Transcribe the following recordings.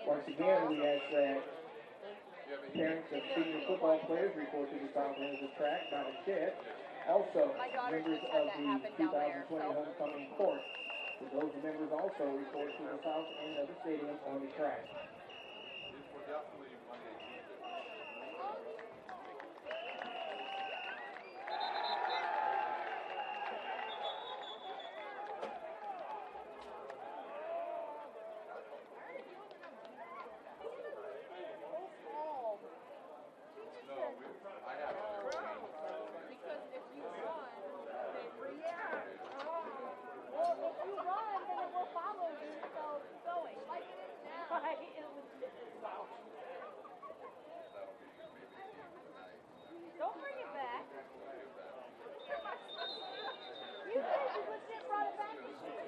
Once again, we ask that parents of senior football players report to the south end of the track, not a shed. Also, members of the 2020 homecoming court. Those members also report to the south end of the stadium on the track. Don't bring it back. You said you legit brought it back this year.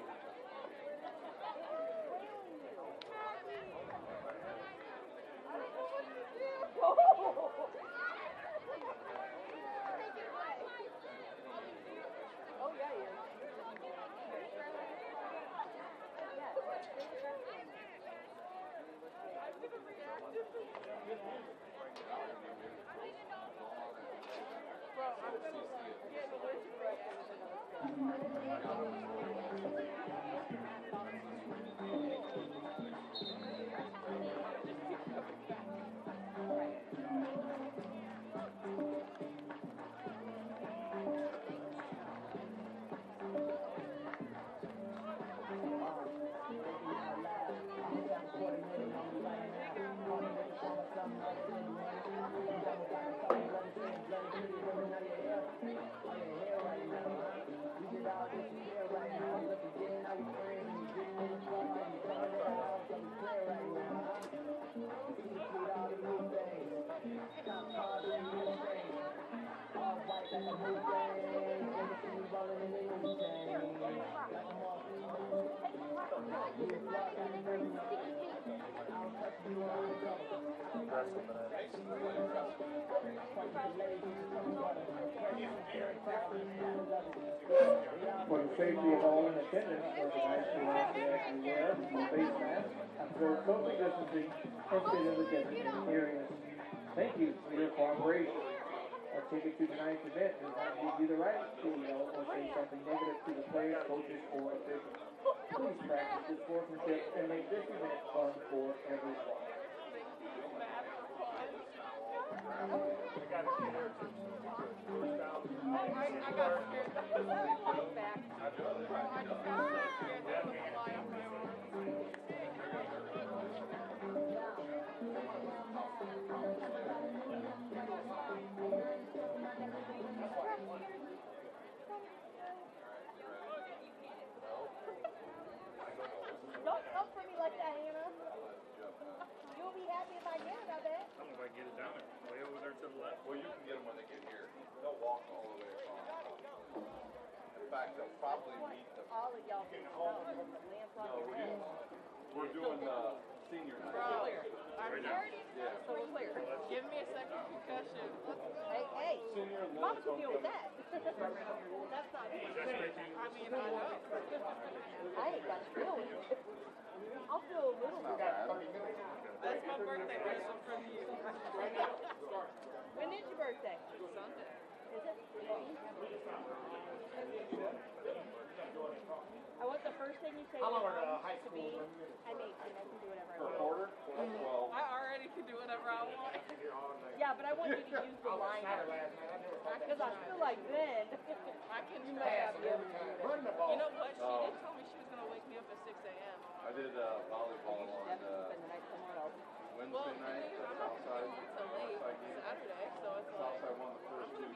I don't know what to do. Oh, yeah, he is. For the safety of all in attendance, organized to ask that you wear a face mask, observe social distancing, and sit in the designated areas. Thank you for your cooperation. Our ticket to tonight's event does not give you the right to yell or say something negative to the players, coaches, or officials. Please practice good sportsmanship and make this event fun for everyone. I got scared. Back. I just got so scared that was fly up my arm. Don't come for me like that, Hannah. You'll be happy if I get it, I bet. I don't know if I can get it down there. Way over there to the left. Well, you can get them when they get here. They'll walk all the way across. In fact, they'll probably meet them. All of y'all can know with the lamp on your head. We're doing senior night. Bro, I'm Right so clear. Give me a second concussion. Hey, Mama can deal with that. That's not me. I mean, I know. I ain't got to deal with it. I'll feel a little bit. That's my birthday present from you. When is your birthday? Sunday. Is it? I want the first thing you say to me. I'm 18. I can do whatever I want. Reporter? Well, I already can do whatever I want. Yeah, but I want you to use the liner. Because I feel like then I can try to be able to do it. You know what? She did tell me she was going to wake me up at 6 a.m. I did volleyball on Spend the night somewhere else. Wednesday night at Southside. Saturday, so it's like Southside won the first two.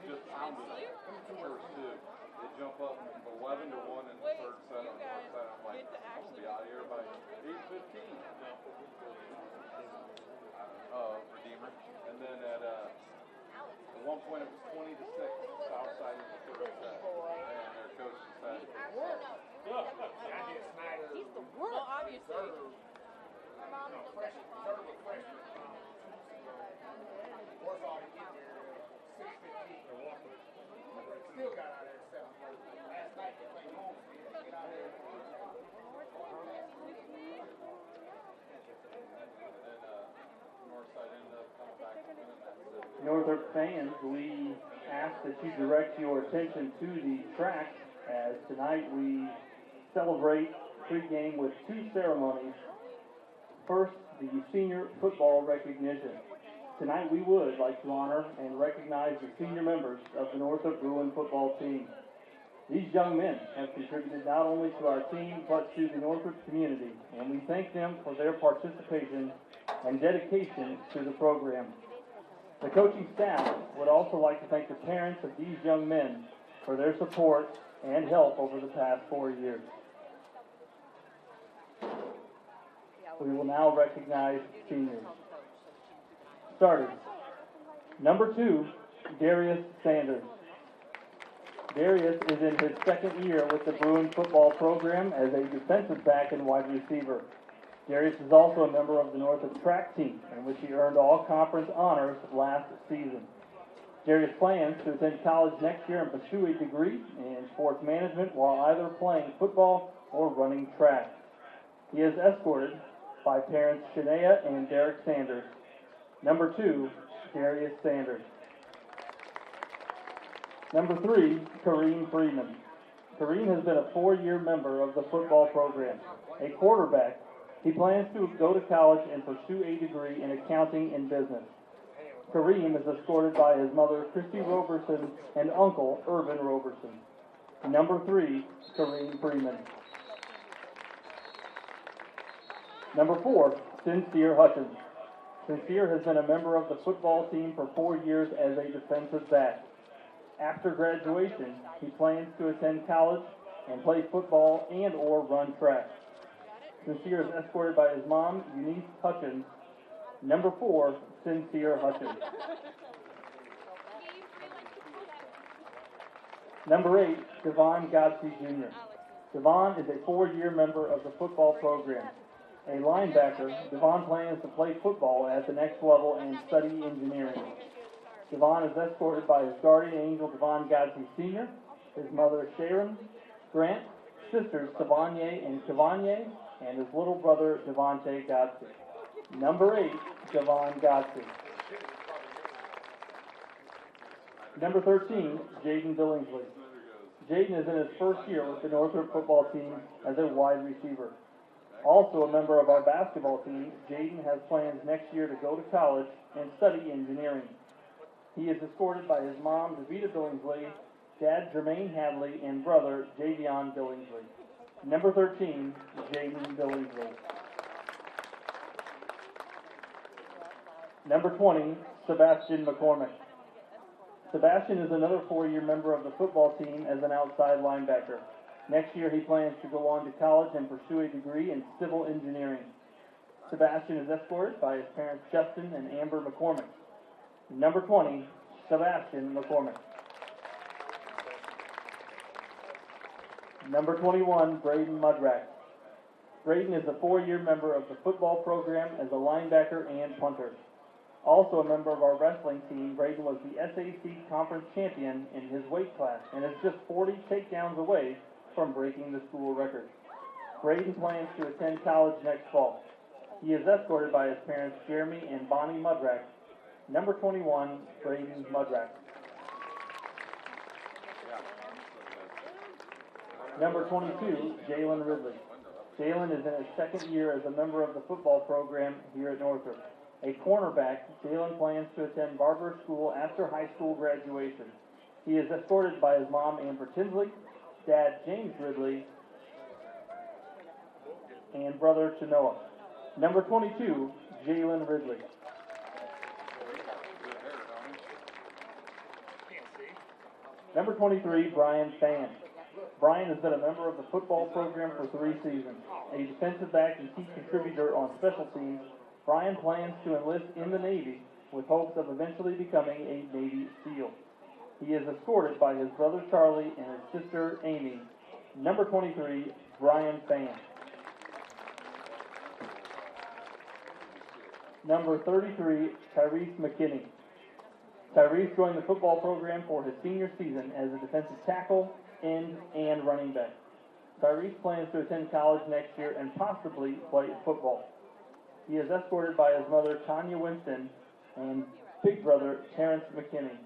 Just pounded the first two. They jump up from 11 to 1 in the third set on the fourth set. I'm like, I'll be out of here by 8:15. Redeemer. And then at one point it was 20 to 6. Southside in the third set. And their coach decided. He's the worst. Well, obviously. Still got out there at 7:30. Last night they played home. Get out there. Northrop fans, we ask that you direct your attention to the track, as tonight we celebrate pregame with two ceremonies. First, the senior football recognition. Tonight we would like to honor and recognize the senior members of the Northrop Bruin football team. These young men have contributed not only to our team but to the Northrop community, and we thank them for their participation and dedication to the program. The coaching staff would also like to thank the parents of these young men for their support and help over the past 4 years. We will now recognize seniors. Starters. Number 2, Darius Sanders. Darius is in his second year with the Bruin football program as a defensive back and wide receiver. Darius is also a member of the Northrop track team, in which he earned all-conference honors last season. Darius plans to attend college next year and pursue a degree in sports management while either playing football or running track. He is escorted by parents Shania and Derek Sanders. Number 2, Darius Sanders. Number 3, Kareem Freeman. Kareem has been a 4-year member of the football program. A quarterback, he plans to go to college and pursue a degree in accounting and business. Kareem is escorted by his mother, Christy Roberson, and uncle, Irvin Roberson. Number 3, Kareem Freeman. Number 4, Sincere Hutchins. Sincere has been a member of the football team for 4 years as a defensive back. After graduation, he plans to attend college and play football and or run track. Sincere is escorted by his mom, Eunice Hutchins. Number 4, Sincere Hutchins. Number 8, Devon Godsey Jr. Devon is a 4-year member of the football program. A linebacker, Devon plans to play football at the next level and study engineering. Devon is escorted by his guardian angel, Devon Godsey Sr., his mother, Sharon Grant, sisters, Savanye and Kavanye, and his little brother, Devontae Godsey. Number 8, Devon Godsey. Number 13, Jaden Billingsley. Jaden is in his first year with the Northrop football team as a wide receiver. Also a member of our basketball team, Jaden has plans next year to go to college and study engineering. He is escorted by his mom, Davita Billingsley, dad, Jermaine Hadley, and brother, Javion Billingsley. Number 13, Jaden Billingsley. Number 20, Sebastian McCormick. Sebastian is another 4-year member of the football team as an outside linebacker. Next year, he plans to go on to college and pursue a degree in civil engineering. Sebastian is escorted by his parents, Justin and Amber McCormick. Number 20, Sebastian McCormick. Number 21, Braden Mudrack. Braden is a 4-year member of the football program as a linebacker and punter. Also a member of our wrestling team, Braden was the SAC conference champion in his weight class and is just 40 takedowns away from breaking the school record. Braden plans to attend college next fall. He is escorted by his parents, Jeremy and Bonnie Mudrack. Number 21, Braden Mudrack. Number 22, Jalen Ridley. Jalen is in his second year as a member of the football program here at Northrop. A cornerback, Jalen plans to attend barber school after high school graduation. He is escorted by his mom, Amber Tinsley, dad, James Ridley, and brother, Chenoa. Number 22, Jalen Ridley. Number 23, Brian Fan. Brian has been a member of the football program for 3 seasons. A defensive back and key contributor on special teams, Brian plans to enlist in the Navy with hopes of eventually becoming a Navy SEAL. He is escorted by his brother Charlie and his sister Amy. Number 23, Brian Fan. Number 33, Tyrese McKinney. Tyrese joined the football program for his senior season as a defensive tackle, end, and running back. Tyrese plans to attend college next year and possibly play football. He is escorted by his mother, Tanya Winston, and big brother Terrence McKinney.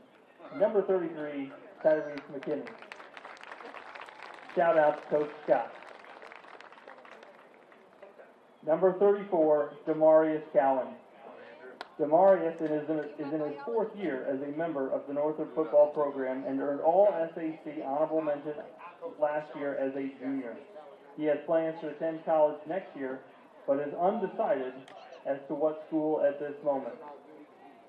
Number 33, Tyrese McKinney. Shout out to Coach Scott. Number 34, Demarius Cowan. Demarius is in his fourth year as a member of the Northrop football program and earned all SAC honorable mention last year as a junior. He has plans to attend college next year, but is undecided as to what school at this moment.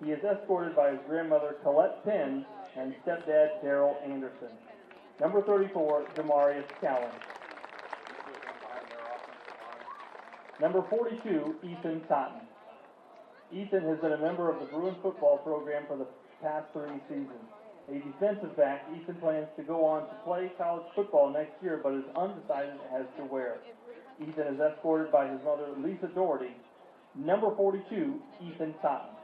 He is escorted by his grandmother, Colette Penn, and stepdad, Daryl Anderson. Number 34, Demarius Cowan. Number 42, Ethan Totten. Ethan has been a member of the Bruin football program for the past 3 seasons. A defensive back, Ethan plans to go on to play college football next year, but is undecided as to where. Ethan is escorted by his mother, Lisa Doherty. Number 42, Ethan Totten.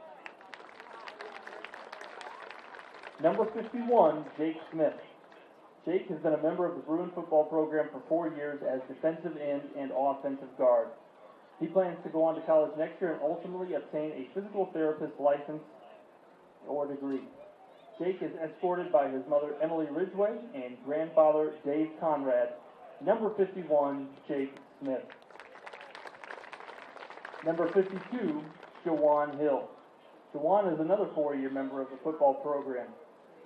Number 51, Jake Smith. Jake has been a member of the Bruin football program for 4 years as defensive end and offensive guard. He plans to go on to college next year and ultimately obtain a physical therapist license or degree. Jake is escorted by his mother, Emily Ridgway, and grandfather, Dave Conrad. Number 51, Jake Smith. Number 52, Jawan Hill. Jawan is another 4-year member of the football program.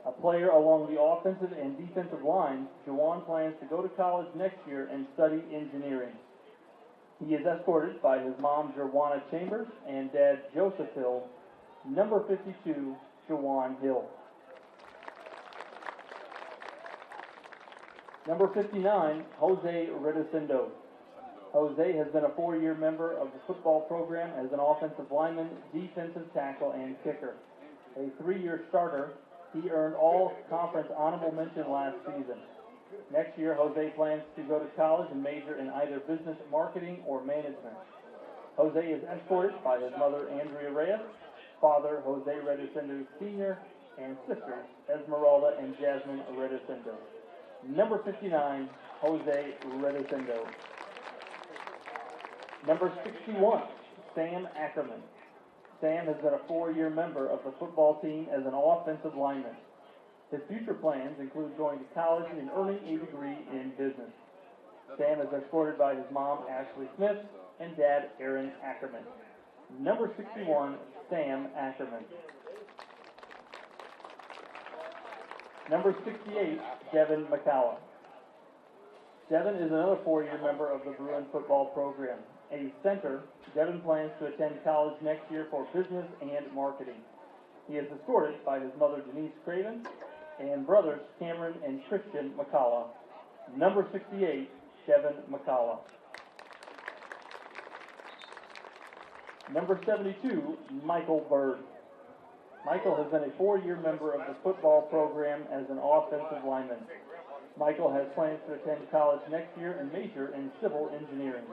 A player along the offensive and defensive line, Jawan plans to go to college next year and study engineering. He is escorted by his mom, Jerwana Chambers, and dad, Joseph Hill. Number 52, Jawan Hill. Number 59, Jose Reducindo. Jose has been a 4-year member of the football program as an offensive lineman, defensive tackle, and kicker. A 3-year starter, he earned all conference honorable mention last season. Next year, Jose plans to go to college and major in either business marketing or management. Jose is escorted by his mother, Andrea Reyes, father, Jose Reducindo Sr., and sisters, Esmeralda and Jasmine Reducindo. Number 59, Jose Reducindo. Number 61, Sam Ackerman. Sam has been a 4-year member of the football team as an offensive lineman. His future plans include going to college and earning a degree in business. Sam is escorted by his mom, Ashley Smith, and dad, Aaron Ackerman. Number 61, Sam Ackerman. Number 68, Devin McCalla. Devin is another 4-year member of the Bruin football program. A center, Devin plans to attend college next year for business and marketing. He is escorted by his mother, Denise Craven, and brothers, Cameron and Christian McCalla. Number 68, Devin McCalla. Number 72, Michael Bird. Michael has been a 4-year member of the football program as an offensive lineman. Michael has plans to attend college next year and major in civil engineering.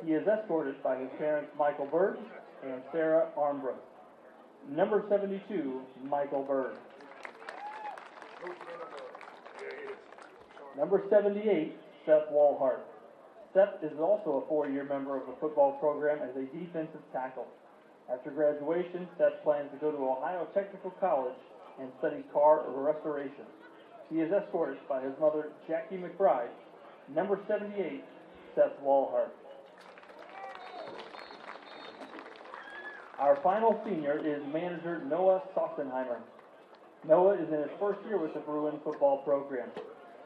He is escorted by his parents, Michael Bird and Sarah Armbrook. Number 72, Michael Bird. Number 78, Seth Walhart. Seth is also a 4-year member of the football program as a defensive tackle. After graduation, Seth plans to go to Ohio Technical College and study car restoration. He is escorted by his mother, Jackie McBride. Number 78, Seth Walhart. Our final senior is manager Noah Sossenheimer. Noah is in his first year with the Bruin football program.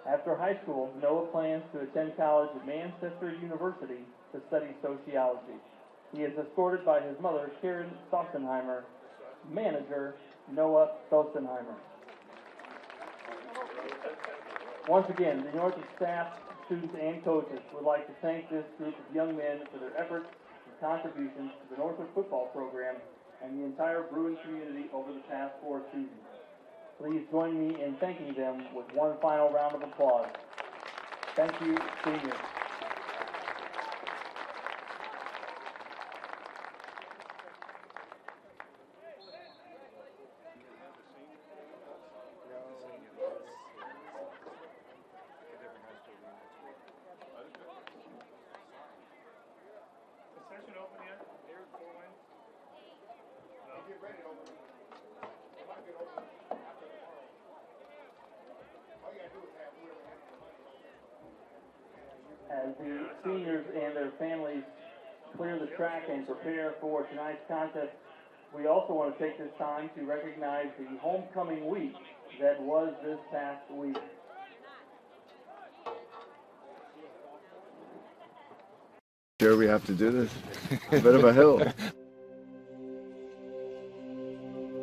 After high school, Noah plans to attend college at Manchester University to study sociology. He is escorted by his mother, Karen Sossenheimer, manager Noah Sossenheimer. Once again, the Northrop staff, students, and coaches would like to thank this group of young men for their efforts and contributions to the Northrop football program and the entire Bruin community over the past 4 seasons. Please join me in thanking them with one final round of applause. Thank you, seniors. Is the session open yet? Here at Fort Wayne? No. Get ready to open. As the seniors and their families clear the track and prepare for tonight's contest, we also want to take this time to recognize the homecoming week that was this past week. Sure, we have to do this. A bit of a hill.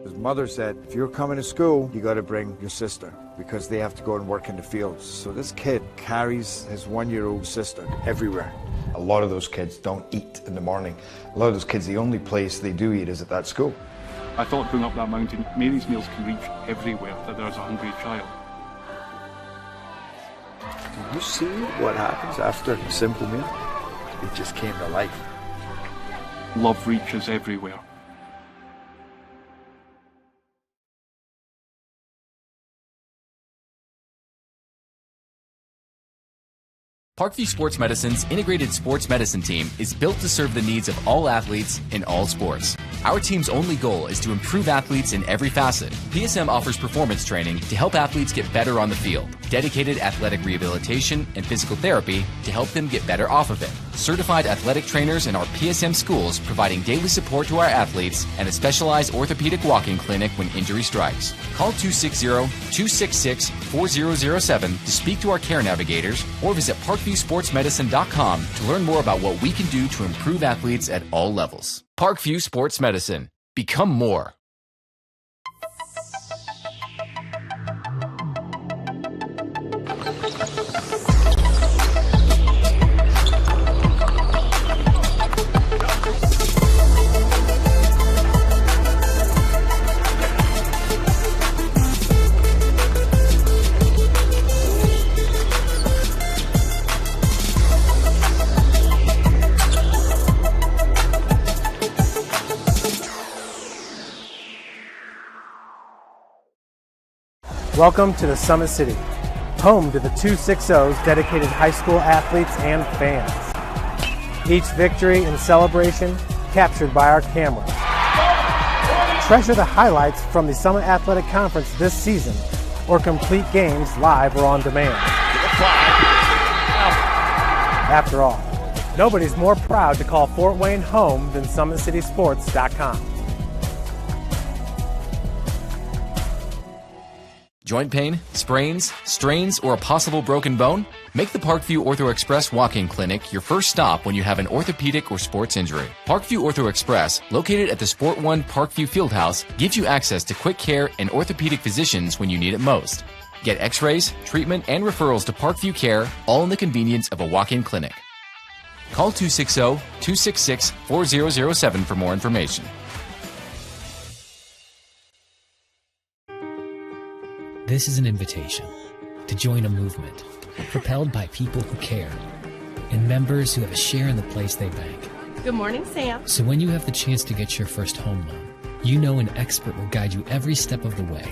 His mother said, if you're coming to school, you got to bring your sister because they have to go and work in the fields. So this kid carries his 1-year-old sister everywhere. A lot of those kids don't eat in the morning. A lot of those kids, the only place they do eat is at that school. I thought going up that mountain, Mary's meals can reach everywhere that there's a hungry child. Do you see what happens after a simple meal? It just came to life. Love reaches everywhere. Parkview Sports Medicine's integrated sports medicine team is built to serve the needs of all athletes in all sports. Our team's only goal is to improve athletes in every facet. PSM offers performance training to help athletes get better on the field, dedicated athletic rehabilitation and physical therapy to help them get better off of it, certified athletic trainers in our PSM schools providing daily support to our athletes, and a specialized orthopedic walk-in clinic when injury strikes. Call 260-266-4007 to speak to our care navigators or visit ParkviewSportsMedicine.com to learn more about what we can do to improve athletes at all levels. Parkview Sports Medicine. Become more. Welcome to the Summit City, home to the 260's dedicated high school athletes and fans. Each victory and celebration captured by our camera. Treasure the highlights from the Summit Athletic Conference this season or complete games live or on demand. After all, nobody's more proud to call Fort Wayne home than SummitCitySports.com. Joint pain, sprains, strains, or a possible broken bone? Make the Parkview Ortho Express walk-in clinic your first stop when you have an orthopedic or sports injury. Parkview Ortho Express, located at the Sport One Parkview Fieldhouse, gives you access to quick care and orthopedic physicians when you need it most. Get x-rays, treatment, and referrals to Parkview Care, all in the convenience of a walk-in clinic. Call 260-266-4007 for more information. This is an invitation to join a movement propelled by people who care and members who have a share in the place they bank. Good morning, Sam. So when you have the chance to get your first home loan, you know an expert will guide you every step of the way.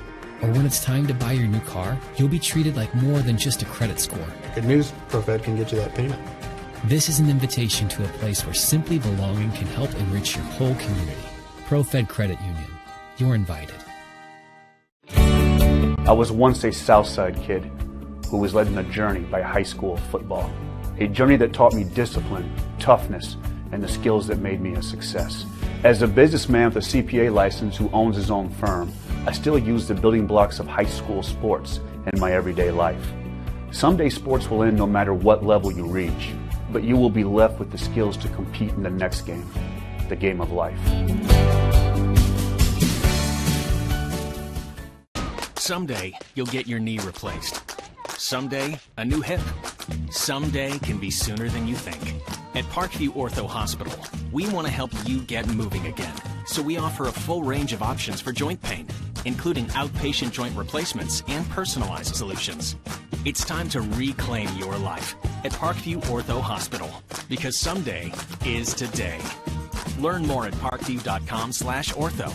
Or when it's time to buy your new car, you'll be treated like more than just a credit score. Good news, ProFed can get you that payment. This is an invitation to a place where simply belonging can help enrich your whole community. ProFed Credit Union. You're invited. I was once a Southside kid who was led on a journey by high school football. A journey that taught me discipline, toughness, and the skills that made me a success. As a businessman with a CPA license who owns his own firm, I still use the building blocks of high school sports in my everyday life. Someday sports will end no matter what level you reach, but you will be left with the skills to compete in the next game, the game of life. Someday, you'll get your knee replaced. Someday, a new hip. Someday can be sooner than you think. At Parkview Ortho Hospital, we want to help you get moving again. So we offer a full range of options for joint pain, including outpatient joint replacements and personalized solutions. It's time to reclaim your life at Parkview Ortho Hospital, because someday is today. Learn more at parkview.com/ortho.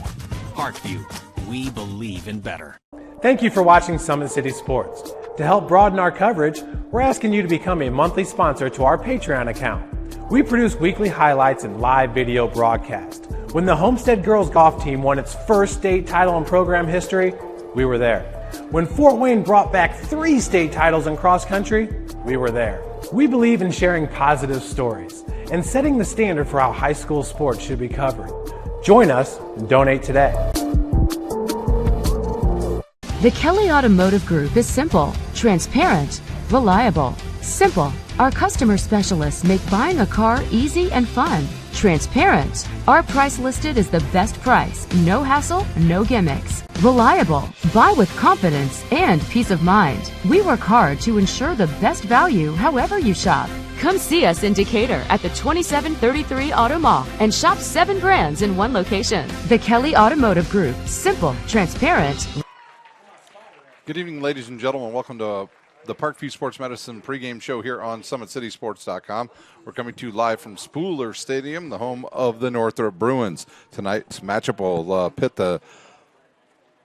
Parkview, we believe in better. Thank you for watching Summit City Sports. To help broaden our coverage, we're asking you to become a monthly sponsor to our Patreon account. We produce weekly highlights and live video broadcast. When the Homestead Girls Golf Team won its first state title in program history, we were there. When Fort Wayne brought back 3 state titles in cross country, we were there. We believe in sharing positive stories and setting the standard for how high school sports should be covered. Join us and donate today. The Kelly Automotive Group is simple, transparent, reliable. Simple. Our customer specialists make buying a car easy and fun. Transparent. Our price listed is the best price. No hassle, no gimmicks. Reliable. Buy with confidence and peace of mind. We work hard to ensure the best value however you shop. Come see us in Decatur at the 2733 Auto Mall and shop 7 brands in one location. The Kelly Automotive Group. Simple, transparent. Good evening, ladies and gentlemen. Welcome to the Parkview Sports Medicine pregame show here on SummitCitySports.com. We're coming to you live from Spooler Stadium, the home of the Northrop Bruins. Tonight's matchup will pit the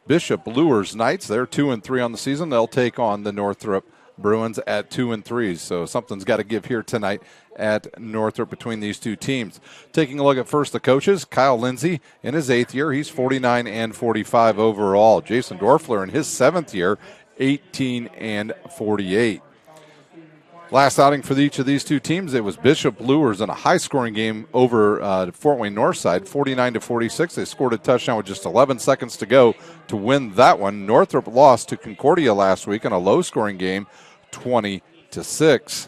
Bishop Luers Knights. They're 2-3 on the season. They'll take on the Northrop Bruins at 2-3. So something's got to give here tonight at Northrop between these two teams. Taking a look at first the coaches, Kyle Lindsay in his 8th year, he's 49-45 overall. Jason Dorfler in his 7th year, 18-48. Last outing for each of these two teams, it was Bishop Luers in a high-scoring game over Fort Wayne Northside, 49-46. They scored a touchdown with just 11 seconds to go to win that one. Northrop lost to Concordia last week in a low-scoring game, 20-6.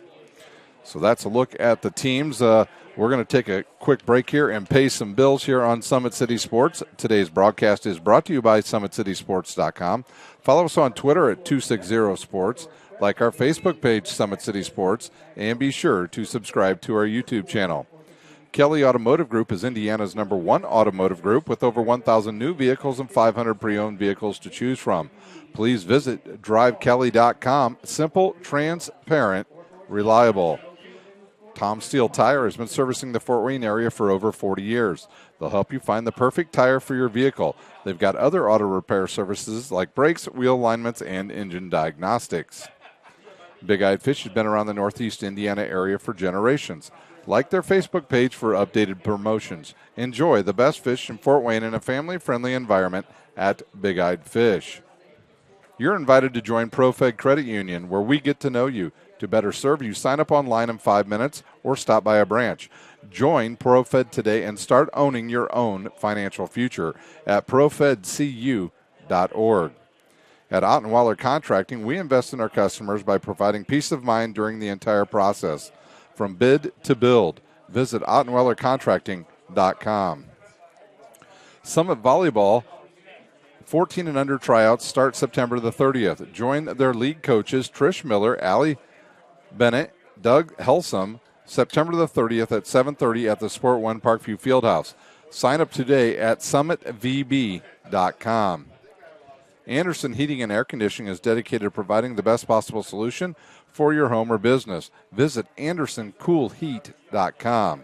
So that's a look at the teams. We're going to take a quick break here and pay some bills here on Summit City Sports. Today's broadcast is brought to you by SummitCitySports.com. Follow us on Twitter at 260sports. Like our Facebook page, Summit City Sports, and be sure to subscribe to our YouTube channel. Kelly Automotive Group is Indiana's #1 automotive group with over 1,000 new vehicles and 500 pre-owned vehicles to choose from. Please visit drivekelly.com. Simple, transparent, reliable. Tom Steele Tire has been servicing the Fort Wayne area for over 40 years. They'll help you find the perfect tire for your vehicle. They've got other auto repair services like brakes, wheel alignments, and engine diagnostics. Big Eyed Fish has been around the Northeast Indiana area for generations. Like their Facebook page for updated promotions. Enjoy the best fish in Fort Wayne in a family-friendly environment at Big Eyed Fish. You're invited to join ProFed Credit Union, where we get to know you. To better serve you, sign up online in 5 minutes or stop by a branch. Join ProFed today and start owning your own financial future at profedcu.org. At Ottenweiler Contracting, we invest in our customers by providing peace of mind during the entire process. From bid to build, visit OttenweilerContracting.com. Summit Volleyball 14 and under tryouts start September the 30th. Join their league coaches Trish Miller, Allie Bennett, Doug Helsum, September the 30th at 7:30 at the Sport One Parkview Fieldhouse. Sign up today at summitvb.com. Anderson Heating and Air Conditioning is dedicated to providing the best possible solution for your home or business. Visit AndersonCoolHeat.com.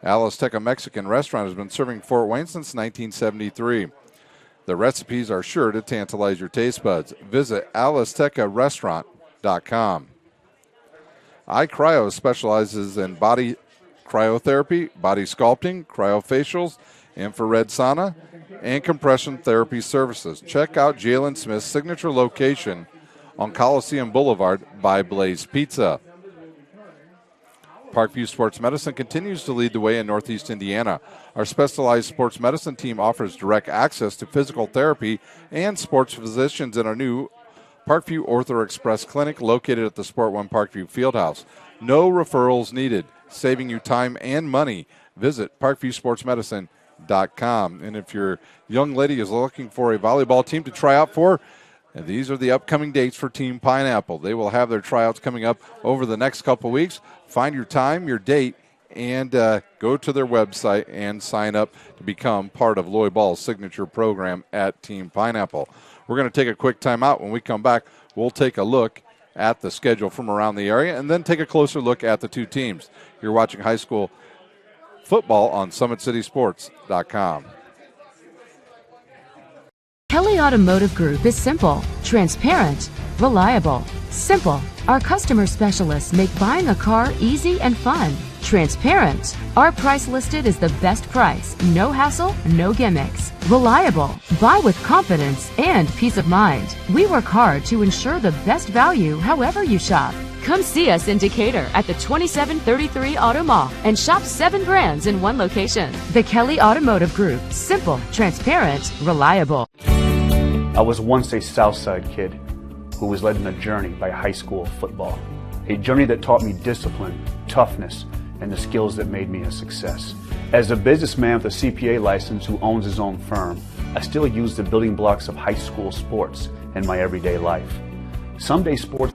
Alisteca Mexican Restaurant has been serving Fort Wayne since 1973. The recipes are sure to tantalize your taste buds. Visit AlistecaRestaurant.com. iCryo specializes in body cryotherapy, body sculpting, cryofacials, infrared sauna, and compression therapy services. Check out Jalen Smith's signature location on Coliseum Boulevard by Blaze Pizza. Parkview Sports Medicine continues to lead the way in Northeast Indiana. Our specialized sports medicine team offers direct access to physical therapy and sports physicians in our new Parkview Ortho Express Clinic located at the Sport One Parkview Fieldhouse. No referrals needed, saving you time and money. Visit ParkviewSportsMedicine.com. And if your young lady is looking for a volleyball team to try out for, these are the upcoming dates for Team Pineapple. They will have their tryouts coming up over the next couple weeks. Find your time, your date, and go to their website and sign up to become part of Loy Ball's signature program at Team Pineapple. We're going to take a quick timeout. When we come back, we'll take a look at the schedule from around the area and then take a closer look at the two teams. You're watching high school football on SummitCitySports.com. Kelly Automotive Group is simple, transparent, reliable. Simple. Our customer specialists make buying a car easy and fun. Transparent. Our price listed is the best price. No hassle, no gimmicks. Reliable. Buy with confidence and peace of mind. We work hard to ensure the best value however you shop. Come see us in Decatur at the 2733 Auto Mall and shop 7 brands in one location. The Kelly Automotive Group. Simple, transparent, reliable. I was once a Southside kid who was led on a journey by high school football. A journey that taught me discipline, toughness, and the skills that made me a success. As a businessman with a CPA license who owns his own firm, I still use the building blocks of high school sports in my everyday life. Someday sports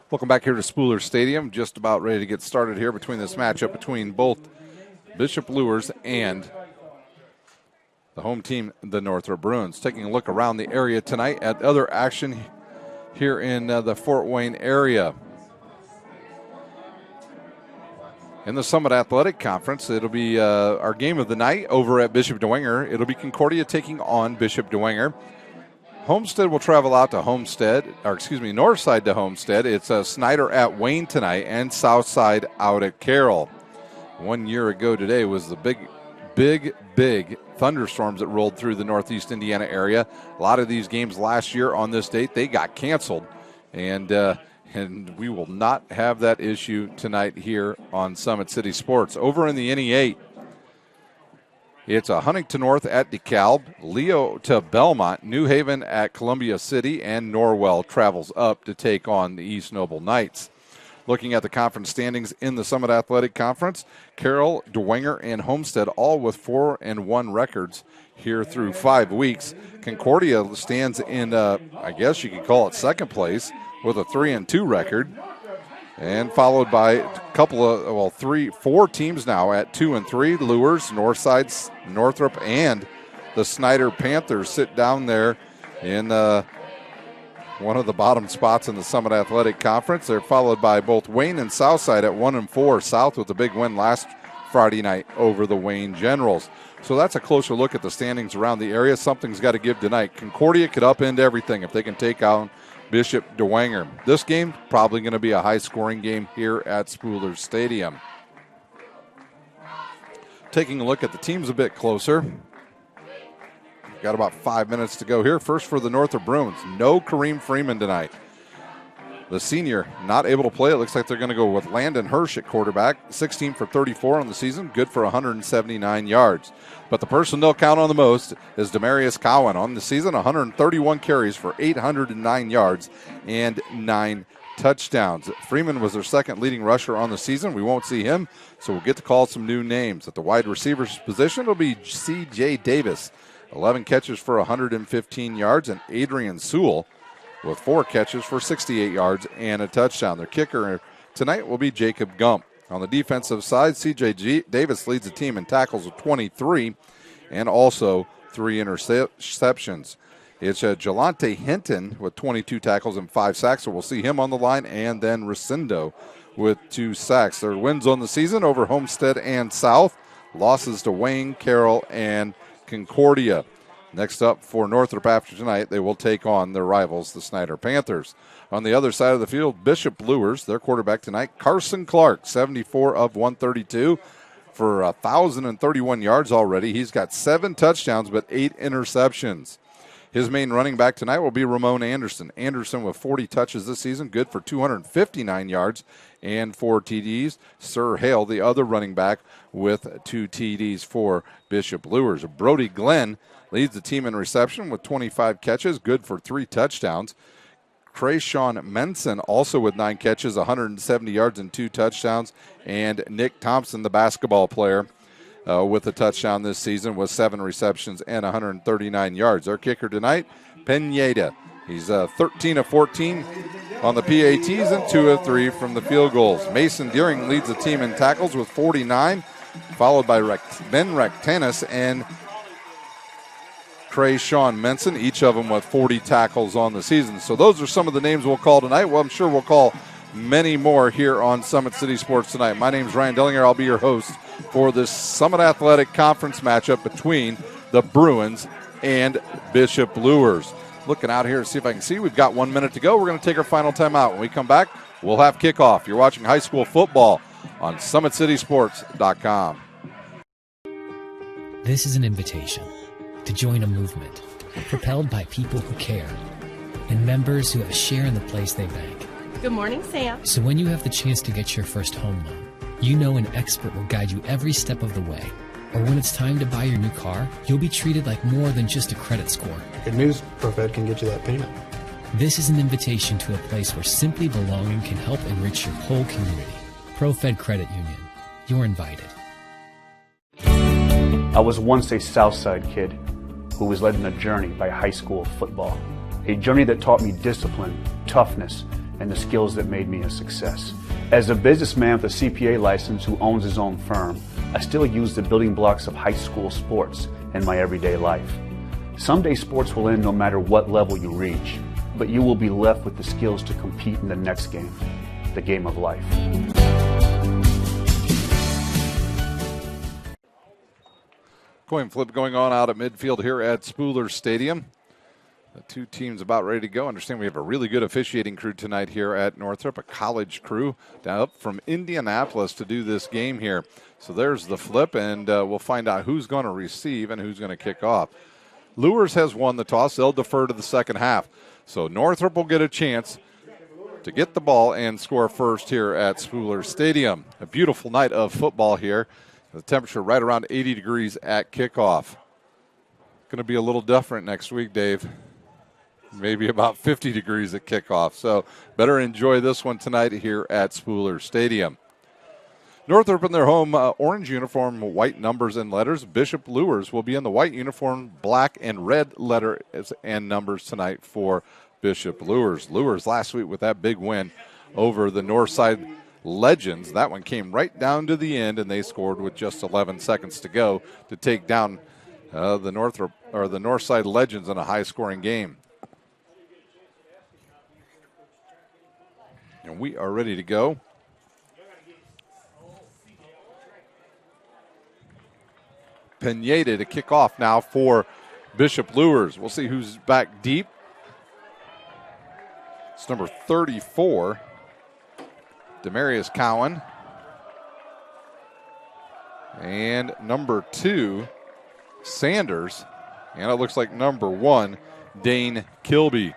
Welcome back here to Spooler Stadium. Just about ready to get started here between this matchup between both Bishop Luers and the home team, the Northrop Bruins. Taking a look around the area tonight at other action here in the Fort Wayne area. In the Summit Athletic Conference, it'll be our game of the night over at Bishop Dwenger. It'll be Concordia taking on Bishop Dwenger. Homestead will travel out to Northside to Homestead. It's Snyder at Wayne tonight and Southside out at Carroll. 1 year ago today was the big thunderstorms that rolled through the northeast Indiana area. A lot of these games last year on this date, they got canceled. And we will not have that issue tonight here on Summit City Sports. Over in the NE8, it's a Huntington North at DeKalb, Leo to Belmont, New Haven at Columbia City, and Norwell travels up to take on the East Noble Knights. Looking at the conference standings in the Summit Athletic Conference, Carroll, Dwenger, and Homestead all with 4-1 records here through 5 weeks. Concordia stands in, I guess you could call it second place with a 3-2 record. And followed by a couple of, 4 teams now at 2-3. Luers, Northside, Northrop, and the Snyder Panthers sit down there in one of the bottom spots in the Summit Athletic Conference. They're followed by both Wayne and Southside at 1-4. South with a big win last Friday night over the Wayne Generals. So that's a closer look at the standings around the area. Something's got to give tonight. Concordia could upend everything if they can take out Bishop Dwenger. This game probably going to be a high-scoring game here at Spooler Stadium. Taking a look at the teams a bit closer. Got about 5 minutes to go here. First for the Northrop Bruins. No Kareem Freeman tonight. The senior not able to play. It looks like they're going to go with Landon Hirsch at quarterback. 16 for 34 on the season. Good for 179 yards. But the person they'll count on the most is Demarius Cowan on the season. 131 carries for 809 yards and 9 touchdowns. Freeman was their second leading rusher on the season. We won't see him, so we'll get to call some new names. At the wide receivers position, it'll be C.J. Davis. 11 catches for 115 yards. And Adrian Sewell with 4 catches for 68 yards and a touchdown. Their kicker tonight will be Jacob Gump. On the defensive side, C.J. Davis leads the team in tackles with 23 and also 3 interceptions. It's Jelante Hinton with 22 tackles and 5 sacks, so we'll see him on the line, and then Recindo with 2 sacks. Their wins on the season over Homestead and South, losses to Wayne, Carroll, and Concordia. Next up for Northrop after tonight, they will take on their rivals, the Snyder Panthers. On the other side of the field, Bishop Luers, their quarterback tonight, Carson Clark, 74 of 132 for 1,031 yards already. He's got 7 touchdowns but 8 interceptions. His main running back tonight will be Ramon Anderson. Anderson with 40 touches this season, good for 259 yards and 4 TDs. Sir Hale, the other running back, with 2 TDs for Bishop Luers. Brody Glenn leads the team in reception with 25 catches, good for 3 touchdowns. Krayshawn Menson also with 9 catches, 170 yards and 2 touchdowns. And Nick Thompson, the basketball player, with a touchdown this season with 7 receptions and 139 yards. Our kicker tonight, Pineda. He's 13 of 14 on the PATs and 2 of 3 from the field goals. Mason Deering leads the team in tackles with 49, followed by Ben Rectanis and Krayshawn Menson, each of them with 40 tackles on the season. So those are some of the names we'll call tonight. Well, I'm sure we'll call many more here on Summit City Sports tonight. My name's Ryan Dellinger. I'll be your host for this Summit Athletic Conference matchup between the Bruins and Bishop Luers. Looking out here to see if I can see. We've got 1 minute to go. We're going to take our final timeout. When we come back, we'll have kickoff. You're watching high school football on SummitCitySports.com. This is an invitation to join a movement propelled by people who care and members who have a share in the place they bank. Good morning, Sam. So when you have the chance to get your first home loan, you know an expert will guide you every step of the way. Or when it's time to buy your new car, you'll be treated like more than just a credit score. Good news, ProFed can get you that payment. This is an invitation to a place where simply belonging can help enrich your whole community. ProFed Credit Union. You're invited. I was once a Southside kid who was led on a journey by high school football. A journey that taught me discipline, toughness, and the skills that made me a success. As a businessman with a CPA license who owns his own firm, I still use the building blocks of high school sports in my everyday life. Someday sports will end no matter what level you reach, but you will be left with the skills to compete in the next game, the game of life. Coin flip going on out at midfield here at Spooler Stadium. The two teams about ready to go. Understand we have a really good officiating crew tonight here at Northrop, a college crew down up from Indianapolis to do this game here. So there's the flip, and we'll find out who's going to receive and who's going to kick off. Luers has won the toss. They'll defer to the second half. So Northrop will get a chance to get the ball and score first here at Spooler Stadium. A beautiful night of football here. The temperature right around 80 degrees at kickoff. Going to be a little different next week, Dave. Maybe about 50 degrees at kickoff. So better enjoy this one tonight here at Spooler Stadium. Northrop in their home orange uniform, white numbers and letters. Bishop Luers will be in the white uniform, black and red letters and numbers tonight for Bishop Luers. Luers last week with that big win over the Northside Legends. That one came right down to the end, and they scored with just 11 seconds to go to take down the Northrop or the Northside Legends in a high-scoring game. And we are ready to go. Pineda to kick off now for Bishop Luers. We'll see who's back deep. It's number 34, Demarius Cowan. And number 2, Sanders. And it looks like number 1, Dane Kilby.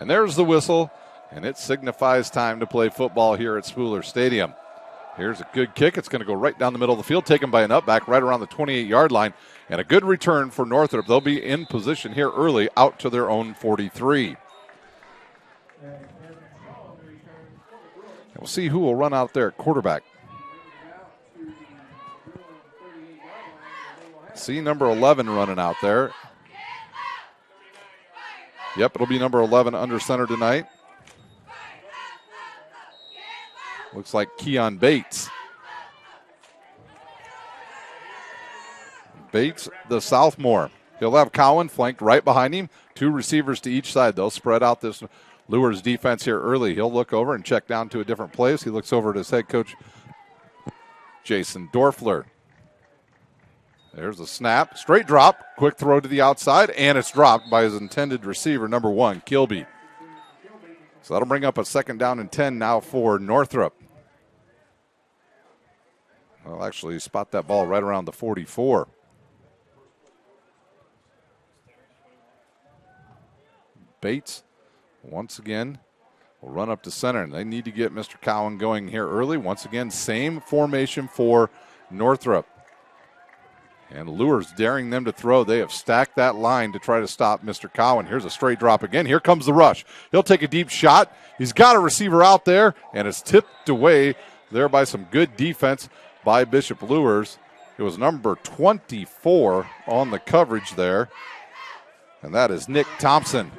And there's the whistle, and it signifies time to play football here at Spooler Stadium. Here's a good kick. It's going to go right down the middle of the field, taken by an upback right around the 28-yard line. And a good return for Northrop. They'll be in position here early out to their own 43. And we'll see who will run out there at quarterback. See number 11 running out there. Yep, it'll be number 11 under center tonight. Looks like Keon Bates. Bates, the sophomore. He'll have Cowan flanked right behind him. 2 receivers to each side. They'll spread out this Luers defense here early. He'll look over and check down to a different place. He looks over at his head coach, Jason Dorfler. There's a snap. Straight drop. Quick throw to the outside, and it's dropped by his intended receiver, number 1, Kilby. So that'll bring up a 2nd down and 10 now for Northrop. Well, actually spot that ball right around the 44. Bates, once again, will run up to center, and they need to get Mr. Cowan going here early. Once again, same formation for Northrop. And Luers daring them to throw. They have stacked that line to try to stop Mr. Cowan. Here's a straight drop again. Here comes the rush. He'll take a deep shot. He's got a receiver out there, and it's tipped away there by some good defense by Bishop Luers. It was number 24 on the coverage there, and that is Nick Thompson.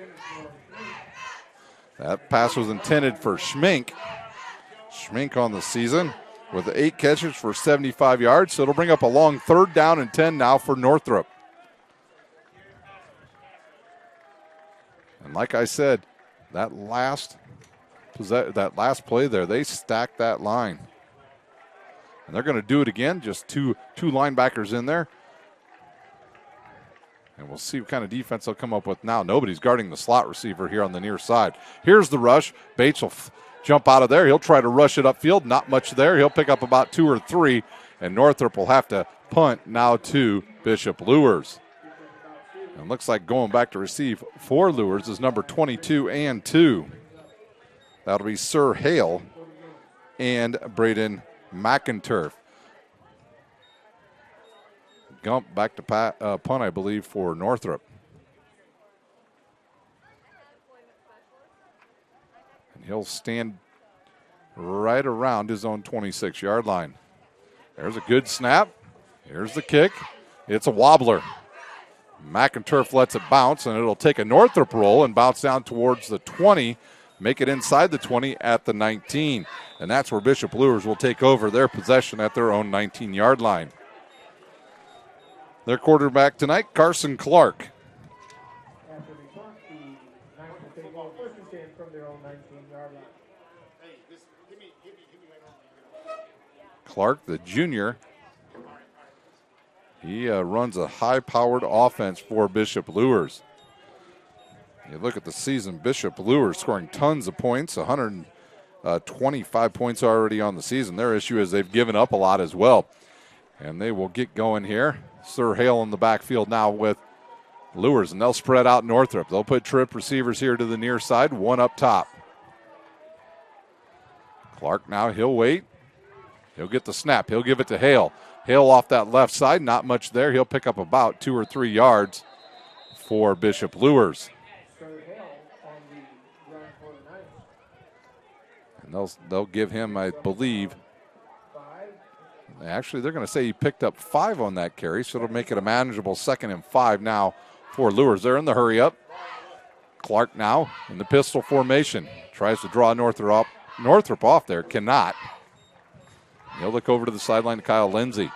That pass was intended for Schmink. Schmink on the season with 8 catches for 75 yards. So it'll bring up a long 3rd down and 10 now for Northrop. And like I said, that last play there, they stacked that line. And they're going to do it again, just two linebackers in there. And we'll see what kind of defense they'll come up with now. Nobody's guarding the slot receiver here on the near side. Here's the rush. Bates will jump out of there. He'll try to rush it upfield. Not much there. He'll pick up about 2 or 3. And Northrop will have to punt now to Bishop Luers. And looks like going back to receive for Luers is number 22 and 2. That'll be Sir Hale and Braden McInturf. Gump back to punt, I believe, for Northrop. And he'll stand right around his own 26-yard line. There's a good snap. Here's the kick. It's a wobbler. McInturf lets it bounce, and it'll take a Northrop roll and bounce down towards the 20, make it inside the 20 at the 19. And that's where Bishop Luers will take over their possession at their own 19-yard line. Their quarterback tonight, Carson Clark. After the punt, the Knights will take off 1st and 10 from their own 19-yard line. Clark, the junior, he runs a high-powered offense for Bishop Luers. You look at the season, Bishop Luers scoring tons of points, 125 points already on the season. Their issue is they've given up a lot as well. And they will get going here. Sir Hale in the backfield now with Luers, and they'll spread out Northrop. They'll put trip receivers here to the near side, one up top. Clark now, he'll wait. He'll get the snap. He'll give it to Hale. Hale off that left side, not much there. He'll pick up about 2 or 3 yards for Bishop Luers. And they'll give him, I believe, actually, they're going to say he picked up 5 on that carry, so it'll make it a manageable 2nd and 5 now for Luers. They're in the hurry up. Clark now in the pistol formation. Tries to draw Northrop off there. Cannot. He'll look over to the sideline to Kyle Lindsay.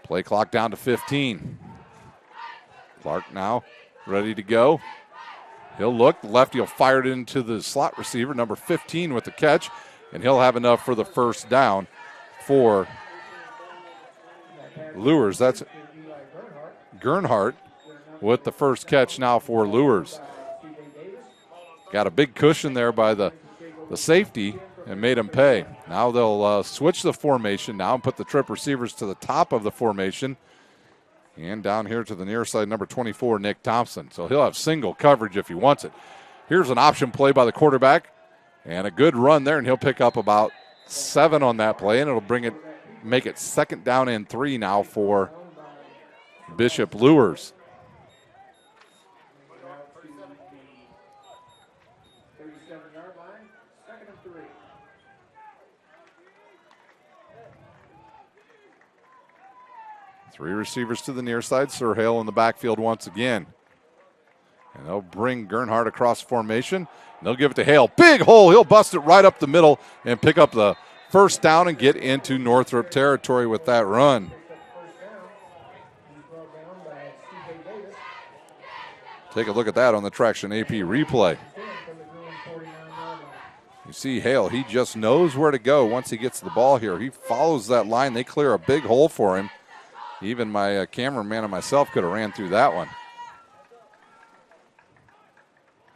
Play clock down to 15. Clark now ready to go. He'll look. Lefty will fire it into the slot receiver, number 15 with the catch, and he'll have enough for the 1st down for Luers. That's Gernhardt with the 1st catch now for Luers. Got a big cushion there by the safety and made him pay. Now they'll switch the formation now and put the trip receivers to the top of the formation. And down here to the near side, number 24, Nick Thompson. So he'll have single coverage if he wants it. Here's an option play by the quarterback and a good run there, and he'll pick up about 7 on that play, and it'll make it 2nd down and 3 now for Bishop Luers. Three receivers to the near side. Sir Hale in the backfield once again. And they'll bring Gernhardt across formation. They'll give it to Hale. Big hole. He'll bust it right up the middle and pick up the 1st down and get into Northrop territory with that run. Take a look at that on the Traction AP replay. You see Hale, he just knows where to go once he gets the ball here. He follows that line. They clear a big hole for him. Even my cameraman and myself could have ran through that one.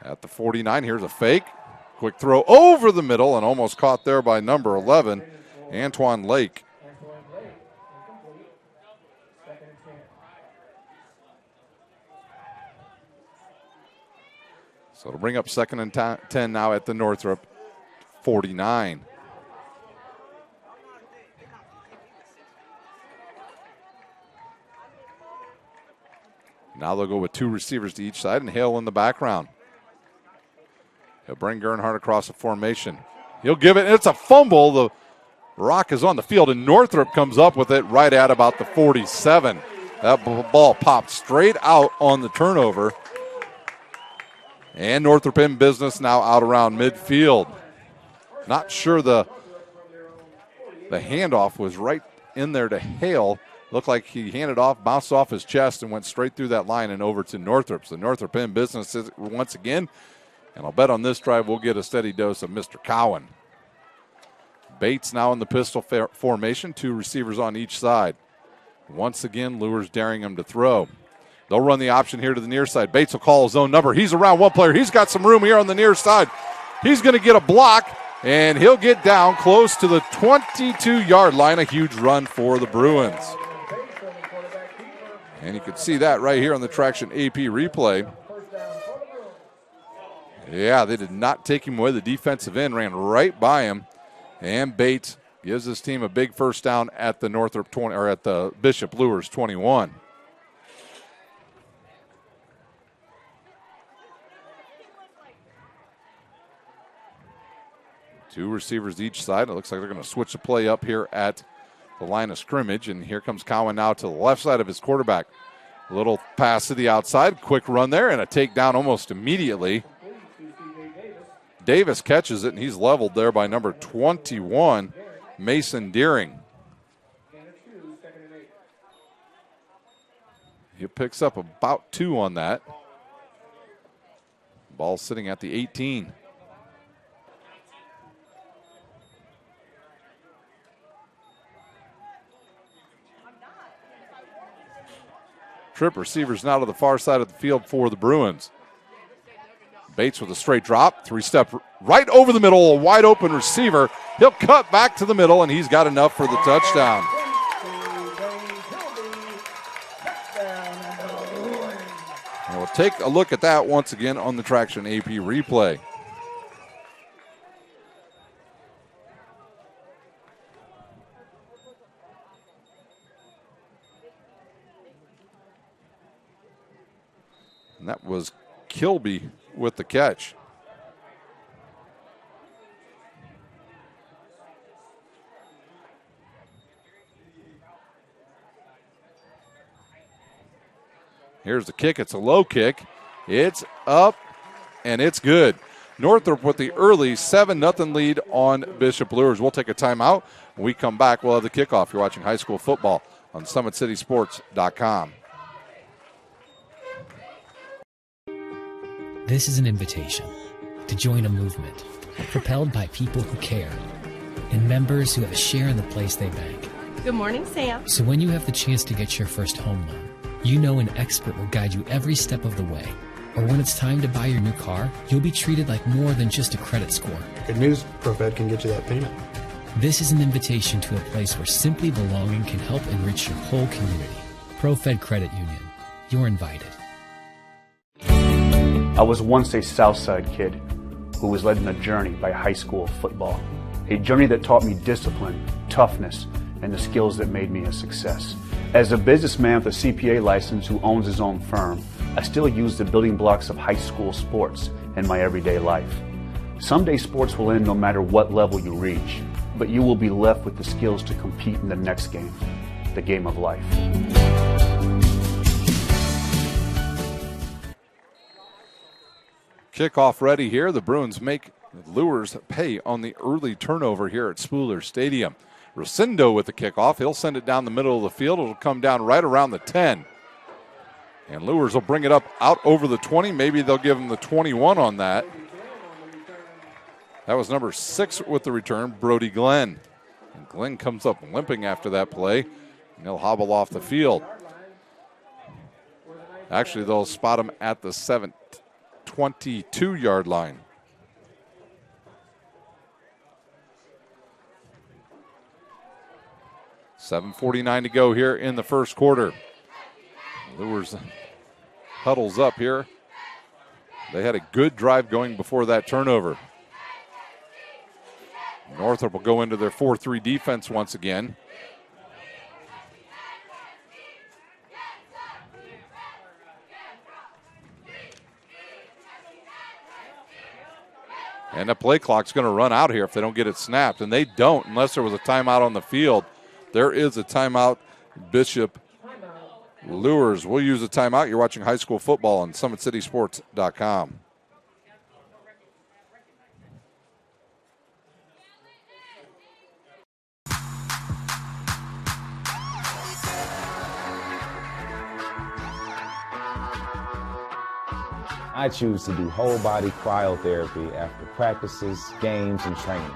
At the 49, here's a fake. Quick throw over the middle and almost caught there by number 11, Antoine Lake. So it'll bring up 2nd and 10 now at the Northrop 49. Now they'll go with 2 receivers to each side and Hale in the background. He'll bring Gernhardt across the formation. He'll give it, and it's a fumble. The rock is on the field, and Northrop comes up with it right at about the 47. That ball popped straight out on the turnover. And Northrop in business now out around midfield. Not sure the handoff was right in there to Hale. Looked like he handed off, bounced off his chest, and went straight through that line and over to Northrop. So Northrop in business once again. And I'll bet on this drive we'll get a steady dose of Mr. Cowan. Bates now in the pistol formation, 2 receivers on each side. Once again, Luers daring him to throw. They'll run the option here to the near side. Bates will call his own number. He's around one player. He's got some room here on the near side. He's going to get a block, and he'll get down close to the 22-yard line. A huge run for the Bruins. And you can see that right here on the Traction AP replay. Yeah, they did not take him away. The defensive end ran right by him. And Bates gives his team a big first down at the Northrop 20, or at the Bishop Luers 21. Two receivers each side. It looks like they're going to switch the play up here at the line of scrimmage. And here comes Cowan now to the left side of his quarterback. A little pass to the outside. Quick run there and a takedown almost immediately. Davis catches it, and he's leveled there by number 21, Mason Deering. He picks up about 2 on that. Ball sitting at the 18. Trip receivers now to the far side of the field for the Bruins. Bates with a straight drop, 3-step right over the middle, a wide open receiver. He'll cut back to the middle, and he's got enough for the touchdown. And we'll take a look at that once again on the Traction AP replay. And that was Kilby with the catch. Here's the kick. It's a low kick. It's up, and it's good. Northrop with the early 7-0 lead on Bishop Luers. We'll take a timeout. When we come back, we'll have the kickoff. You're watching high school football on SummitCitySports.com. This is an invitation to join a movement propelled by people who care and members who have a share in the place they bank. Good morning, Sam. So when you have the chance to get your first home loan, you know an expert will guide you every step of the way. Or when it's time to buy your new car, you'll be treated like more than just a credit score. Good news, ProFed can get you that payment. This is an invitation to a place where simply belonging can help enrich your whole community. ProFed Credit Union. You're invited. I was once a Southside kid who was led on a journey by high school football. A journey that taught me discipline, toughness, and the skills that made me a success. As a businessman with a CPA license who owns his own firm, I still use the building blocks of high school sports in my everyday life. Someday sports will end no matter what level you reach, but you will be left with the skills to compete in the next game, the game of life. Kickoff ready here. The Bruins make Luers pay on the early turnover here at Spooler Stadium. Rosendo with the kickoff. He'll send it down the middle of the field. It'll come down right around the 10. And Luers will bring it up out over the 20. Maybe they'll give him the 21 on that. That was number 6 with the return, Brody Glenn. And Glenn comes up limping after that play, and he'll hobble off the field. Actually, they'll spot him at the 22-yard line. $7:49 to go here in the first quarter. Luers huddles up here They had a good drive going before that turnover. Northrop will go into their 4-3 defense once again. And the play clock's going to run out here if they don't get it snapped. And they don't unless there was a timeout on the field. There is a timeout. Bishop Luers will use a timeout. You're watching high school football on SummitCitySports.com. I choose to do whole body cryotherapy after practices, games, and training.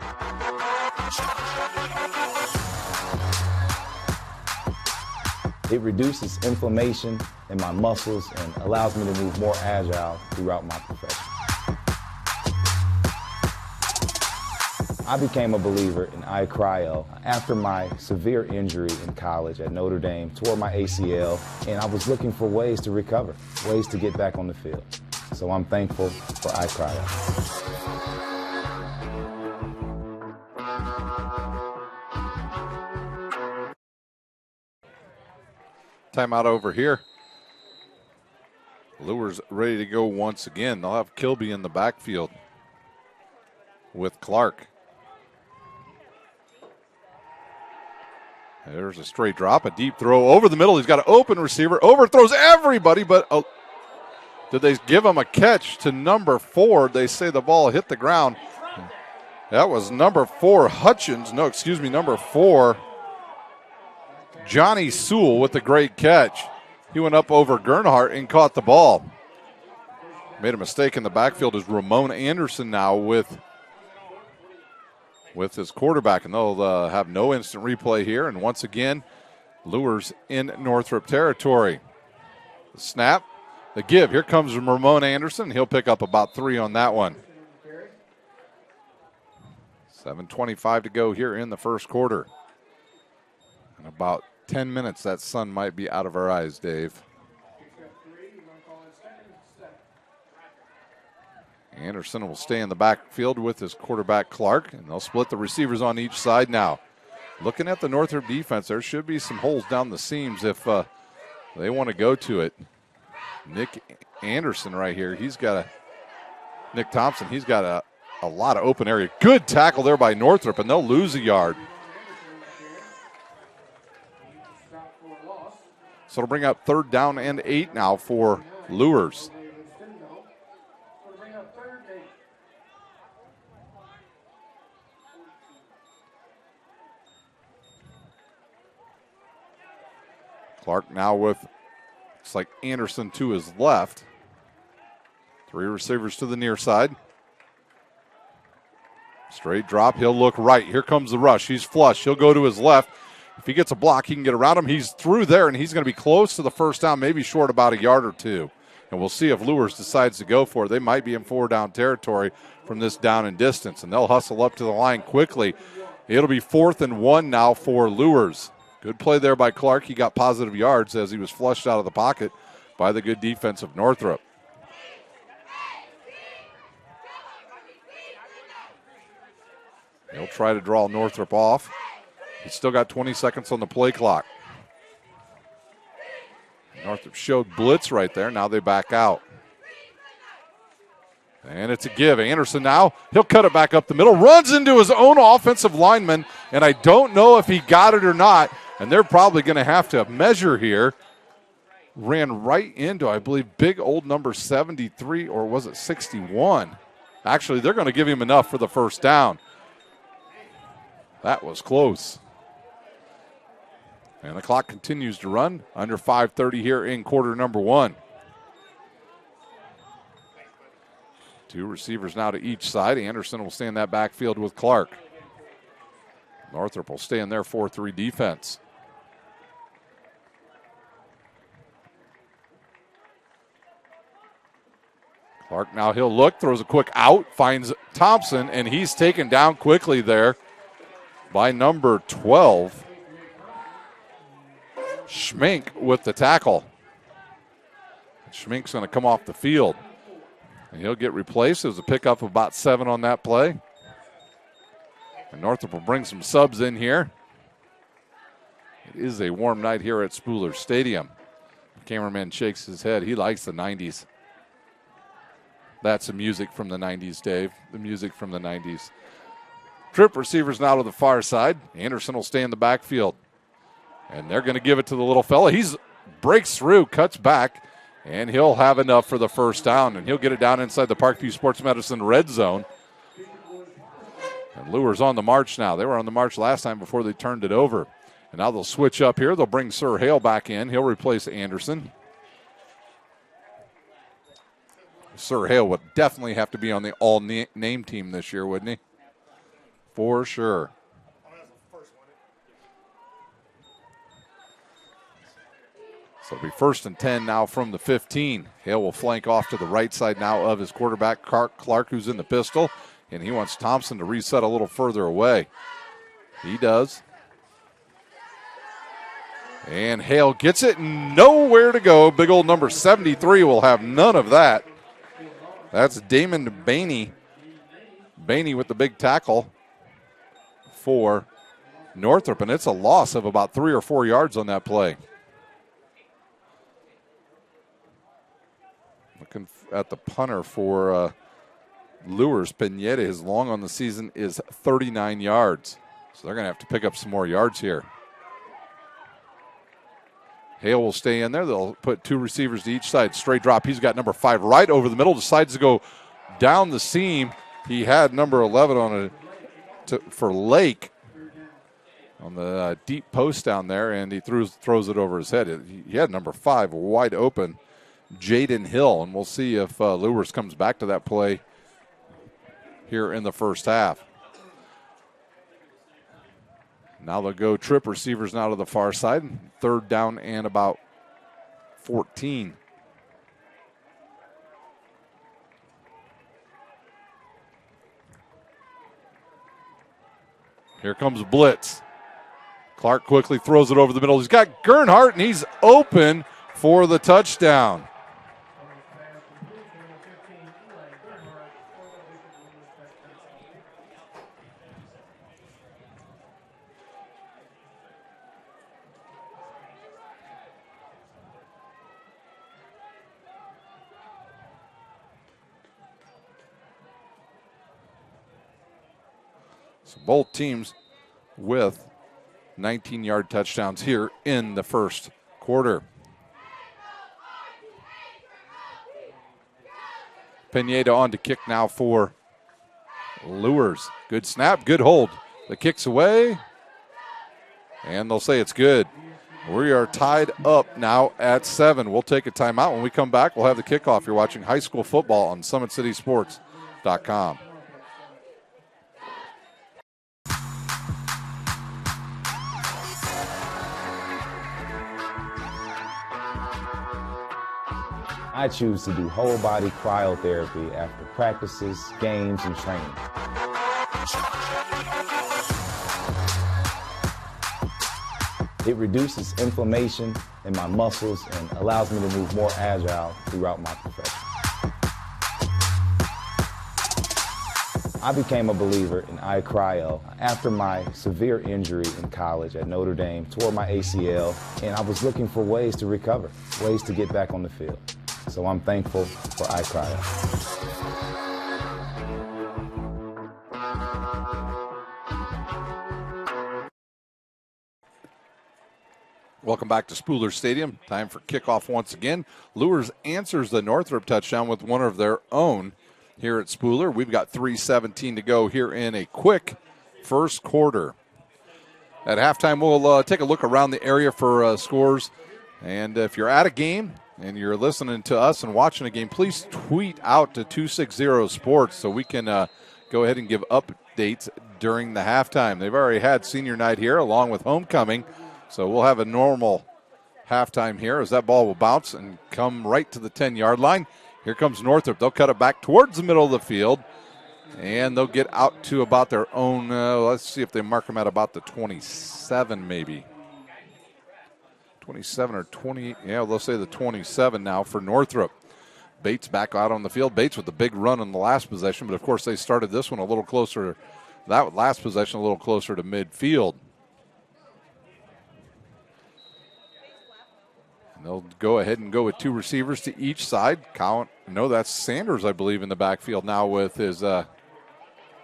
It reduces inflammation in my muscles and allows me to move more agile throughout my profession. I became a believer in iCryo after my severe injury in college at Notre Dame, tore my ACL, and I was looking for ways to recover, ways to get back on the field. So I'm thankful for iCryo. Timeout over here. Luers ready to go once again. They'll have Kilby in the backfield with Clark. There's a straight drop, a deep throw over the middle. He's got an open receiver, overthrows everybody, but did they give him a catch to number 4? They say the ball hit the ground. That was number 4, Hutchins. No, excuse me, number 4, Johnny Sewell with the great catch. He went up over Gernhardt and caught the ball. Made a mistake in the backfield is Ramon Anderson now with his quarterback, and they'll have no instant replay here. And once again, Luers in Northrop territory. The snap, the give. Here comes Ramon Anderson. He'll pick up about 3 on that one. 7:25 to go here in the first quarter. In about 10 minutes, that sun might be out of our eyes, Dave. Anderson will stay in the backfield with his quarterback Clark, and they'll split the receivers on each side now. Looking at the Northrop defense, there should be some holes down the seams if they want to go to it. Nick Anderson right here, Nick Thompson, he's got a lot of open area. Good tackle there by Northrop, and they'll lose a yard. So it'll bring up 3rd down and 8 now for Luers. Clark now with, it's like Anderson to his left. 3 receivers to the near side. Straight drop, he'll look right. Here comes the rush. He's flush. He'll go to his left. If he gets a block, he can get around him. He's through there, and he's going to be close to the first down, maybe short about a yard or 2. And we'll see if Luers decides to go for it. They might be in 4-down territory from this down and distance, and they'll hustle up to the line quickly. It'll be 4th and 1 now for Luers. Good play there by Clark. He got positive yards as he was flushed out of the pocket by the good defense of Northrop. He'll try to draw Northrop off. He's still got 20 seconds on the play clock. Northrop showed blitz right there. Now they back out. And it's a give. Anderson now, he'll cut it back up the middle, runs into his own offensive lineman, and I don't know if he got it or not, and they're probably going to have to measure here. Ran right into, I believe, big old number 73, or was it 61? Actually, they're going to give him enough for the first down. That was close. And the clock continues to run. Under 5:30 here in quarter number 1. 2 receivers now to each side. Anderson will stay in that backfield with Clark. Northrop will stay in their 4-3 defense. Clark now he'll look, throws a quick out, finds Thompson, and he's taken down quickly there by number 12. Schmink with the tackle. Schmink's going to come off the field. And he'll get replaced. It was a pickup of about 7 on that play. And Northrop will bring some subs in here. It is a warm night here at Spooler Stadium. The cameraman shakes his head. He likes the 90s. That's the music from the 90s, Dave. The music from the 90s. Trip receivers now to the far side. Anderson will stay in the backfield. And they're going to give it to the little fella. He breaks through, cuts back, and he'll have enough for the first down. And he'll get it down inside the Parkview Sports Medicine red zone. And Luers on the march now. They were on the march last time before they turned it over. And now they'll switch up here. They'll bring Sir Hale back in. He'll replace Anderson. Sir Hale would definitely have to be on the all-name team this year, wouldn't he? For sure. So it'll be 1st and 10 now from the 15. Hale will flank off to the right side now of his quarterback, Clark, who's in the pistol. And he wants Thompson to reset a little further away. He does. And Hale gets it. Nowhere to go. Big old number 73 will have none of that. That's Damon Bainey. Bainey with the big tackle for Northrop. And it's a loss of about 3 or 4 yards on that play. Looking at the punter for Luers, Pineda, his long on the season is 39 yards. So they're going to have to pick up some more yards here. Hale will stay in there. They'll put 2 receivers to each side. Straight drop. He's got number 5 right over the middle. Decides to go down the seam. He had number 11 on it for Lake on the deep post down there, and he throws it over his head. He had number 5 wide open, Jaden Hill, and we'll see if Luers comes back to that play here in the first half. Now they'll go trip receivers now to the far side. 3rd down and about 14. Here comes blitz. Clark quickly throws it over the middle. He's got Gernhardt, and he's open for the touchdown. So both teams with 19-yard touchdowns here in the first quarter. Pineda on to kick now for Luers. Good snap, good hold. The kick's away, and they'll say it's good. We are tied up now at 7. We'll take a timeout. When we come back, we'll have the kickoff. You're watching high school football on SummitCitySports.com. I choose to do whole body cryotherapy after practices, games, and training. It reduces inflammation in my muscles and allows me to move more agile throughout my profession. I became a believer in iCryo after my severe injury in college at Notre Dame, tore my ACL, and I was looking for ways to recover, ways to get back on the field. So I'm thankful for iCryo. Welcome back to Spooler Stadium. Time for kickoff once again. Luers answers the Northrop touchdown with one of their own here at Spooler. We've got 3:17 to go here in a quick first quarter. At halftime, we'll take a look around the area for scores. And if you're at a game and you're listening to us and watching a game, please tweet out to 260 Sports so we can go ahead and give updates during the halftime. They've already had senior night here along with homecoming, so we'll have a normal halftime here as that ball will bounce and come right to the 10-yard line. Here comes Northrop. They'll cut it back towards the middle of the field, and they'll get out to about their own, let's see if they mark them at about the 27 maybe. 27 or 20, yeah, they'll say the 27 now for Northrop. Bates back out on the field. Bates with the big run on the last possession, but of course they started this one a little closer, that last possession a little closer to midfield. And they'll go ahead and go with two receivers to each side. No, that's Sanders, I believe, in the backfield now with his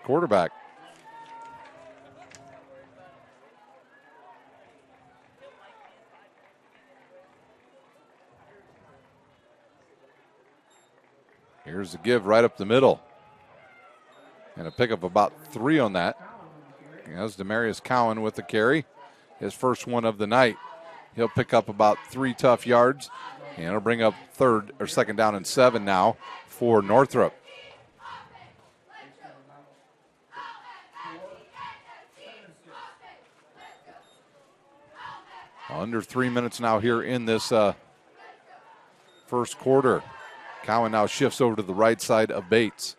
quarterback. Here's the give right up the middle. And a pickup about 3 on that. As Demarius Cowan with the carry. His first one of the night. He'll pick up about 3 tough yards. And it'll bring up second down and 7 now for Northrop. Under 3 minutes now here in this first quarter. Cowan now shifts over to the right side of Bates.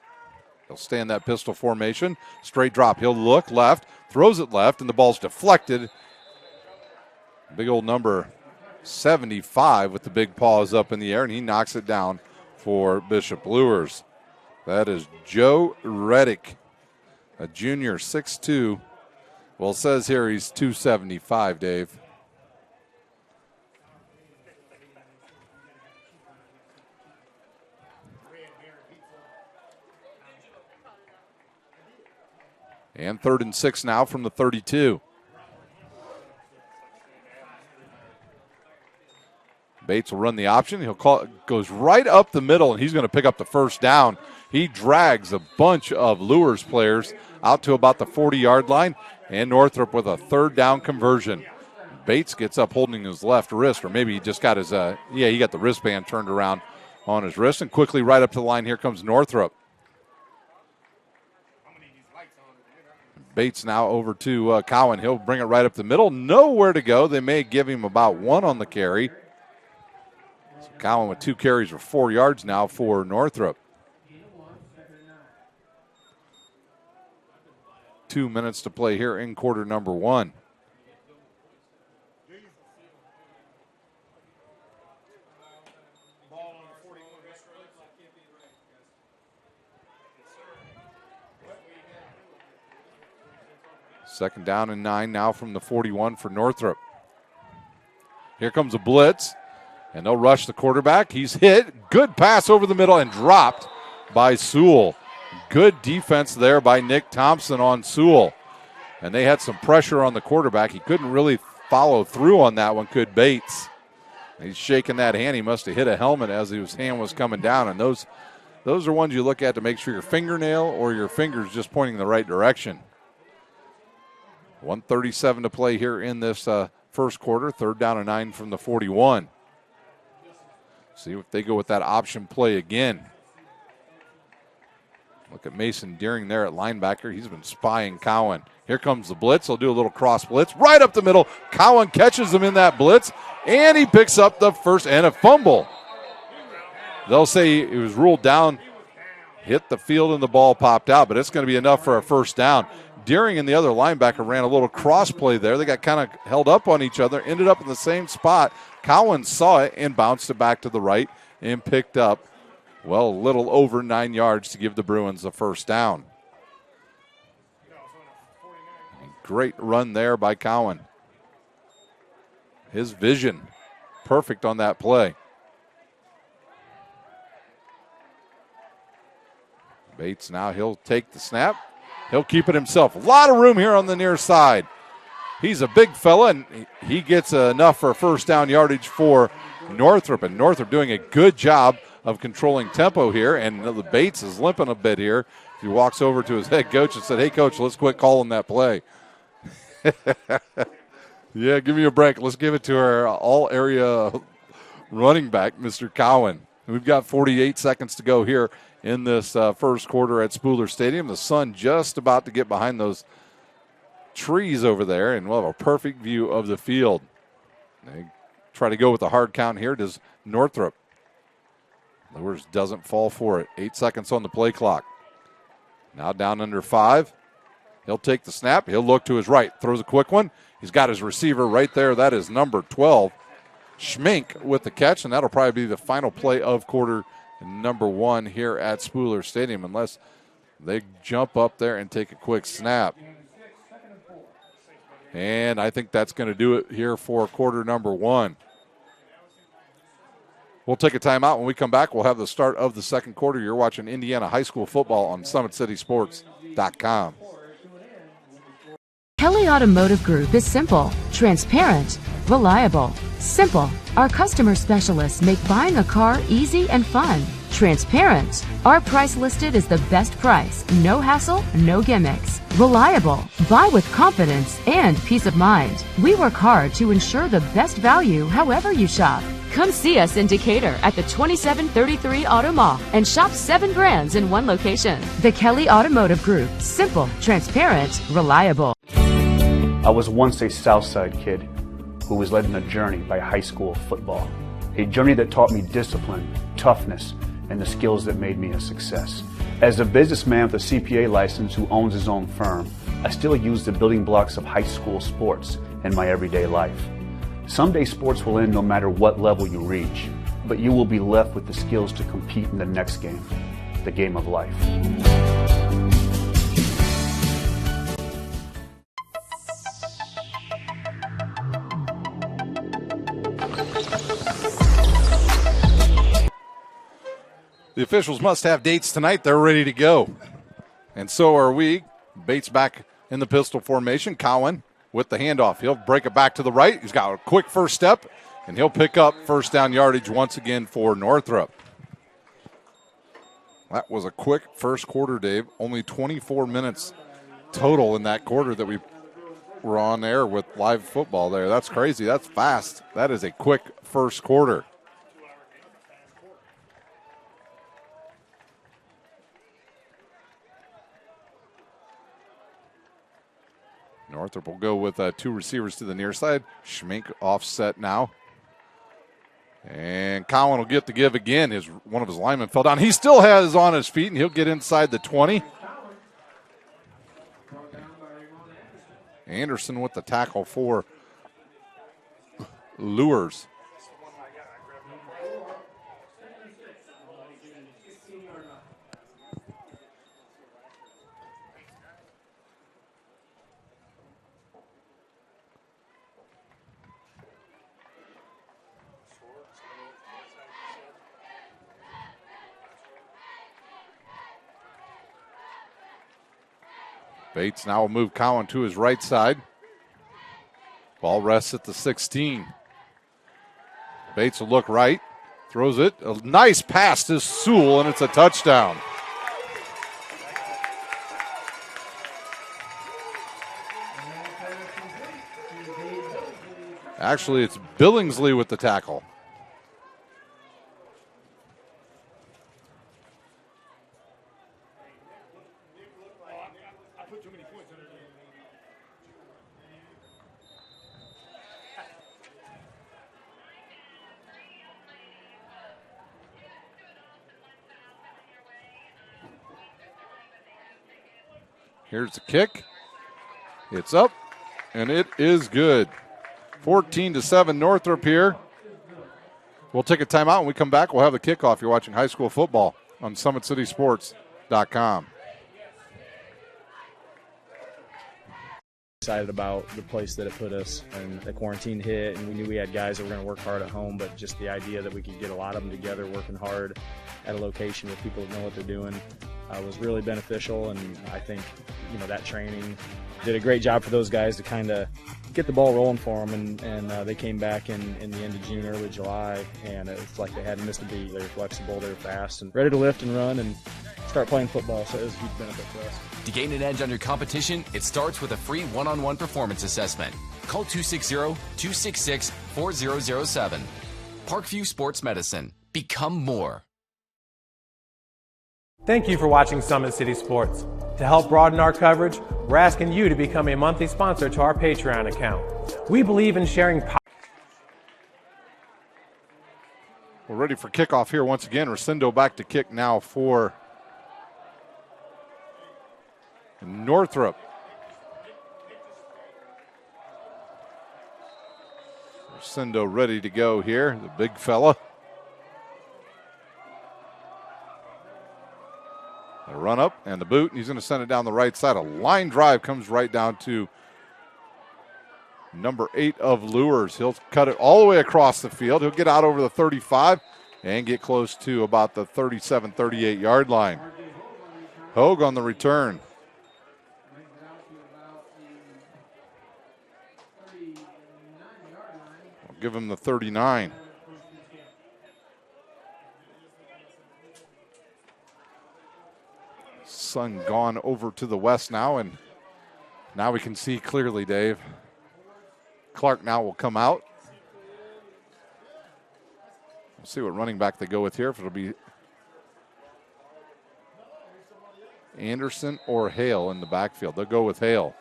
He'll stay in that pistol formation. Straight drop. He'll look left, throws it left, and the ball's deflected. Big old number 75 with the big paws up in the air, and he knocks it down for Bishop Luers. That is Joe Reddick, a junior, 6'2". Well, it says here he's 275, Dave. And 3rd and 6 now from the 32. Bates will run the option. Goes right up the middle, and he's going to pick up the first down. He drags a bunch of Luers players out to about the 40-yard line, and Northrop with a 3rd down conversion. Bates gets up holding his left wrist, or maybe he just got his, he got the wristband turned around on his wrist, and quickly right up to the line, here comes Northrop. Bates now over to Cowan. He'll bring it right up the middle. Nowhere to go. They may give him about 1 on the carry. So Cowan with 2 carries for 4 yards now for Northrop. 2 minutes to play here in quarter number 1. Second down and 9 now from the 41 for Northrop. Here comes a blitz, and they'll rush the quarterback. He's hit. Good pass over the middle and dropped by Sewell. Good defense there by Nick Thompson on Sewell. And they had some pressure on the quarterback. He couldn't really follow through on that one, could Bates. He's shaking that hand. He must have hit a helmet as his hand was coming down. And those are ones you look at to make sure your fingernail or your finger's just pointing in the right direction. 1:37 to play here in this first quarter. 3rd down and 9 from the 41. See if they go with that option play again. Look at Mason Deering there at linebacker. He's been spying Cowan. Here comes the blitz. They'll do a little cross blitz right up the middle. Cowan catches him in that blitz, and he picks up the first and a fumble. They'll say it was ruled down, hit the field, and the ball popped out, but it's going to be enough for a first down. Deering and the other linebacker ran a little cross play there. They got kind of held up on each other, ended up in the same spot. Cowan saw it and bounced it back to the right and picked up, a little over 9 yards to give the Bruins the first down. Great run there by Cowan. His vision perfect on that play. Bates now, he'll take the snap. He'll keep it himself. A lot of room here on the near side. He's a big fella, and he gets enough for first down yardage for Northrop. And Northrop doing a good job of controlling tempo here. And the Bates is limping a bit here. He walks over to his head coach and said, "Hey, coach, let's quit calling that play." Yeah, give me a break. Let's give it to our all-area running back, Mr. Cowan. We've got 48 seconds to go here in this first quarter at Spooler Stadium. The sun just about to get behind those trees over there, and we'll have a perfect view of the field. They try to go with the hard count here. Does Northrop. Luers doesn't fall for it. 8 seconds on the play clock. Now down under 5. He'll take the snap. He'll look to his right. Throws a quick one. He's got his receiver right there. That is number 12. Schmink with the catch, and that'll probably be the final play of quarter number 1 here at Spooler Stadium, unless they jump up there and take a quick snap. And I think that's going to do it here for quarter number 1. We'll take a timeout. When we come back, we'll have the start of the second quarter. You're watching Indiana high school football on SummitCitySports.com. Kelly Automotive Group is simple, transparent, reliable. Simple. Our customer specialists make buying a car easy and fun. Transparent. Our price listed is the best price. No hassle, no gimmicks. Reliable. Buy with confidence and peace of mind. We work hard to ensure the best value however you shop. Come see us in Decatur at the 2733 Auto Mall and shop 7 brands in one location. The Kelly Automotive Group. Simple, transparent, reliable. I was once a Southside kid who was led on a journey by high school football. A journey that taught me discipline, toughness, and the skills that made me a success. As a businessman with a CPA license who owns his own firm, I still use the building blocks of high school sports in my everyday life. Someday sports will end no matter what level you reach, but you will be left with the skills to compete in the next game, the game of life. The officials must have dates tonight. They're ready to go. And so are we. Bates back in the pistol formation. Cowan with the handoff. He'll break it back to the right. He's got a quick first step, and he'll pick up first down yardage once again for Northrop. That was a quick first quarter, Dave. Only 24 minutes total in that quarter that we were on air with live football there. That's crazy. That's fast. That is a quick first quarter. Northrop will go with 2 receivers to the near side. Schmink offset now. And Cowan will get the give again. One of his linemen fell down. He still has on his feet, and he'll get inside the 20. Anderson with the tackle for Luers. Bates now will move Cowan to his right side. Ball rests at the 16. Bates will look right, throws it. A nice pass to Sewell, and it's a touchdown. Actually, it's Billingsley with the tackle. Here's the kick. It's up, and it is good. 14-7 Northrop here. We'll take a timeout. When we come back, we'll have the kickoff. You're watching high school football on SummitCitySports.com. Excited about the place that it put us, and the quarantine hit, and we knew we had guys that were going to work hard at home, but just the idea that we could get a lot of them together working hard at a location with people that know what they're doing was really beneficial. And I think, that training did a great job for those guys to kind of get the ball rolling for them, and they came back in the end of June, early July, and it's like they hadn't missed a beat. They were flexible, they were fast, and ready to lift and run and start playing football, so it was a huge benefit for us. To gain an edge on your competition, it starts with a free one-on-one performance assessment. Call 260-266-4007. Parkview Sports Medicine. Become more. Thank you for watching Summit City Sports. To help broaden our coverage, we're asking you to become a monthly sponsor to our Patreon account. We believe in sharing. We're ready for kickoff here once again. Rosendo back to kick now for Northrop. Rosendo ready to go here, the big fella. and the boot, and he's going to send it down the right side. A line drive comes right down to number 8 of Luers. He'll cut it all the way across the field. He'll get out over the 35 and get close to about the 37, 38-yard line. Hogue on the return. We'll give him the 39. Sun gone over to the west now, and now we can see clearly, Dave. Clark now will come out. We'll see what running back they go with here, if it'll be Anderson or Hale in the backfield. They'll go with Hale.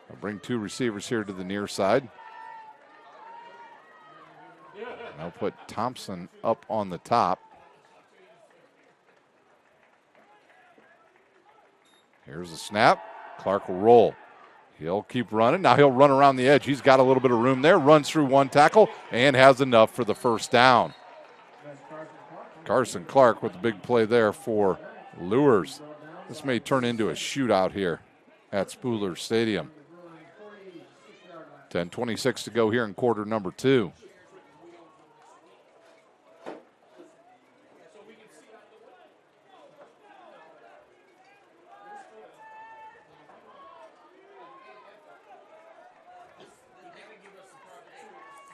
They'll bring 2 receivers here to the near side. They'll put Thompson up on the top. Here's the snap. Clark will roll. He'll keep running. Now he'll run around the edge. He's got a little bit of room there. Runs through 1 tackle and has enough for the first down. Carson Clark with the big play there for Luers. This may turn into a shootout here at Spooler Stadium. 10:26 to go here in quarter number 2.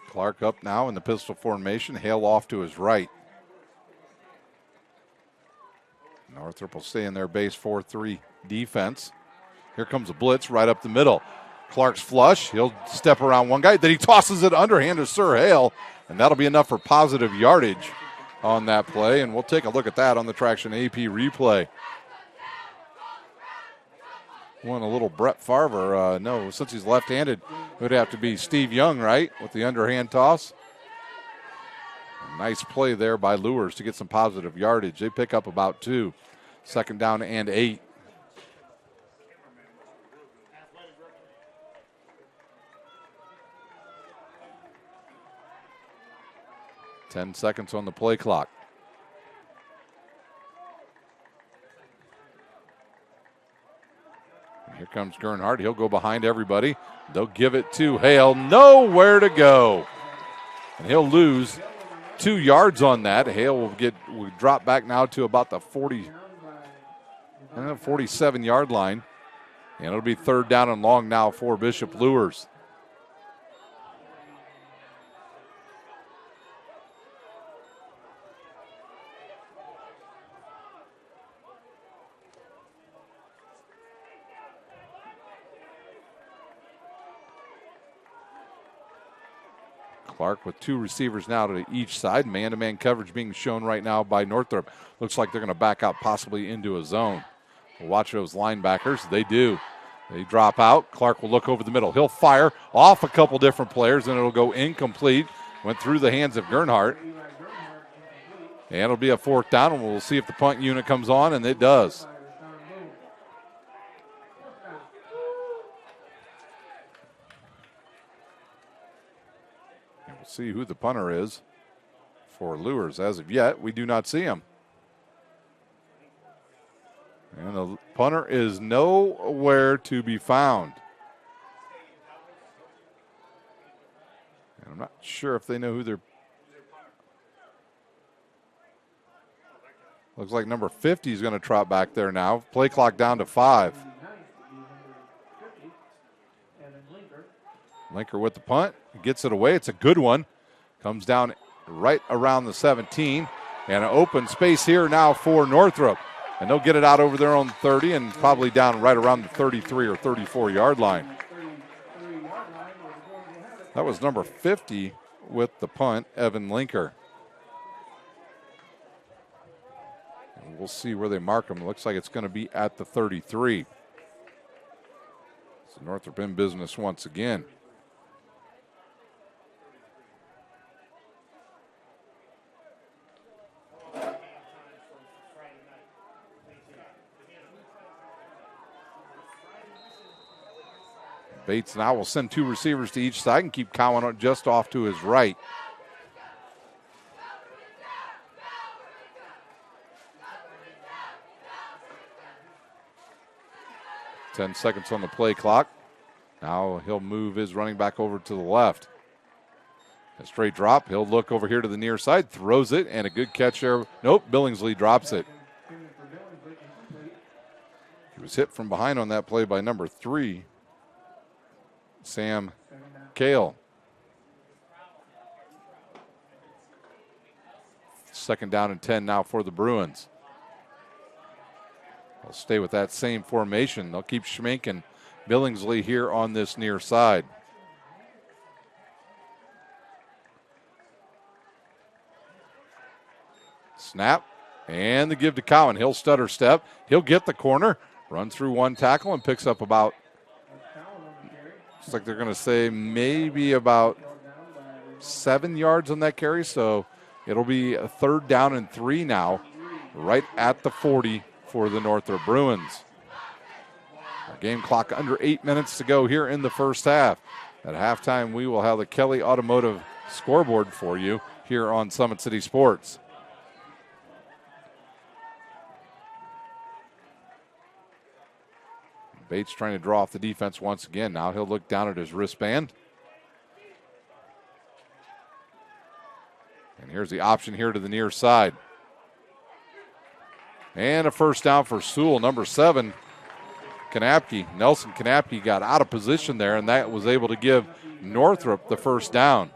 Clark up now in the pistol formation. Hale off to his right. Northrop will stay in their base 4-3 defense. Here comes a blitz right up the middle. Clark's flush. He'll step around one guy. Then he tosses it underhand to Sir Hale, and that'll be enough for positive yardage on that play. And we'll take a look at that on the Traction AP replay. One a little Brett Favre. No, since he's left-handed, it would have to be Steve Young, right, with the underhand toss. Nice play there by Luers to get some positive yardage. They pick up about 2. 2nd down and 8. Ten seconds on the play clock. And here comes Gernhardt. He'll go behind everybody. They'll give it to Hale. Nowhere to go. And he'll lose 2 yards on that. Hale will drop back now to about the 47-yard line. And it'll be 3rd down and long now for Bishop Luers. Clark with 2 receivers now to each side. Man-to-man coverage being shown right now by Northrop. Looks like they're going to back out possibly into a zone. We'll watch those linebackers. They do. They drop out. Clark will look over the middle. He'll fire off a couple different players, and it'll go incomplete. Went through the hands of Gernhardt. And it'll be a 4th down, and we'll see if the punt unit comes on, and it does. We'll see who the punter is for Luers. As of yet, we do not see him. And the punter is nowhere to be found. And I'm not sure if they know who they're. Looks like number 50 is going to trot back there now. Play clock down to 5. Linker with the punt. Gets it away. It's a good one. Comes down right around the 17. And an open space here now for Northrop. And they'll get it out over their own 30 and probably down right around the 33 or 34-yard line. That was number 50 with the punt, Evan Linker. And we'll see where they mark him. It looks like it's going to be at the 33. So Northrop in business once again. Bates now will send 2 receivers to each side and keep Cowan just off to his right. 10 seconds on the play clock. Now he'll move his running back over to the left. A straight drop. He'll look over here to the near side, throws it, and a good catch there. Nope, Billingsley drops it. He was hit from behind on that play by number 3, Sam Kale. Second down and 10 now for the Bruins. They'll stay with that same formation. They'll keep Schmink and Billingsley here on this near side. Snap, and the give to Cowan. He'll stutter step. He'll get the corner, runs through one tackle, and picks up about, looks like they're going to say maybe about 7 yards on that carry. So it'll be a 3rd down and 3 now, right at the 40 for the Northrop Bruins. Our game clock under 8 minutes to go here in the first half. At halftime, we will have the Kelly Automotive scoreboard for you here on Summit City Sports. Bates trying to draw off the defense once again. Now he'll look down at his wristband. And here's the option here to the near side. And a first down for Sewell, number 7, Kanapke. Nelson Kanapke got out of position there, and that was able to give Northrop the first down.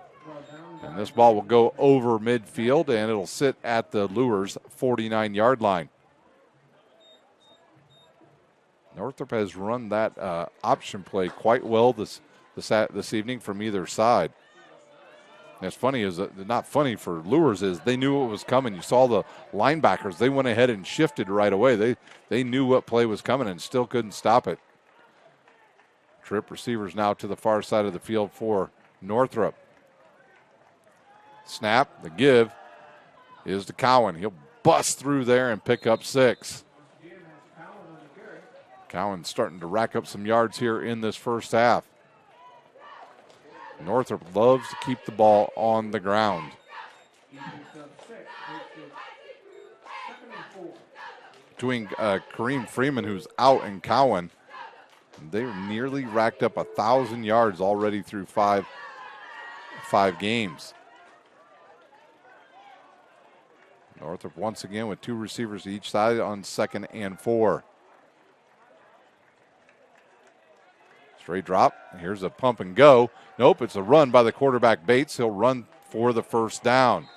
And this ball will go over midfield, and it'll sit at the Luers 49-yard line. Northrop has run that option play quite well this evening from either side. And it's funny is not funny for Luers is they knew what was coming. You saw the linebackers; they went ahead and shifted right away. They knew what play was coming and still couldn't stop it. Trip receivers now to the far side of the field for Northrop. Snap, the give is to Cowan. He'll bust through there and pick up 6. Cowan starting to rack up some yards here in this first half. Northrop loves to keep the ball on the ground. Between Kareem Freeman, who's out, and Cowan, they nearly racked up 1,000 yards already through five games. Northrop once again with 2 receivers each side on 2nd and 4. Straight drop. Here's a pump and go. Nope, it's a run by the quarterback Bates. He'll run for the first down.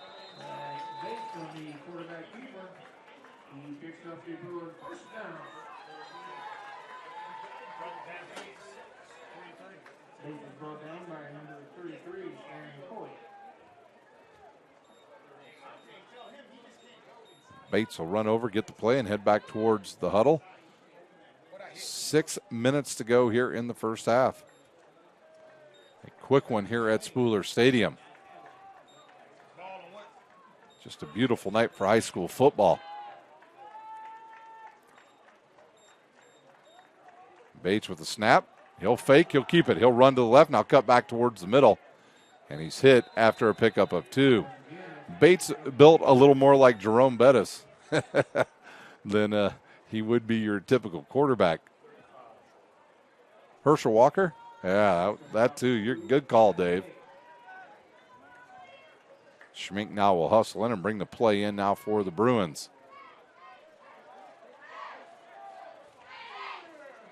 Bates will run over, get the play, and head back towards the huddle. 6 minutes to go here in the first half. A quick one here at Spooler Stadium. Just a beautiful night for high school football. Bates with the snap. He'll fake, he'll keep it. He'll run to the left, now cut back towards the middle. And he's hit after a pickup of 2. Bates built a little more like Jerome Bettis than he would be your typical quarterback. Herschel Walker? Yeah, that too. You're good call, Dave. Schmink now will hustle in and bring the play in now for the Bruins.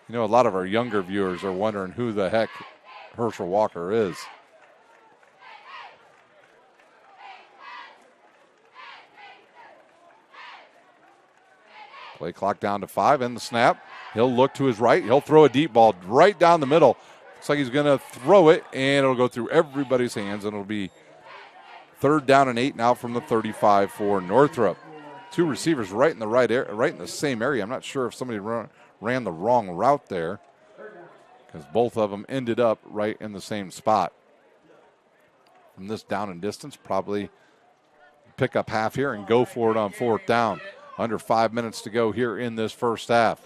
You know, a lot of our younger viewers are wondering who the heck Herschel Walker is. Play clock down to 5 and the snap. He'll look to his right. He'll throw a deep ball right down the middle. Looks like he's going to throw it, and it'll go through everybody's hands, and it'll be 3rd down and 8 now from the 35 for Northrop. 2 receivers right in the same area. I'm not sure if somebody ran the wrong route there because both of them ended up right in the same spot. From this down and distance, probably pick up half here and go for it on 4th down. Under 5 minutes to go here in this first half.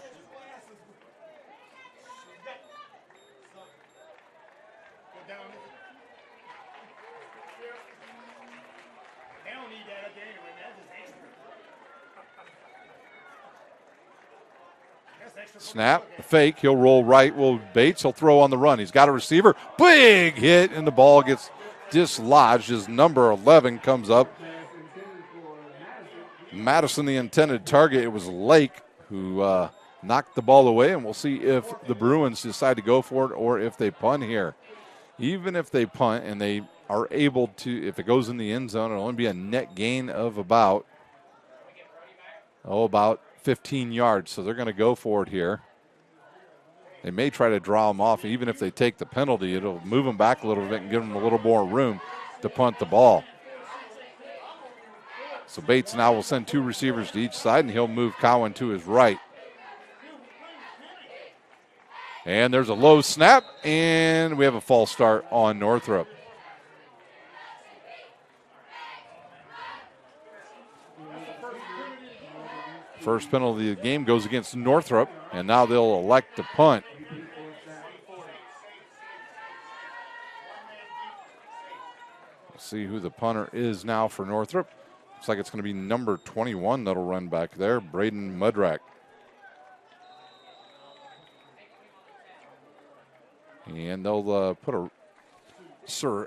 Snap, fake. He'll roll right. Will Bates. He'll throw on the run. He's got a receiver. Big hit, and the ball gets dislodged. His number 11 comes up. Madison, the intended target. It was Lake who knocked the ball away, and we'll see if the Bruins decide to go for it or if they punt here. Even if they punt and they are able to, if it goes in the end zone, it'll only be a net gain of about 15 yards. So they're going to go for it here. They may try to draw them off. Even if they take the penalty, it'll move them back a little bit and give them a little more room to punt the ball. So Bates now will send 2 receivers to each side, and he'll move Cowan to his right. And there's a low snap, and we have a false start on Northrop. First penalty of the game goes against Northrop, and now they'll elect to punt. We'll see who the punter is now for Northrop. Looks like it's going to be number 21 that'll run back there, Braden Mudrack. And they'll put a Sir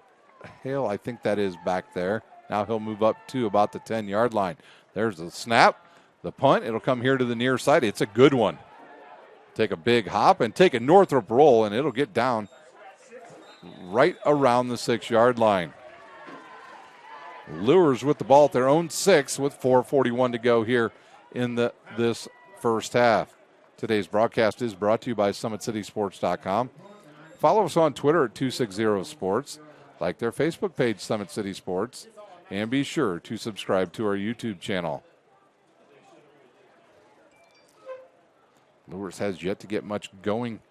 Hale, I think that is back there. Now he'll move up to about the 10-yard line. There's the snap, the punt. It'll come here to the near side. It's a good one. Take a big hop and take a Northrop roll, and it'll get down right around the 6-yard line. Luers with the ball at their own 6 with 4:41 to go here in this first half. Today's broadcast is brought to you by SummitCitySports.com. Follow us on Twitter at 260sports. Like their Facebook page, Summit City Sports. And be sure to subscribe to our YouTube channel. Luers has yet to get much going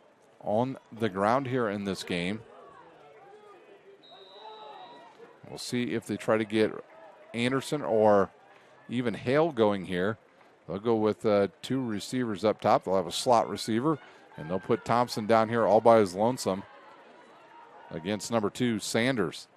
on the ground here in this game. We'll see if they try to get Anderson or even Hale going here. They'll go with 2 receivers up top. They'll have a slot receiver, and they'll put Thompson down here all by his lonesome against number 2, Sanders.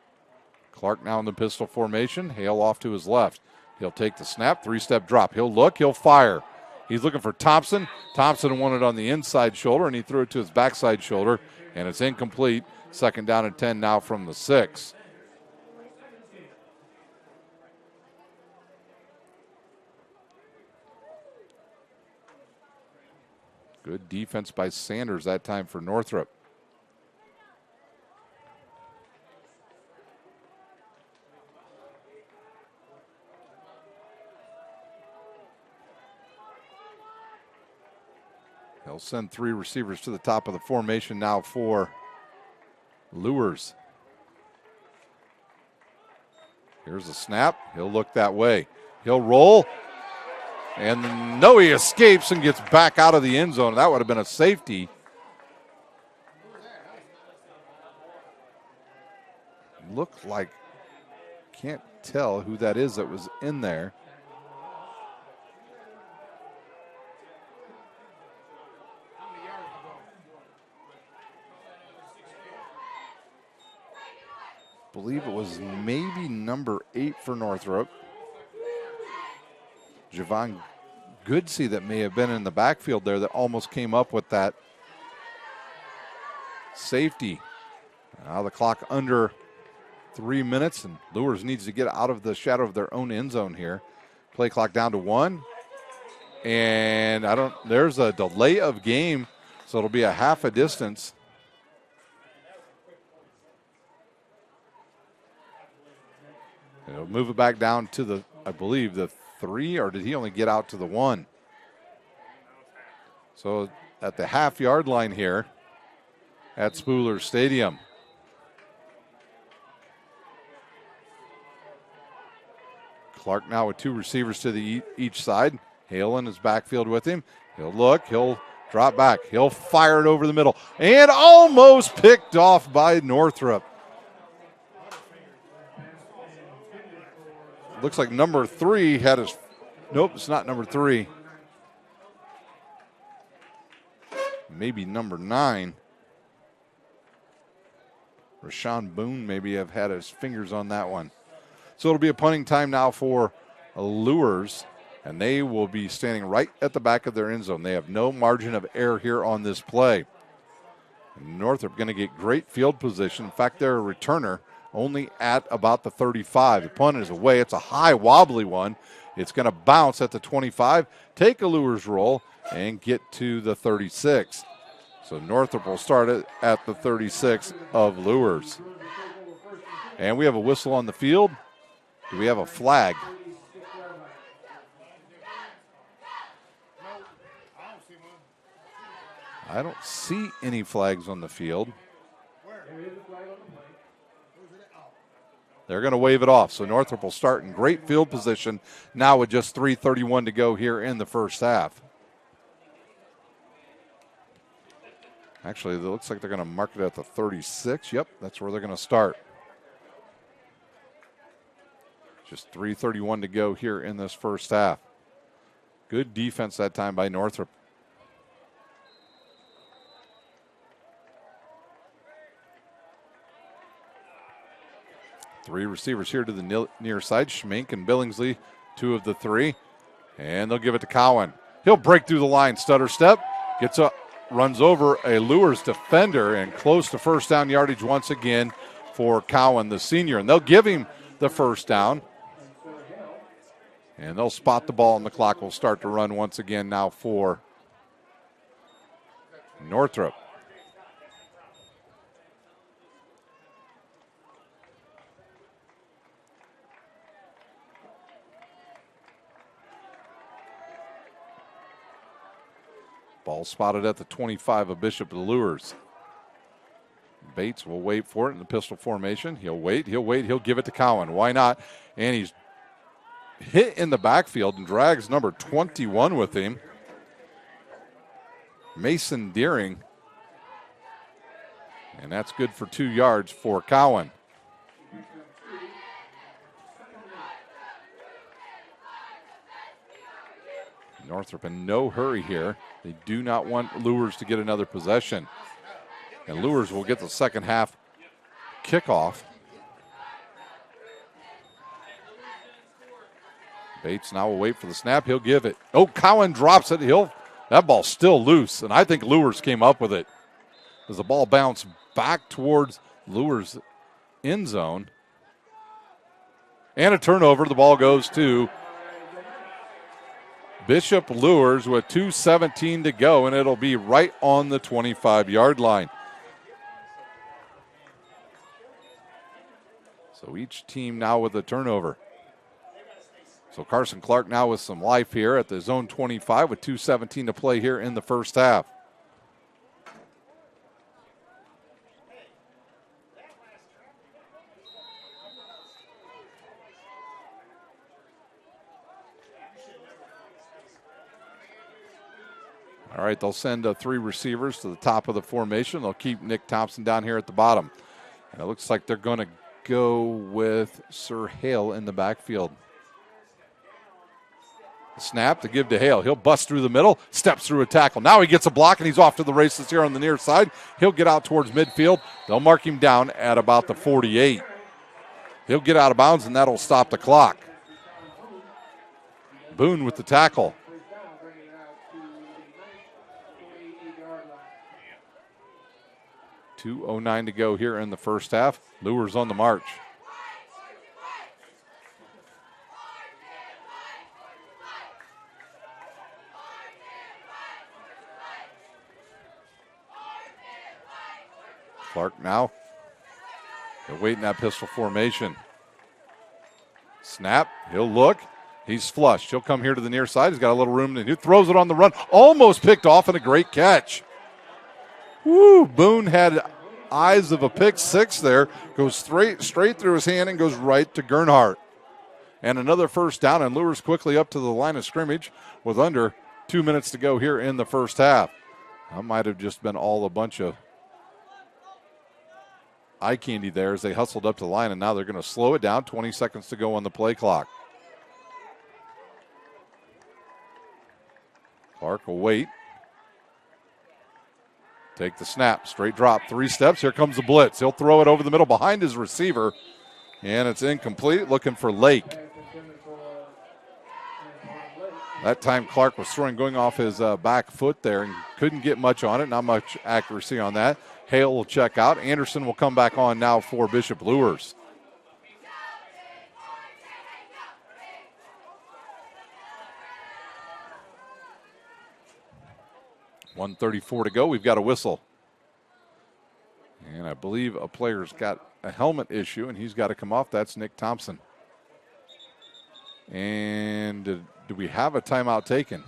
Clark now in the pistol formation. Hale off to his left. He'll take the snap, 3-step drop. He'll look, he'll fire. He's looking for Thompson. Thompson won it on the inside shoulder, and he threw it to his backside shoulder, and it's incomplete. 2nd down and 10 now from the 6. Good defense by Sanders that time for Northrop. They'll send 3 receivers to the top of the formation now for Luers. Here's a snap. He'll look that way. He'll roll. And no, he escapes and gets back out of the end zone. That would have been a safety. Looked like, can't tell who that is that was in there. Believe it was maybe number 8 for Northrop. Javon Goodsey that may have been in the backfield there that almost came up with that safety. Now the clock under 3 minutes, and Luers needs to get out of the shadow of their own end zone here. Play clock down to 1. And there's a delay of game, so it'll be a half a distance. It'll move it back down to I believe the 3, or did he only get out to the 1? So at the half-yard line here at Spooler Stadium. Clark now with 2 receivers to each side. Hale in his backfield with him. He'll look, he'll drop back, he'll fire it over the middle, and almost picked off by Northrop. Looks like number 3 had his, nope, it's not number 3. Maybe number 9. Rashawn Boone maybe have had his fingers on that one. So it'll be a punting time now for Luers. and they will be standing right at the back of their end zone. They have no margin of error here on this play. Northrop going to get great field position. In fact, they're a returner only at about the 35. The punt is away. It's a high, wobbly one. It's going to bounce at the 25, take a Luers roll, and get to the 36. So Northrop will start it at the 36 of Luers. And we have a whistle on the field. Do we have a flag? I don't see any flags on the field. They're going to wave it off. So Northrop will start in great field position now with just 3:31 to go here in the first half. Actually, it looks like they're going to mark it at the 36. Yep, that's where they're going to start. Just 3:31 to go here in this first half. Good defense that time by Northrop. Three receivers here to the near side. Schmink and Billingsley, two of the three. And they'll give it to Cowan. He'll break through the line. Stutter step. Gets up, runs over a Luers defender, and close to first down yardage once again for Cowan, the senior. And they'll give him the first down. And they'll spot the ball, and the clock will start to run once again now for Northrop. Ball spotted at the 25 of Bishop Luers. Bates will wait for it in the pistol formation. He'll wait, he'll give it to Cowan. Why not? And he's hit in the backfield and drags number 21 with him, Mason Deering. And that's good for 2 yards for Cowan. Northrop in no hurry here. They do not want Luers to get another possession. And Luers will get the second half kickoff. Bates now will wait for the snap. He'll give it. Oh, Cowan drops it. That ball's still loose, and I think Luers came up with it as the ball bounced back towards Luers' end zone. And a turnover. The ball goes to Bishop Luers with 2:17 to go, and it'll be right on the 25-yard line. So each team now with a turnover. So Carson Clark now with some life here at the zone 25 with 2:17 to play here in the first half. All right, they'll send 3 receivers to the top of the formation. They'll keep Nick Thompson down here at the bottom. And it looks like they're going to go with Sir Hale in the backfield. Snap to give to Hale. He'll bust through the middle, steps through a tackle. Now he gets a block, and he's off to the races here on the near side. He'll get out towards midfield. They'll mark him down at about the 48. He'll get out of bounds, and that'll stop the clock. Boone with the tackle. 2:09 to go here in the first half. Luers on the march. Clark now. He'll wait in that pistol formation. Snap. He'll look. He's flushed. He'll come here to the near side. He's got a little room. And he throws it on the run. Almost picked off, and a great catch. Woo! Boone had eyes of a pick six there. Goes straight through his hand and goes right to Gernhardt. And another first down, and Luers quickly up to the line of scrimmage with under 2 minutes to go here in the first half. That might have just been all a bunch of eye candy there as they hustled up to the line, and now they're going to slow it down. 20 seconds to go on the play clock. Clark will wait. Take the snap, straight drop, 3 steps. Here comes the blitz. He'll throw it over the middle behind his receiver, and it's incomplete. Looking for Lake. That time Clark was throwing going off his back foot there and couldn't get much on it. Not much accuracy on that. Hale will check out. Anderson will come back on now for Bishop Luers. .134 to go. We've got a whistle. And I believe a player's got a helmet issue, and he's got to come off. That's Nick Thompson. And do we have a timeout taken?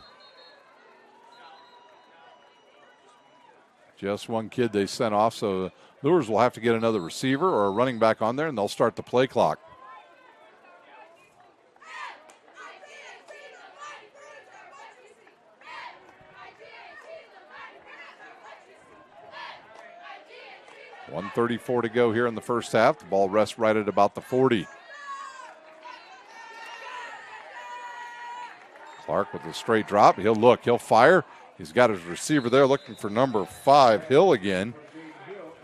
Just one kid they sent off, so Luers will have to get another receiver or a running back on there, and they'll start the play clock. .134 to go here in the first half. The ball rests right at about the 40. Clark with a straight drop. He'll look. He'll fire. He's got his receiver there looking for number 5, Hill again.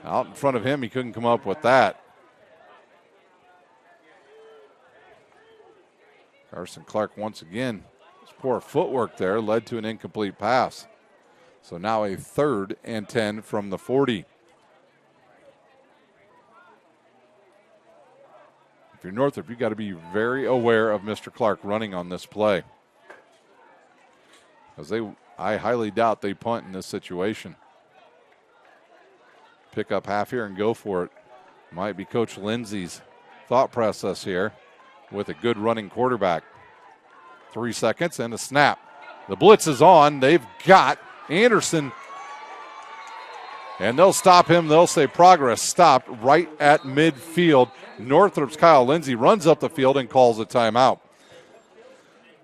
Out in front of him, he couldn't come up with that. Carson Clark once again, his poor footwork there led to an incomplete pass. So now a 3rd and 10 from the 40. If you're Northrop, you've got to be very aware of Mr. Clark running on this play. Because I highly doubt they punt in this situation. Pick up half here and go for it. Might be Coach Lindsay's thought process here with a good running quarterback. 3 seconds and a snap. The blitz is on. They've got Anderson. And they'll stop him. They'll say progress stopped right at midfield. Northrop's Kyle Lindsay runs up the field and calls a timeout.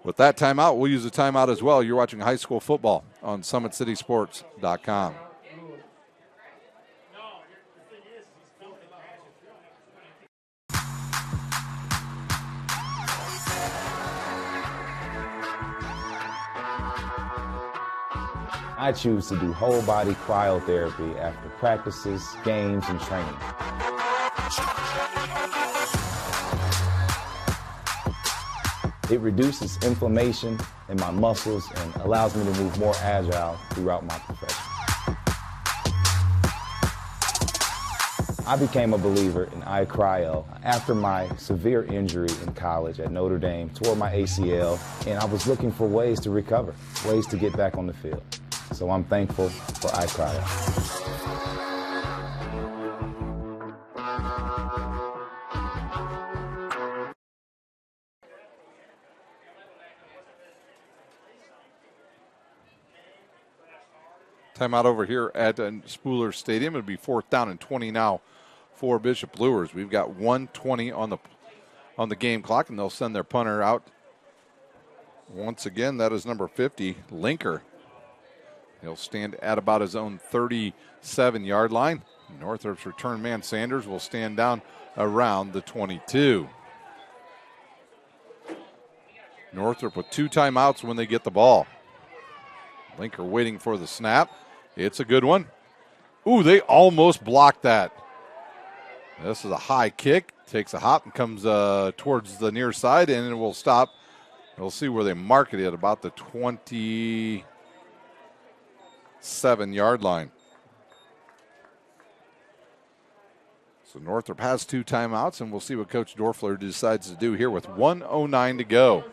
With that timeout, we'll use a timeout as well. You're watching high school football on SummitCitySports.com. I choose to do whole body cryotherapy after practices, games, and training. It reduces inflammation in my muscles and allows me to move more agile throughout my profession. I became a believer in iCryo after my severe injury in college at Notre Dame, tore my ACL, and I was looking for ways to recover, ways to get back on the field. So I'm thankful for iCryo. Timeout over here at Spooler Stadium. It'll be 4th down and 20 now for Bishop Luers. We've got 1:20 on the game clock, and they'll send their punter out. Once again, that is number 50, Linker. He'll stand at about his own 37-yard line. Northrop's return man, Sanders, will stand down around the 22. Northrop with 2 timeouts when they get the ball. Linker waiting for the snap. It's a good one. Ooh, they almost blocked that. This is a high kick. Takes a hop and comes towards the near side, and it will stop. We'll see where they mark it at about the 27-yard line. So Northrop has 2 timeouts, and we'll see what Coach Dorfler decides to do here with 1:09 to go.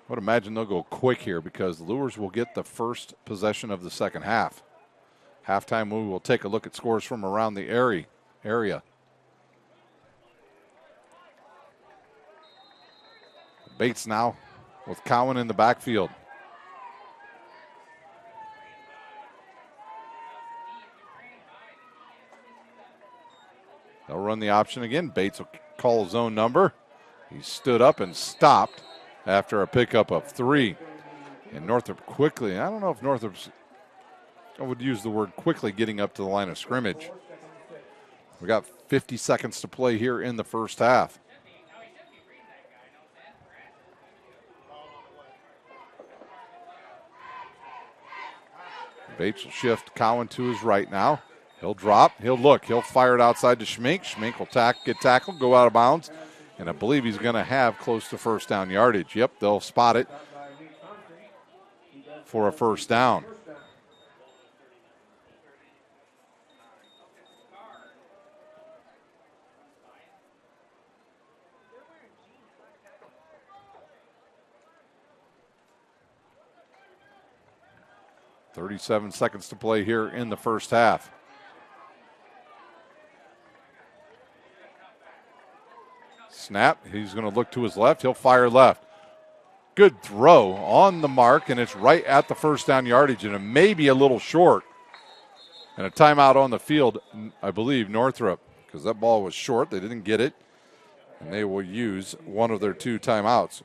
I would imagine they'll go quick here because the Luers will get the first possession of the second half. Halftime, we will take a look at scores from around the area. Bates now with Cowan in the backfield. They'll run the option again. Bates will call his own number. He stood up and stopped after a pickup of 3. And Northrop quickly, I don't know if Northrop's, I would use the word quickly, getting up to the line of scrimmage. We got 50 seconds to play here in the first half. Bates will shift Cowan to his right now. He'll drop, he'll look, he'll fire it outside to Schmink. Schmink will get tackled, go out of bounds And I believe he's going to have close to first down yardage. Yep, they'll spot it for a first down. .37 seconds to play here in the first half. Snap, he's going to look to his left. He'll fire left. Good throw on the mark, and it's right at the first down yardage, and it may be a little short. And a timeout on the field, I believe, Northrop, because that ball was short. They didn't get it, and they will use one of their 2 timeouts.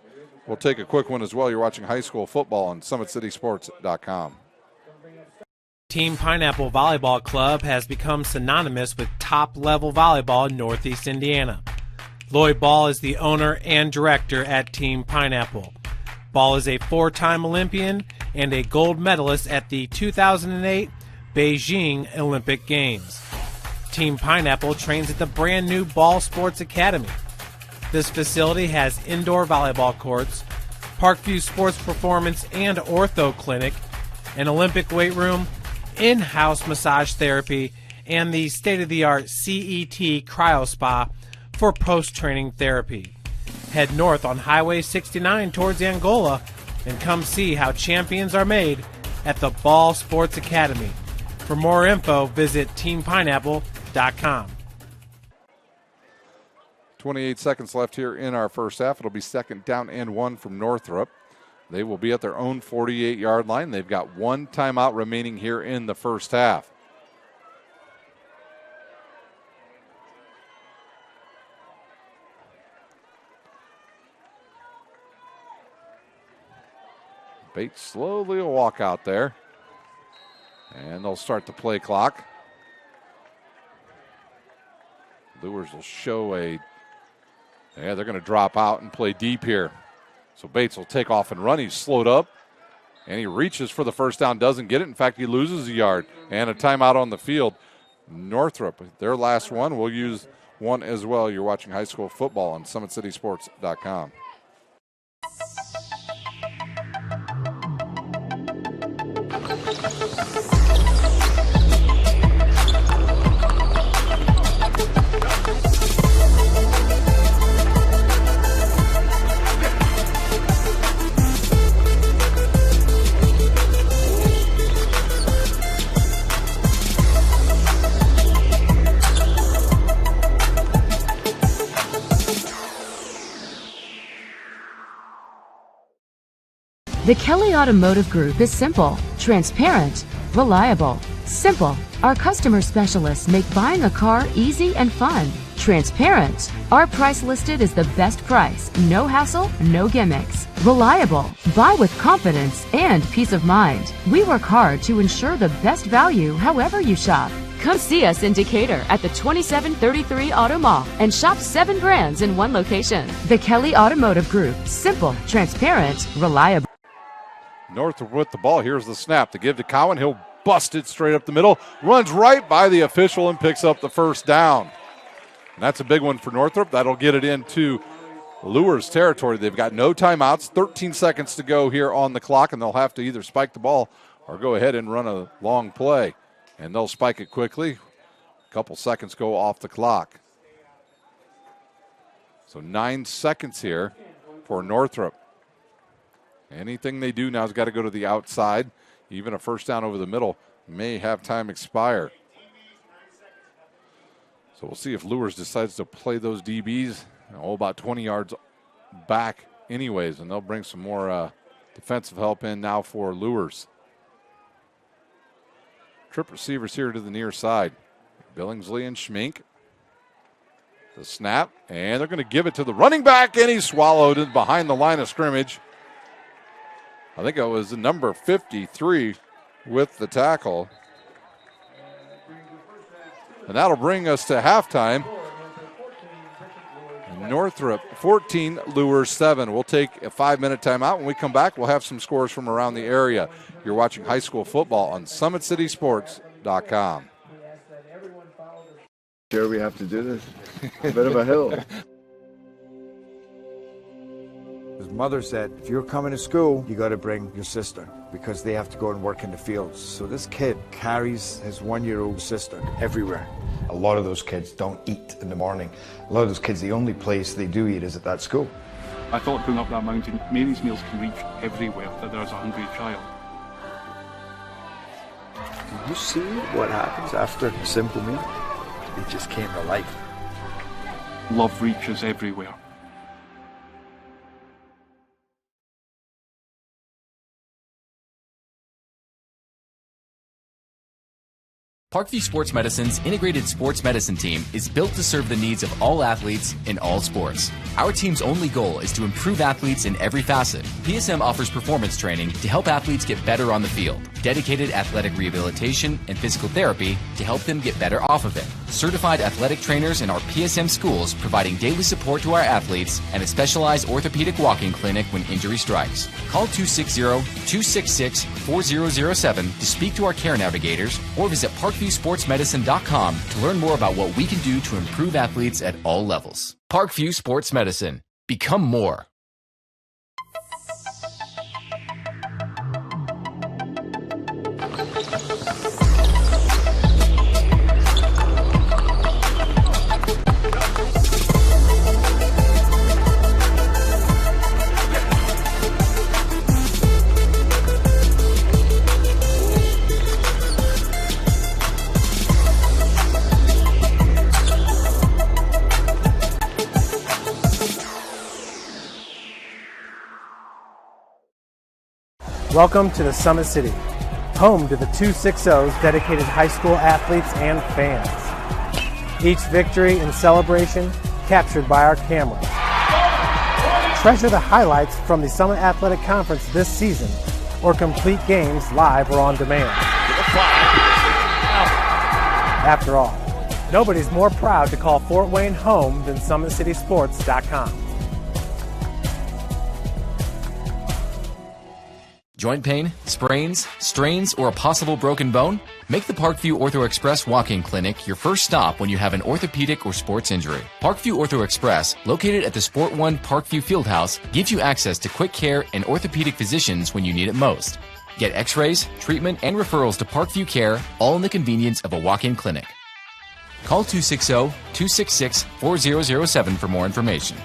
We'll take a quick one as well. You're watching high school football on SummitCitySports.com. Team Pineapple Volleyball Club has become synonymous with top-level volleyball in Northeast Indiana. Lloyd Ball is the owner and director at Team Pineapple. Ball is a 4-time Olympian and a gold medalist at the 2008 Beijing Olympic Games. Team Pineapple trains at the brand new Ball Sports Academy. This facility has indoor volleyball courts, Parkview Sports Performance and Ortho Clinic, an Olympic weight room, in-house massage therapy, and the state-of-the-art CET Cryo Spa for post-training therapy. Head north on Highway 69 towards Angola and come see how champions are made at the Ball Sports Academy. For more info, visit teampineapple.com. 28 seconds left here in our first half. It'll be 2nd down and 1 from Northrop. They will be at their own 48-yard line. They've got 1 timeout remaining here in the first half. Bates slowly will walk out there. And they'll start the play clock. Luers will show they're going to drop out and play deep here. So Bates will take off and run. He's slowed up, and he reaches for the first down, doesn't get it. In fact, he loses a yard, and a timeout on the field. Northrop, their last one, will use one as well. You're watching high school football on SummitCitySports.com. The Kelly Automotive Group is simple, transparent, reliable. Simple. Our customer specialists make buying a car easy and fun. Transparent. Our price listed is the best price. No hassle, no gimmicks. Reliable. Buy with confidence and peace of mind. We work hard to ensure the best value however you shop. Come see us in Decatur at the 2733 Auto Mall and shop 7 brands in one location. The Kelly Automotive Group. Simple, transparent, reliable. Northrop with the ball. Here's the snap to give to Cowan. He'll bust it straight up the middle. Runs right by the official and picks up the first down. And that's a big one for Northrop. That'll get it into Luers territory. They've got no timeouts. 13 seconds to go here on the clock, and they'll have to either spike the ball or go ahead and run a long play. And they'll spike it quickly. A couple seconds go off the clock. So 9 seconds here for Northrop. Anything they do now has got to go to the outside. Even a first down over the middle may have time expire. So we'll see if Luers decides to play those DBs about 20 yards back anyways, and they'll bring some more defensive help in now for Luers. Trip receivers here to the near side. Billingsley and Schmink. The snap, and they're going to give it to the running back, and he's swallowed in behind the line of scrimmage. I think it was the number 53 with the tackle. And that'll bring us to halftime. Northrop 14, Luers 7. We'll take a 5-minute timeout. When we come back, we'll have some scores from around the area. You're watching high school football on SummitCitySports.com. Sure we have to do this. A bit of a hill. His mother said, if you're coming to school, you got to bring your sister because they have to go and work in the fields. So this kid carries his 1-year-old sister everywhere. A lot of those kids don't eat in the morning. A lot of those kids, the only place they do eat is at that school. I thought going up that mountain, Mary's meals can reach everywhere that there's a hungry child. You see what happens after a simple meal? It just came to life. Love reaches everywhere. Parkview Sports Medicine's integrated sports medicine team is built to serve the needs of all athletes in all sports. Our team's only goal is to improve athletes in every facet. PSM offers performance training to help athletes get better on the field, dedicated athletic rehabilitation and physical therapy to help them get better off of it, certified athletic trainers in our PSM schools providing daily support to our athletes, and a specialized orthopedic walk-in clinic when injury strikes. Call 260-266-4007 to speak to our care navigators or visit ParkviewSportsMedicine.com to learn more about what we can do to improve athletes at all levels. Parkview Sports Medicine. Become more. Welcome to the Summit City, home to the 260s dedicated high school athletes and fans. Each victory and celebration captured by our camera. Treasure the highlights from the Summit Athletic Conference this season or complete games live or on demand. After all, nobody's more proud to call Fort Wayne home than SummitCitySports.com. Joint pain, sprains, strains, or a possible broken bone? Make the Parkview Ortho Express walk-in clinic your first stop when you have an orthopedic or sports injury. Parkview Ortho Express, located at the Sport One Parkview Fieldhouse, gives you access to quick care and orthopedic physicians when you need it most. Get x-rays, treatment, and referrals to Parkview Care, all in the convenience of a walk-in clinic. Call 260-266-4007 for more information.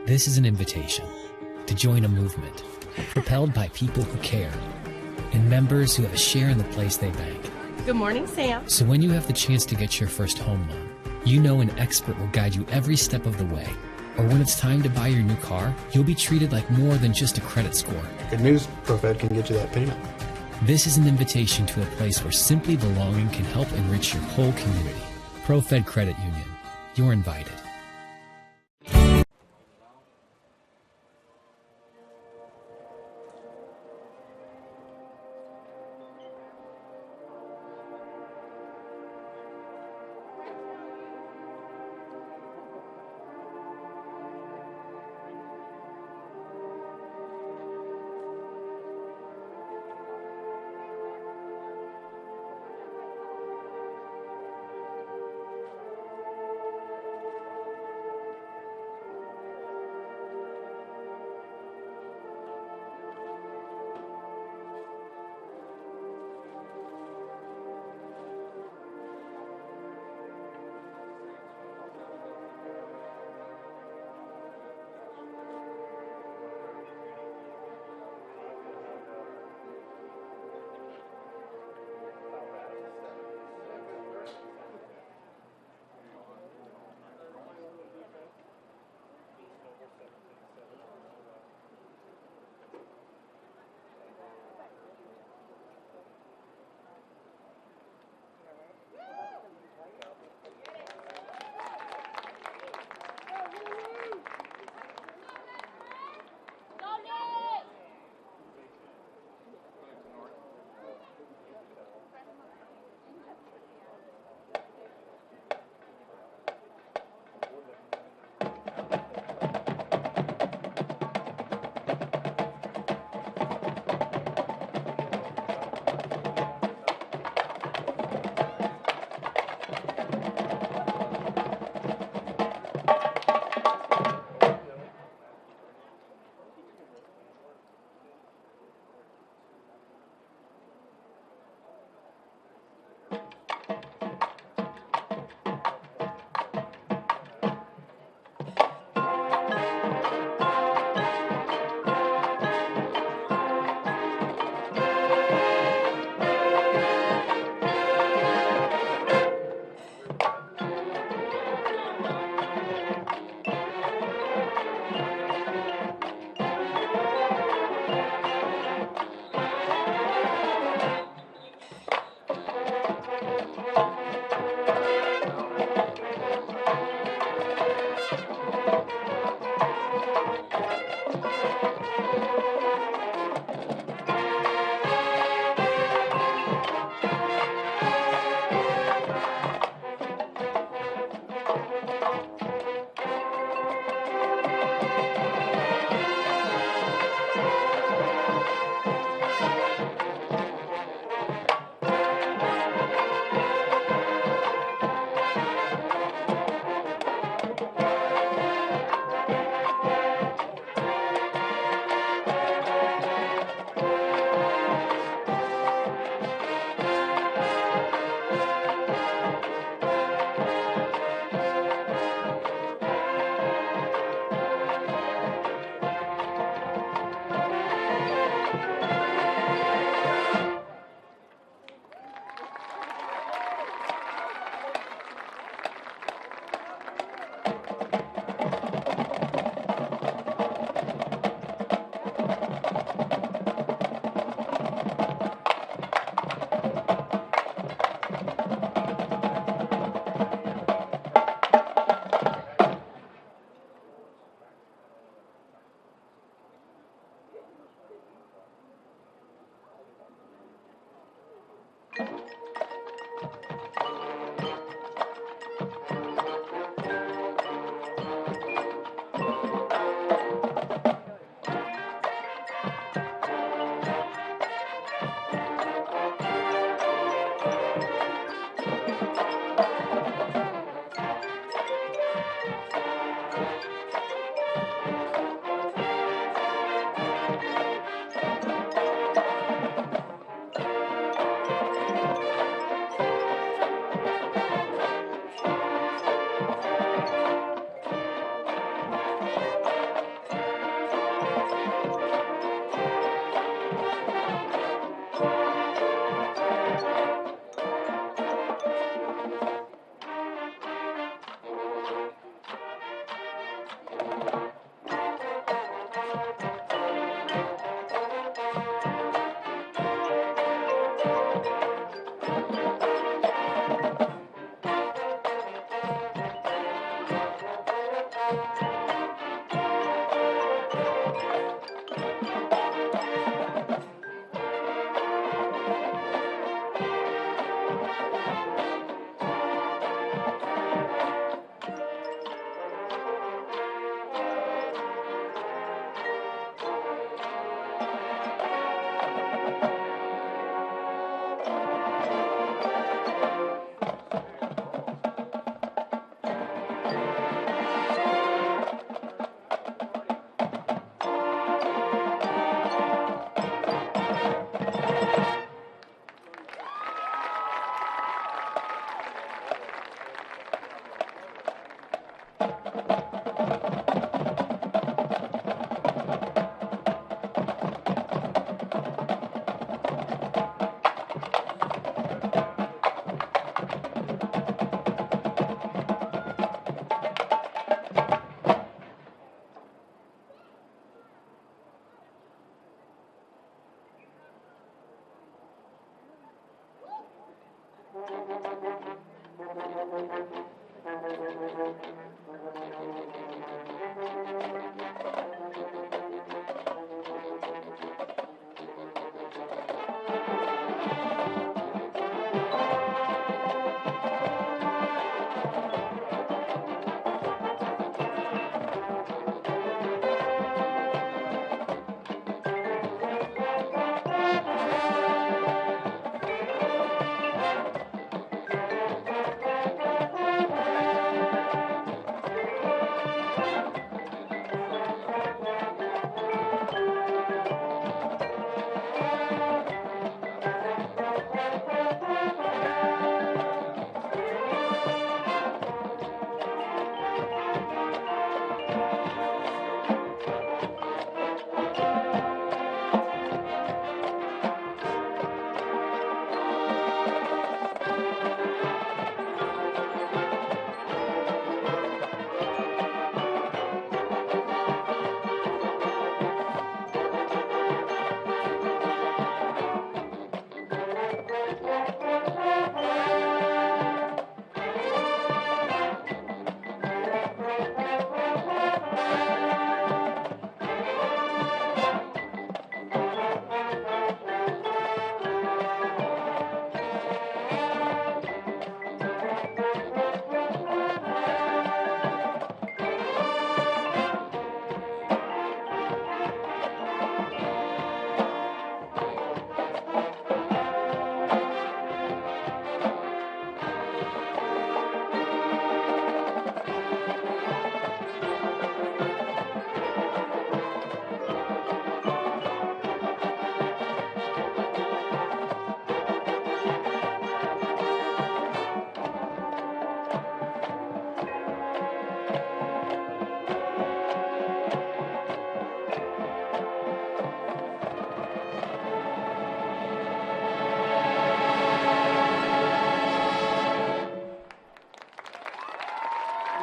This is an invitation to join a movement propelled by people who care and members who have a share in the place they bank. Good morning, Sam. So when you have the chance to get your first home loan, you know an expert will guide you every step of the way. Or when it's time to buy your new car, you'll be treated like more than just a credit score. Good news, ProFed can get you that payment. This is an invitation to a place where simply belonging can help enrich your whole community. ProFed Credit Union. You're invited.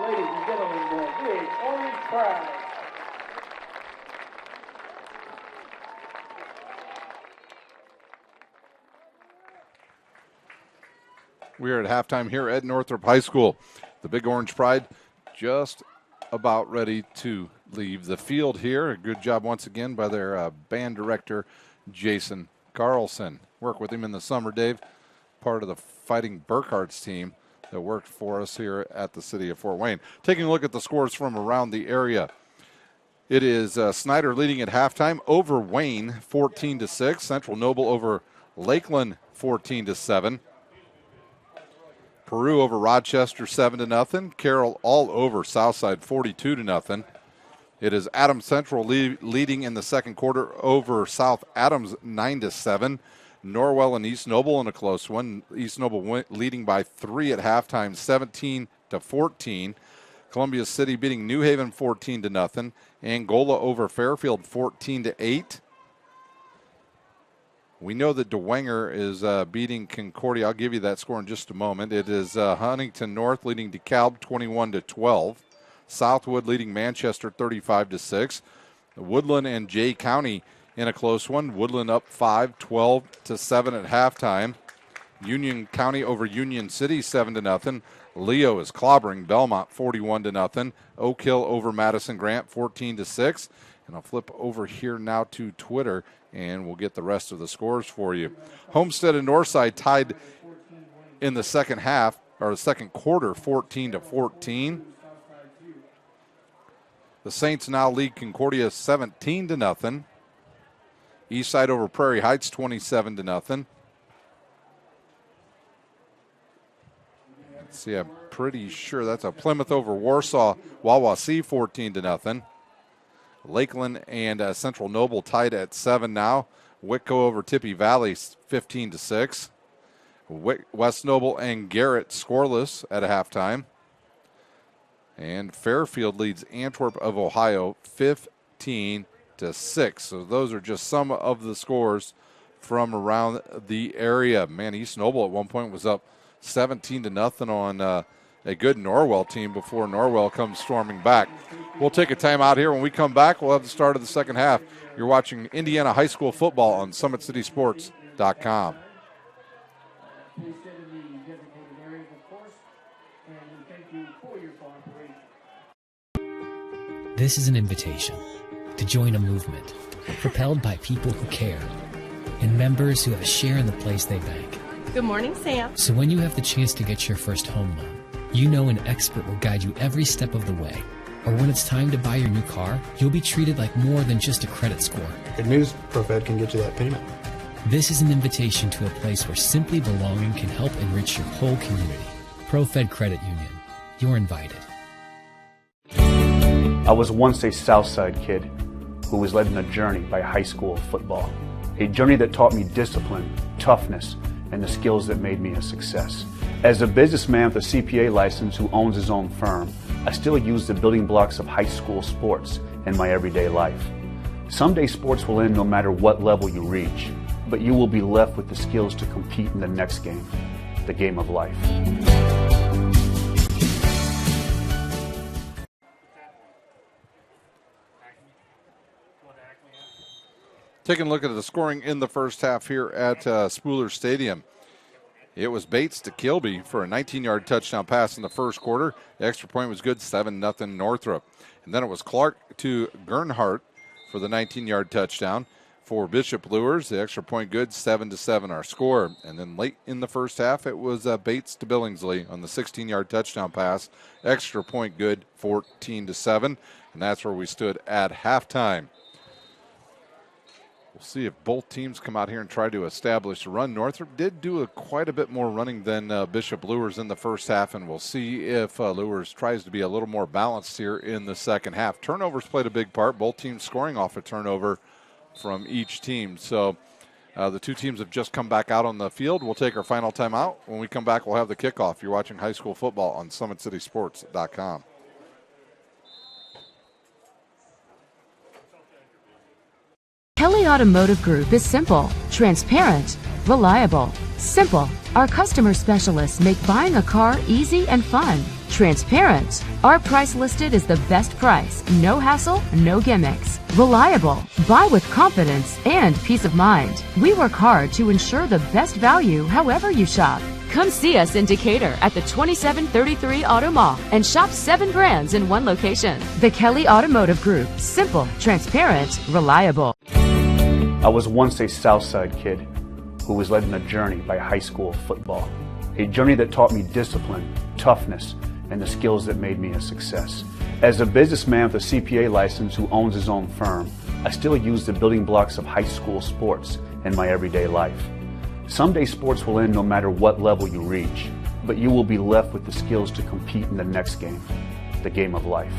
Ladies and gentlemen, the Big Orange Pride. We are at halftime here at Northrop High School. The Big Orange Pride just about ready to leave the field here. A good job once again by their band director, Jason Carlson. Work with him in the summer, Dave. part of the Fighting Burkhart's team that worked for us here at the city of Fort Wayne. Taking a look at the scores from around the area. It is Snyder leading at halftime over Wayne 14-6. Central Noble over Lakeland 14-7. Peru over Rochester 7-0. Carroll all over Southside 42-0. It is Adams Central leading in the second quarter over South Adams 9-7. Norwell and East Noble in a close one. East Noble leading by 3 at halftime, 17-14. Columbia City beating New Haven 14-0. Angola over Fairfield 14-8. We know that Dwenger is beating Concordia. I'll give you that score in just a moment. It is Huntington North leading DeKalb 21-12. Southwood leading Manchester 35-6. Woodland and Jay County in a close one. Woodland up 5, 12-7 at halftime. Union County over Union City 7-0. Leo is clobbering Belmont 41-0. Oak Hill over Madison Grant 14-6. And I'll flip over here now to Twitter, and we'll get the rest of the scores for you. Homestead and Northside tied in the second half, or the second quarter, 14-14. The Saints now lead Concordia 17-0. Eastside over Prairie Heights 27-0. Let's see, I'm pretty sure that's a Plymouth over Warsaw, Wawasee 14-0. Lakeland and Central Noble tied at 7 now. Whitco over Tippy Valley 15-6. West Noble and Garrett scoreless at a halftime. And Fairfield leads Antwerp of Ohio 15-6. So those are just some of the scores from around the area. Man, East Noble at one point was up 17-0 on a good Norwell team before Norwell comes storming back. We'll take a timeout here. When we come back, we'll have the start of the second half. You're watching Indiana High School football on SummitCitySports.com. This is an invitation to join a movement propelled by people who care and members who have a share in the place they bank. Good morning, Sam. So when you have the chance to get your first home loan, you know an expert will guide you every step of the way. Or when it's time to buy your new car, you'll be treated like more than just a credit score. Good news, ProFed can get you that payment. This is an invitation to a place where simply belonging can help enrich your whole community. ProFed Credit Union. You're invited. I was once a Southside kid who was led on a journey by high school football. A journey that taught me discipline, toughness, and the skills that made me a success. As a businessman with a CPA license who owns his own firm, I still use the building blocks of high school sports in my everyday life. Someday sports will end no matter what level you reach, but you will be left with the skills to compete in the next game, the game of life. Taking a look at the scoring in the first half here at Spooler Stadium. It was Bates to Kilby for a 19-yard touchdown pass in the first quarter. The extra point was good, 7-0 Northrop. And then it was Clark to Gernhardt for the 19-yard touchdown. For Bishop Luers, the extra point good, 7-7 our score. And then late in the first half, it was Bates to Billingsley on the 16-yard touchdown pass. Extra point good, 14-7. And that's where we stood at halftime. We'll see if both teams come out here and try to establish a run. Northrop did do quite a bit more running than Bishop Luers in the first half, and we'll see if Luers tries to be a little more balanced here in the second half. Turnovers played a big part. Both teams scoring off a turnover from each team. So the two teams have just come back out on the field. We'll take our final timeout. When we come back, we'll have the kickoff. You're watching high school football on SummitCitySports.com. Kelly Automotive Group is simple, transparent, reliable. Simple. Our customer specialists make buying a car easy and fun. Transparent. Our price listed is the best price. No hassle, no gimmicks. Reliable. Buy with confidence and peace of mind. We work hard to ensure the best value however you shop. Come see us in Decatur at the 2733 Auto Mall and shop 7 brands in one location. The Kelly Automotive Group. Simple, transparent, reliable. I was once a Southside kid who was led on a journey by high school football. A journey that taught me discipline, toughness, and the skills that made me a success. As a businessman with a CPA license who owns his own firm, I still use the building blocks of high school sports in my everyday life. Someday sports will end no matter what level you reach, but you will be left with the skills to compete in the next game, the game of life.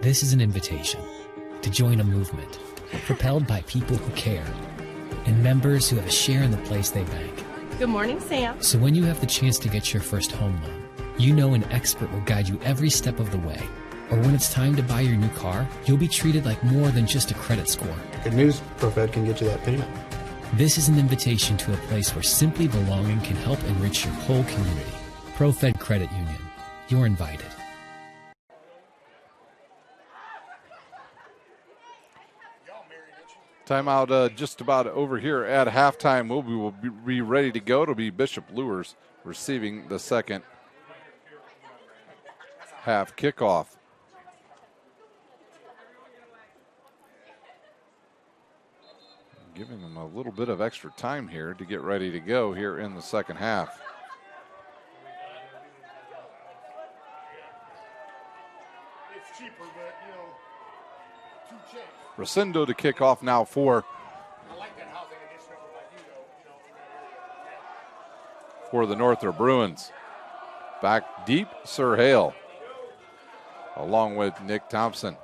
This is an invitation to join a movement propelled by people who care and members who have a share in the place they bank. Good morning, Sam. So when you have the chance to get your first home loan, you know an expert will guide you every step of the way. Or when it's time to buy your new car, you'll be treated like more than just a credit score. Good news, ProFed can get you that payment. This is an invitation to a place where simply belonging can help enrich your whole community. ProFed Credit Union. You're invited. Timeout just about over here at halftime. We will be ready to go. It'll be Bishop Luers receiving the second half kickoff. Giving them a little bit of extra time here to get ready to go here in the second half. It's cheaper, but, you know, 2 checks. Rosendo to kick off now for the Northrop Bruins. Back deep, Sir Hale, along with Nick Thompson.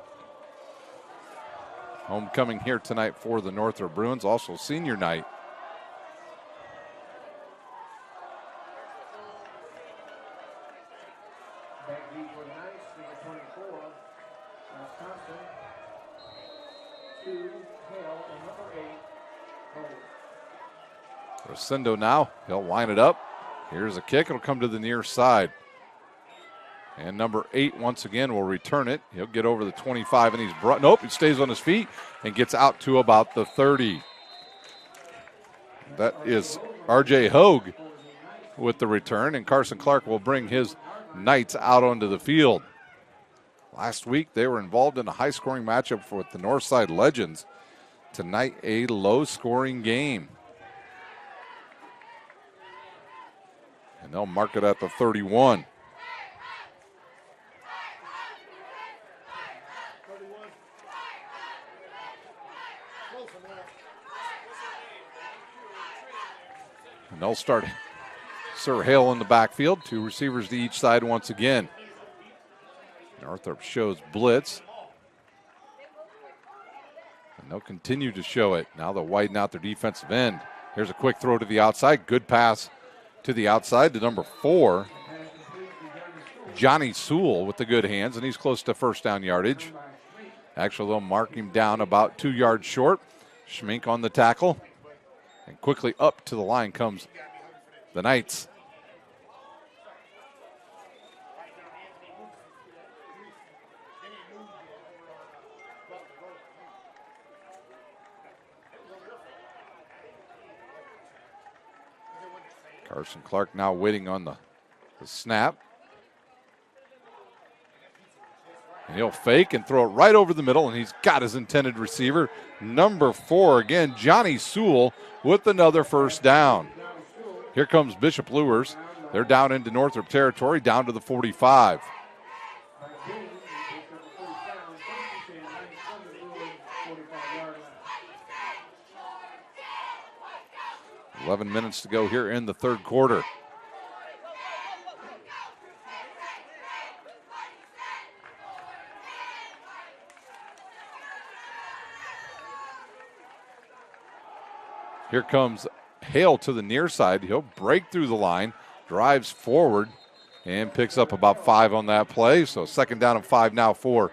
Homecoming here tonight for the Northrop Bruins, also senior night. Back deep for the Knights, number 24, Thompson. 2, Hale, and number 8, Rosendo now, he'll line it up. Here's a kick, it'll come to the near side. And number 8 once again will return it. He'll get over the 25 and he's brought, nope, he stays on his feet and gets out to about the 30. That is RJ Hogue with the return, and Carson Clark will bring his Knights out onto the field. Last week they were involved in a high-scoring matchup with the Northside Legends. Tonight a low-scoring game. And they'll mark it at the 31. And they'll start Sir Hale in the backfield. 2 receivers to each side once again. Northrop shows blitz. And they'll continue to show it. Now they'll widen out their defensive end. Here's a quick throw to the outside. Good pass to the outside to number 4. Johnny Sewell with the good hands, and he's close to first down yardage. Actually, they'll mark him down about 2 yards short. Schmink on the tackle. And quickly up to the line comes the Knights. Carson Clark now waiting on the snap. And he'll fake and throw it right over the middle, and he's got his intended receiver. Number 4 again, Johnny Sewell with another first down. Here comes Bishop Luers. They're down into Northrop territory, down to the 45. 11 minutes to go here in the third quarter. Here comes Hale to the near side. He'll break through the line, drives forward, and picks up about 5 on that play. So second down and 5 now for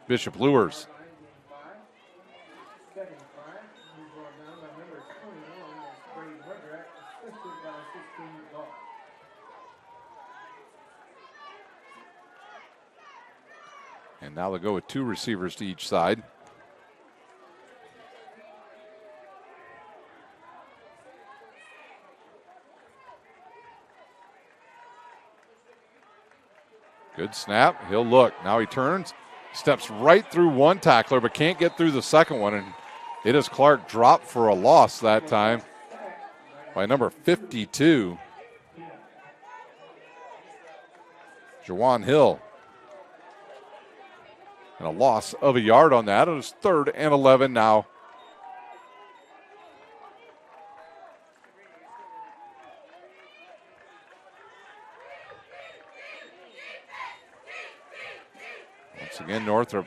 Bishop Luers. And now they'll go with 2 receivers to each side. Good snap. He'll look. Now he turns, steps right through one tackler, but can't get through the second one. And it is Clark dropped for a loss that time by number 52, Jawan Hill. And a loss of a yard on that. It was 3rd and 11 now. Once again, Northrop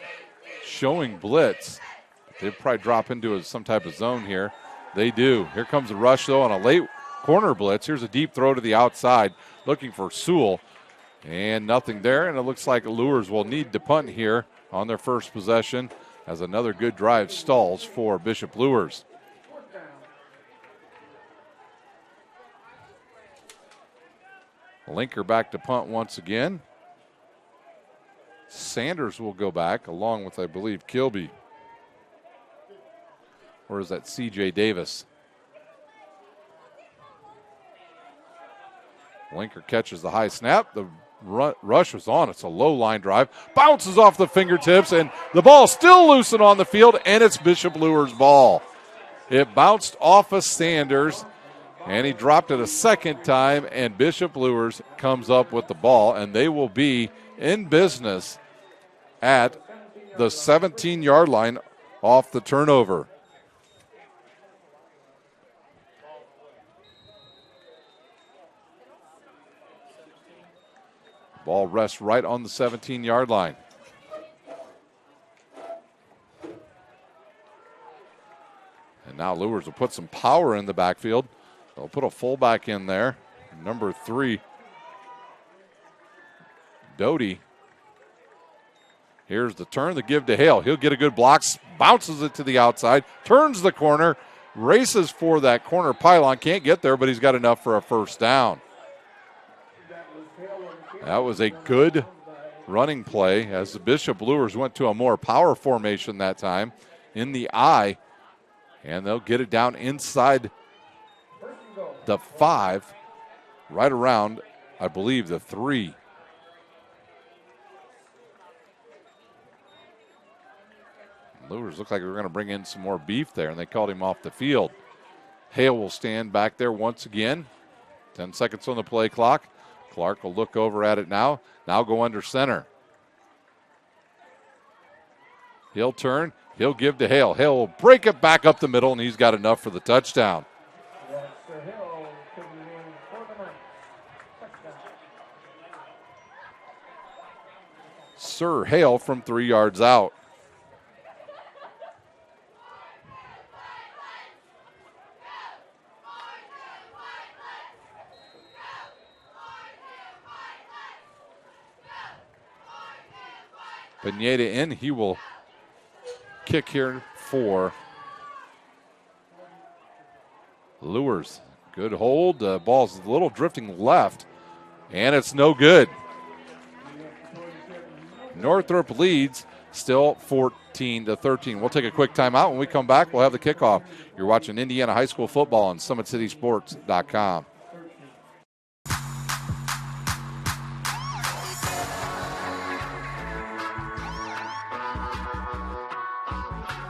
showing blitz. They'll probably drop into some type of zone here. They do. Here comes the rush, though, on a late corner blitz. Here's a deep throw to the outside, looking for Sewell. And nothing there, and it looks like Luers will need to punt here on their first possession as another good drive stalls for Bishop Luers. Linker back to punt once again. Sanders will go back along with, I believe, Kilby. Or is that C.J. Davis? Linker catches the high snap. The rush was on. It's a low line drive. Bounces off the fingertips, and the ball still loosened on the field, and it's Bishop Luers' ball. It bounced off of Sanders, and he dropped it a second time, and Bishop Luers comes up with the ball, and they will be in business at the 17-yard line off the turnover. Ball rests right on the 17-yard line. And now Luers will put some power in the backfield. They'll put a fullback in there. Number 3, Doty. Here's the turn, the give to Hale. He'll get a good block, bounces it to the outside, turns the corner, races for that corner pylon. Can't get there, but he's got enough for a first down. That was a good running play as the Bishop Luers went to a more power formation that time in the I, and they'll get it down inside the 5, right around, I believe, the 3. Luers looked like they were going to bring in some more beef there, and they called him off the field. Hale will stand back there once again. 10 seconds on the play clock. Clark will look over at it now. Now go under center. He'll turn. He'll give to Hale. Hale will break it back up the middle, and he's got enough for the touchdown. Sir Hale from 3 yards out. Pineda in. He will kick here for Luers. Good hold. The ball's a little drifting left, and it's no good. Northrop leads still 14-13. We'll take a quick timeout. When we come back, we'll have the kickoff. You're watching Indiana High School football on SummitCitySports.com.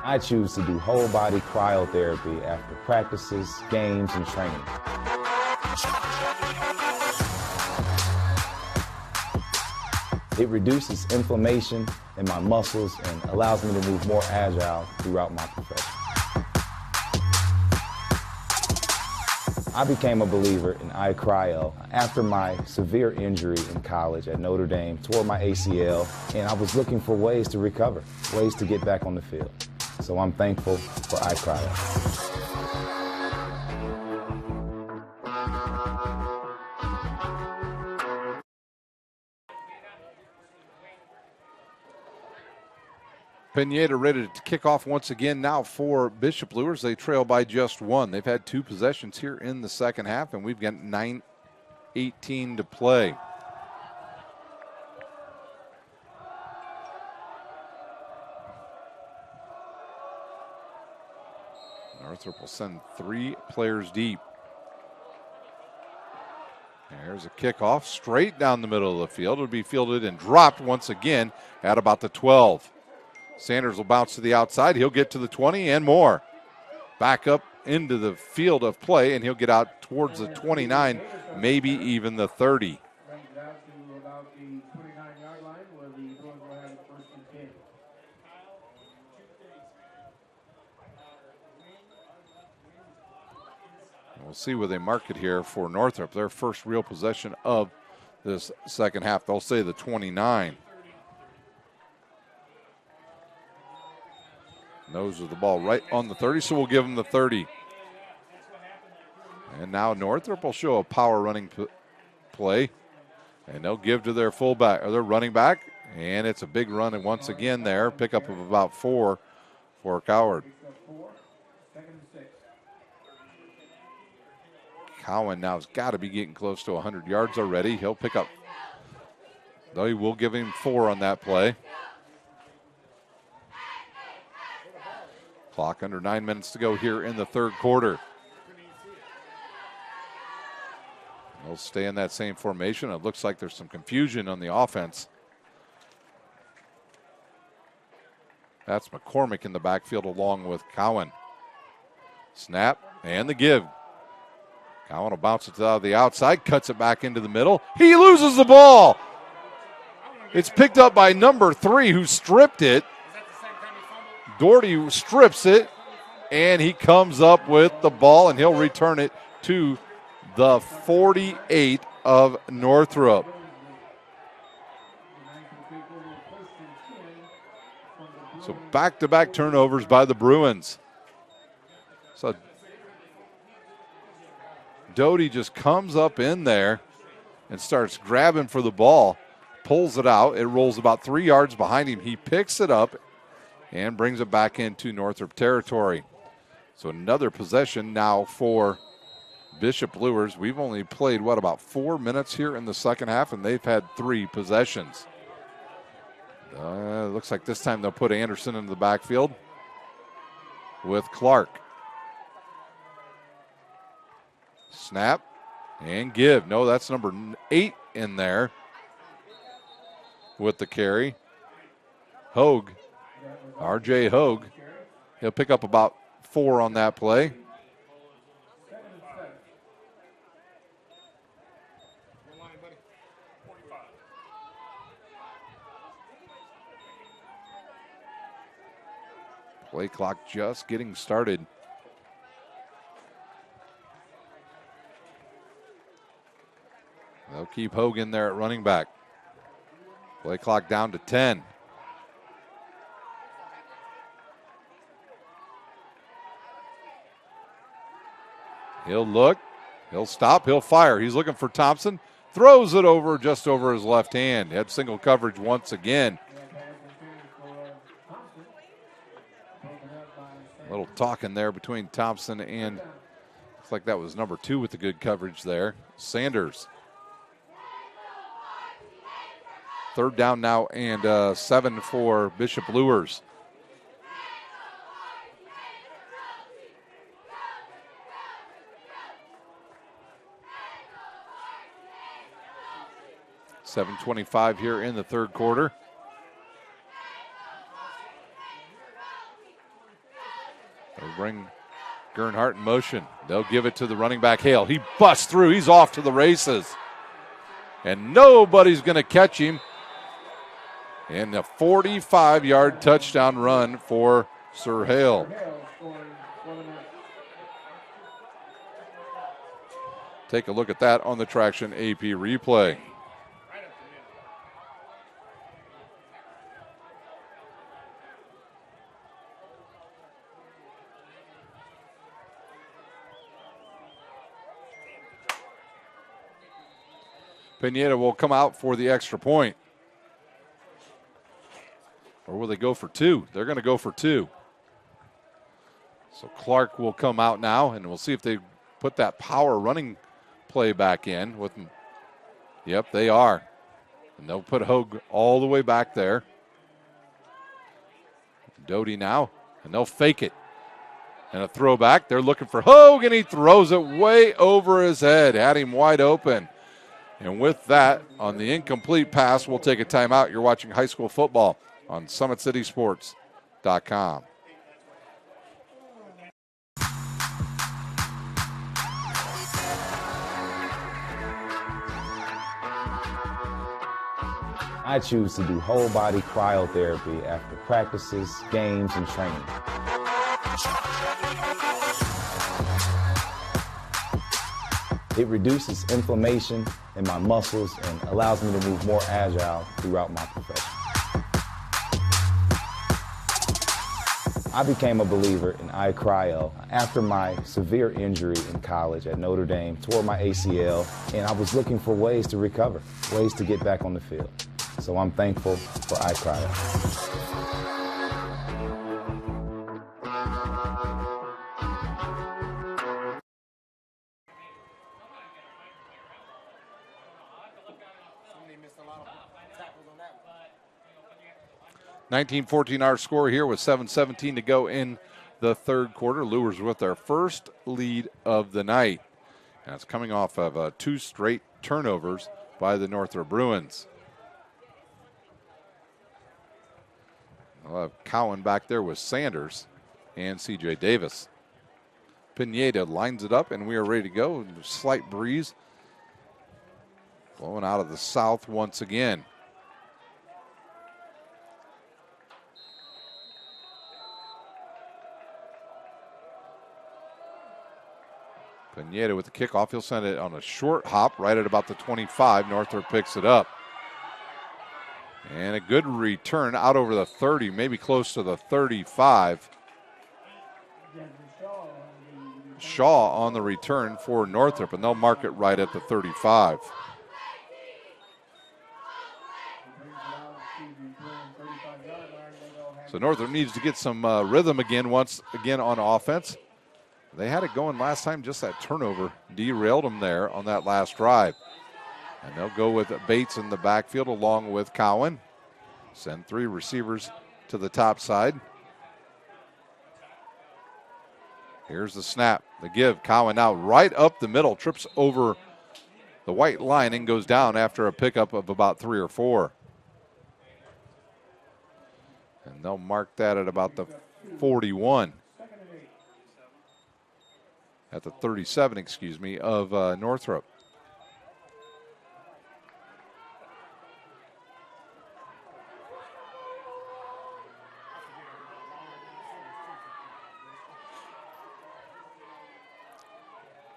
I choose to do whole body cryotherapy after practices, games, and training. It reduces inflammation in my muscles and allows me to move more agile throughout my profession. I became a believer in iCryo after my severe injury in college at Notre Dame, tore my ACL, and I was looking for ways to recover, ways to get back on the field. So I'm thankful for iCryo. Pineda ready to kick off once again now for Bishop Luers. They trail by just one. They've had 2 possessions here in the second half, and we've got 9:18 to play. Northrop will send 3 players deep. There's a kickoff straight down the middle of the field. It'll be fielded and dropped once again at about the 12. Sanders will bounce to the outside. He'll get to the 20 and more. Back up into the field of play, and he'll get out towards the 29, maybe even the 30. Brings it out to about the 29-yard line where the Bruins will have it first and 10. We'll see where they mark it here for Northrop. Their first real possession of this second half. They'll say the 29. Nose of the ball right on the 30, so we'll give them the 30. And now Northrop will show a power running play, and they'll give to their fullback or their running back, and it's a big run. And once again, there pickup of about 4 for Coward. Cowan now has got to be getting close to 100 yards already. He'll pick up, though he will give him 4 on that play. Clock under 9 minutes to go here in the third quarter. They'll stay in that same formation. It looks like there's some confusion on the offense. That's McCormick in the backfield along with Cowan. Snap and the give. Cowan will bounce it to the outside, cuts it back into the middle. He loses the ball. It's picked up by number 3 who stripped it. Doherty strips it, and he comes up with the ball, and he'll return it to the 48 of Northrop. So back-to-back turnovers by the Bruins. So Doty just comes up in there and starts grabbing for the ball, pulls it out. It rolls about 3 yards behind him. He picks it up and brings it back into Northrop territory. So another possession now for Bishop Luers. We've only played, about 4 minutes here in the second half, and they've had 3 possessions. Looks like this time they'll put Anderson into the backfield with Clark. Snap and give. No, that's number 8 in there with the carry. Hogue. R.J. Hogue. He'll pick up about 4 on that play. Play clock just getting started. They'll keep Hogue in there at running back. Play clock down to 10. He'll look, he'll stop, he'll fire. He's looking for Thompson. Throws it over just over his left hand. Had single coverage once again. A little talking there between Thompson and, looks like that was number 2 with the good coverage there, Sanders. Third down now and 7 for Bishop Luers. .7:25 here in the third quarter. They'll bring Gernhardt in motion. They'll give it to the running back, Hale. He busts through. He's off to the races. And nobody's going to catch him. And a 45-yard touchdown run for Sir Hale. Take a look at that on the Traction AP replay. Pineda will come out for the extra point. Or will they go for two? They're going to go for two. So Clark will come out now, and we'll see if they put that power running play back in. Yep, they are. And they'll put Hogue all the way back there. Doty now, and they'll fake it. And a throwback. They're looking for Hogue, and he throws it way over his head. Had him wide open. And with that, on the incomplete pass, we'll take a timeout. You're watching high school football on SummitCitySports.com. I choose to do whole body cryotherapy after practices, games, and training. It reduces inflammation in my muscles and allows me to move more agile throughout my profession. I became a believer in iCryo after my severe injury in college at Notre Dame, tore my ACL, and I was looking for ways to recover, ways to get back on the field. So I'm thankful for iCryo. 19-14 our score here with 7:17 to go in the third quarter. Luers with their first lead of the night. And it's coming off of 2 straight turnovers by the Northrop Bruins. We'll have Cowan back there with Sanders and C.J. Davis. Pineda lines it up, and we are ready to go. Slight breeze blowing out of the south once again. Pineda with the kickoff. He'll send it on a short hop right at about the 25. Northrop picks it up. And a good return out over the 30, maybe close to the 35. Shaw on the return for Northrop, and they'll mark it right at the 35. So Northrop needs to get some rhythm once again on offense. They had it going last time, just that turnover derailed them there on that last drive. And they'll go with Bates in the backfield along with Cowan. Send 3 receivers to the top side. Here's the snap, the give. Cowan now right up the middle, trips over the white line and goes down after a pickup of about 3 or 4. And they'll mark that at about the 41. At the 37, of Northrop.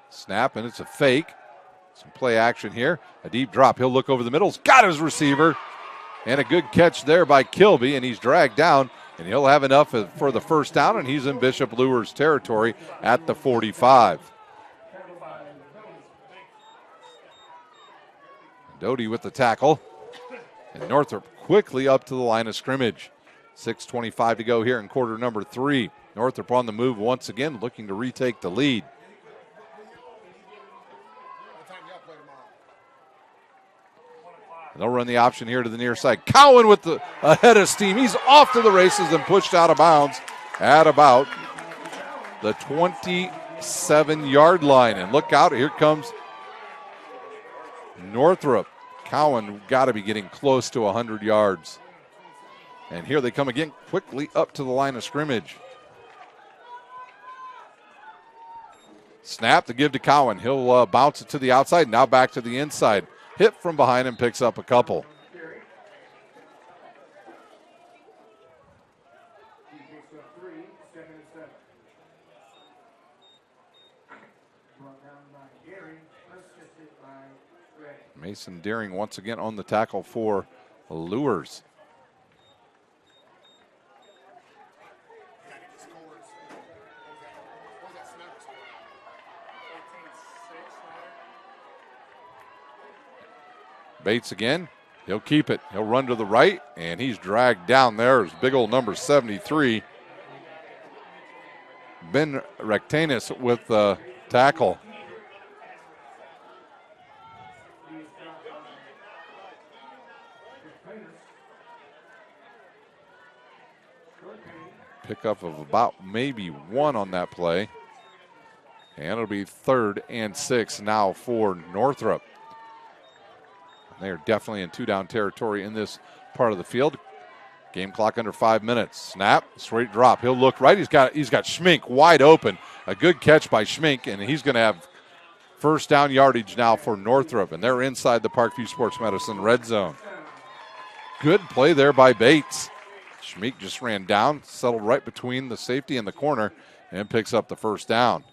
Snap, and it's a fake. Some play action here. A deep drop. He'll look over the middle. He's got his receiver. And a good catch there by Kilby, and he's dragged down. And he'll have enough for the first down, and he's in Bishop Luers territory at the 45. Doty with the tackle. And Northrop quickly up to the line of scrimmage. 6:25 to go here in quarter number 3. Northrop on the move once again, looking to retake the lead. They'll run the option here to the near side. Cowan with the head of steam. He's off to the races and pushed out of bounds at about the 27-yard line. And look out, here comes Northrop. Cowan got to be getting close to 100 yards. And here they come again, quickly up to the line of scrimmage. Snap, the give to Cowan. He'll bounce it to the outside, now back to the inside. Hit from behind and picks up a couple. Mason Deering once again on the tackle for Luers. Bates again. He'll keep it. He'll run to the right, and he's dragged down there. It's big old number 73. Ben Rectanus with the tackle. Pickup of about maybe 1 on that play. And it'll be 3rd and 6 now for Northrop. They're definitely in 2-down territory in this part of the field. Game clock under 5 minutes. Snap, straight drop. He'll look right. He's got Schmink wide open. A good catch by Schmink, and he's going to have first down yardage now for Northrop, and they're inside the Parkview Sports Medicine red zone. Good play there by Bates. Schmink just ran down, settled right between the safety and the corner, and picks up the first down.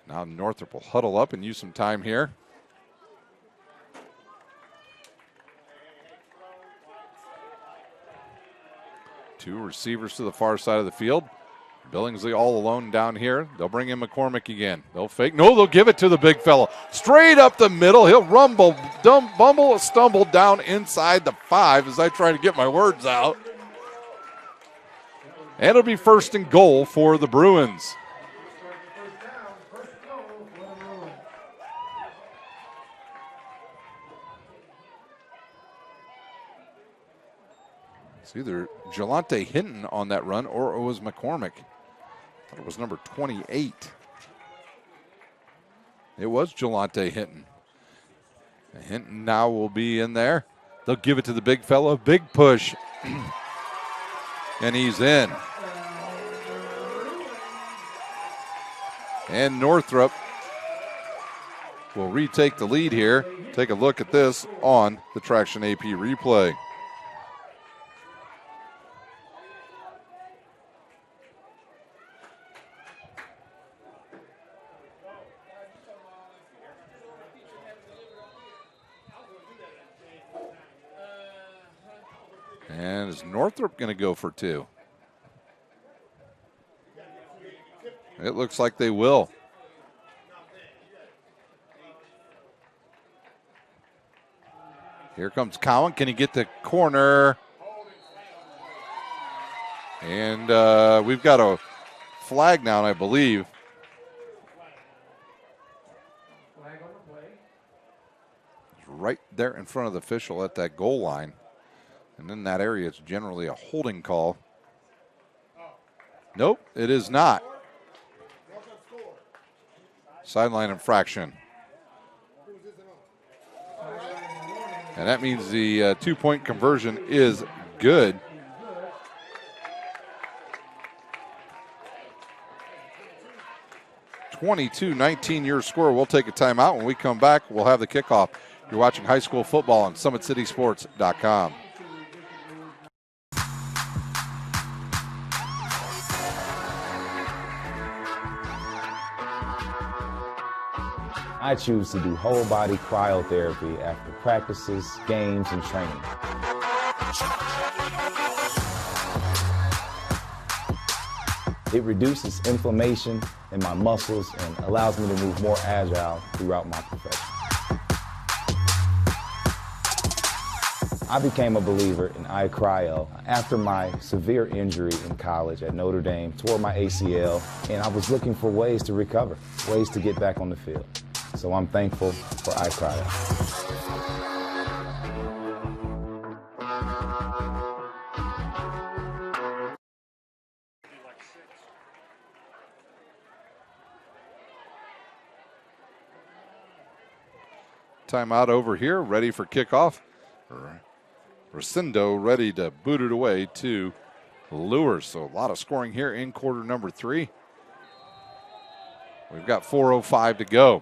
Now Northrop will huddle up and use some time here. Two receivers to the far side of the field. Billingsley all alone down here. They'll bring in McCormick again. They'll fake. No, they'll give it to the big fella. Straight up the middle. He'll stumble down inside the 5 as I try to get my words out. And it'll be 1st and goal for the Bruins. It's either Jelante Hinton on that run or it was McCormick. I thought it was number 28. It was Jelante Hinton. Hinton now will be in there. They'll give it to the big fellow. Big push. And he's in. And Northrop will retake the lead here. Take a look at this on the Traction AP replay. And is Northrop going to go for 2? It looks like they will. Here comes Cowan. Can he get the corner? And we've got a flag now, I believe. It's right there in front of the official at that goal line. And in that area, it's generally a holding call. Nope, it is not. Sideline infraction. And that means the 2-point conversion is good. (22-19) your score. We'll take a timeout. When we come back, we'll have the kickoff. You're watching high school football on SummitCitySports.com. I choose to do whole body cryotherapy after practices, games, and training. It reduces inflammation in my muscles and allows me to move more agile throughout my profession. I became a believer in iCryo after my severe injury in college at Notre Dame, tore my ACL, and I was looking for ways to recover, ways to get back on the field. So I'm thankful for iCryo. Timeout over here, ready for kickoff. Rosendo ready to boot it away to Luers. So a lot of scoring here in quarter number 3. We've got 4:05 to go.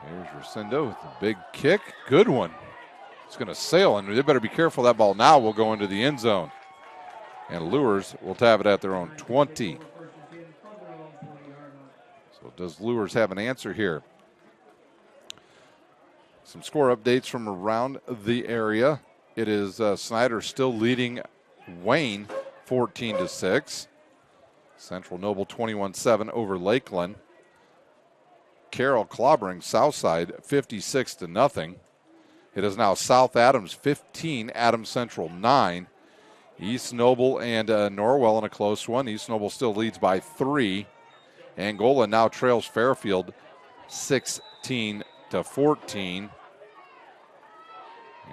There's Rosendo with the big kick. Good one. It's going to sail, and they better be careful. That ball now will go into the end zone. And Luers will have it at their own 20. So does Luers have an answer here? Some score updates from around the area. It is Snyder still leading Wayne 14-6. Central Noble 21-7 over Lakeland. Carroll clobbering Southside 56-0. It is now South Adams 15, Adams Central 9. East Noble and Norwell in a close one. East Noble still leads by 3. Angola now trails Fairfield 16-14.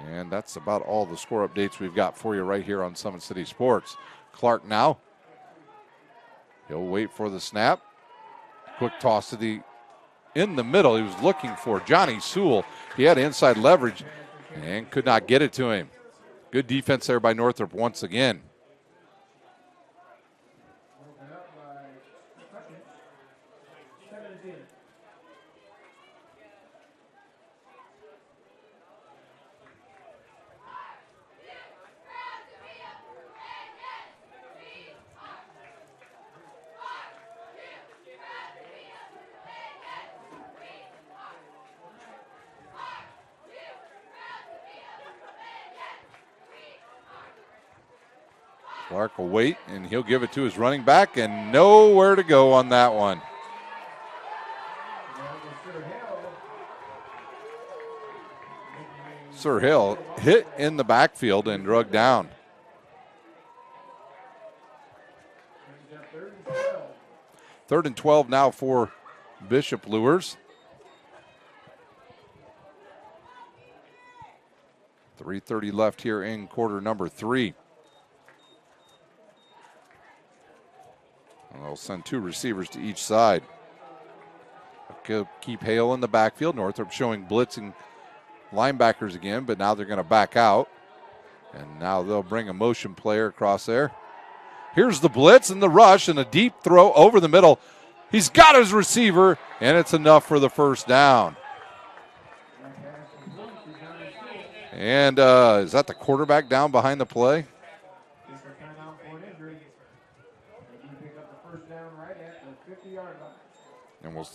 And that's about all the score updates we've got for you right here on Summit City Sports. Clark now. He'll wait for the snap. Quick toss to in the middle. He was looking for Johnny Sewell. He had inside leverage and could not get it to him. Good defense there by Northrop once again. Clark will wait, and he'll give it to his running back, and nowhere to go on that one. Sir Hill hit in the backfield and drug down. Third and 12 now for Bishop Luers. 3:30 left here in quarter number 3. They'll send 2 receivers to each side. Keep Hale in the backfield. Northrop showing blitzing linebackers again, but now they're going to back out. And now they'll bring a motion player across there. Here's the blitz and the rush and a deep throw over the middle. He's got his receiver, and it's enough for the first down. And is that the quarterback down behind the play? And we'll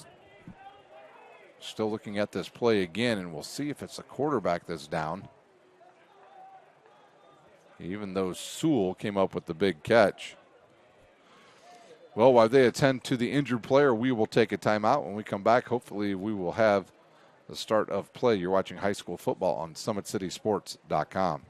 still looking at this play again, and we'll see if it's a quarterback that's down. Even though Sewell came up with the big catch. Well, while they attend to the injured player, we will take a timeout. When we come back, hopefully we will have the start of play. You're watching high school football on SummitCitySports.com.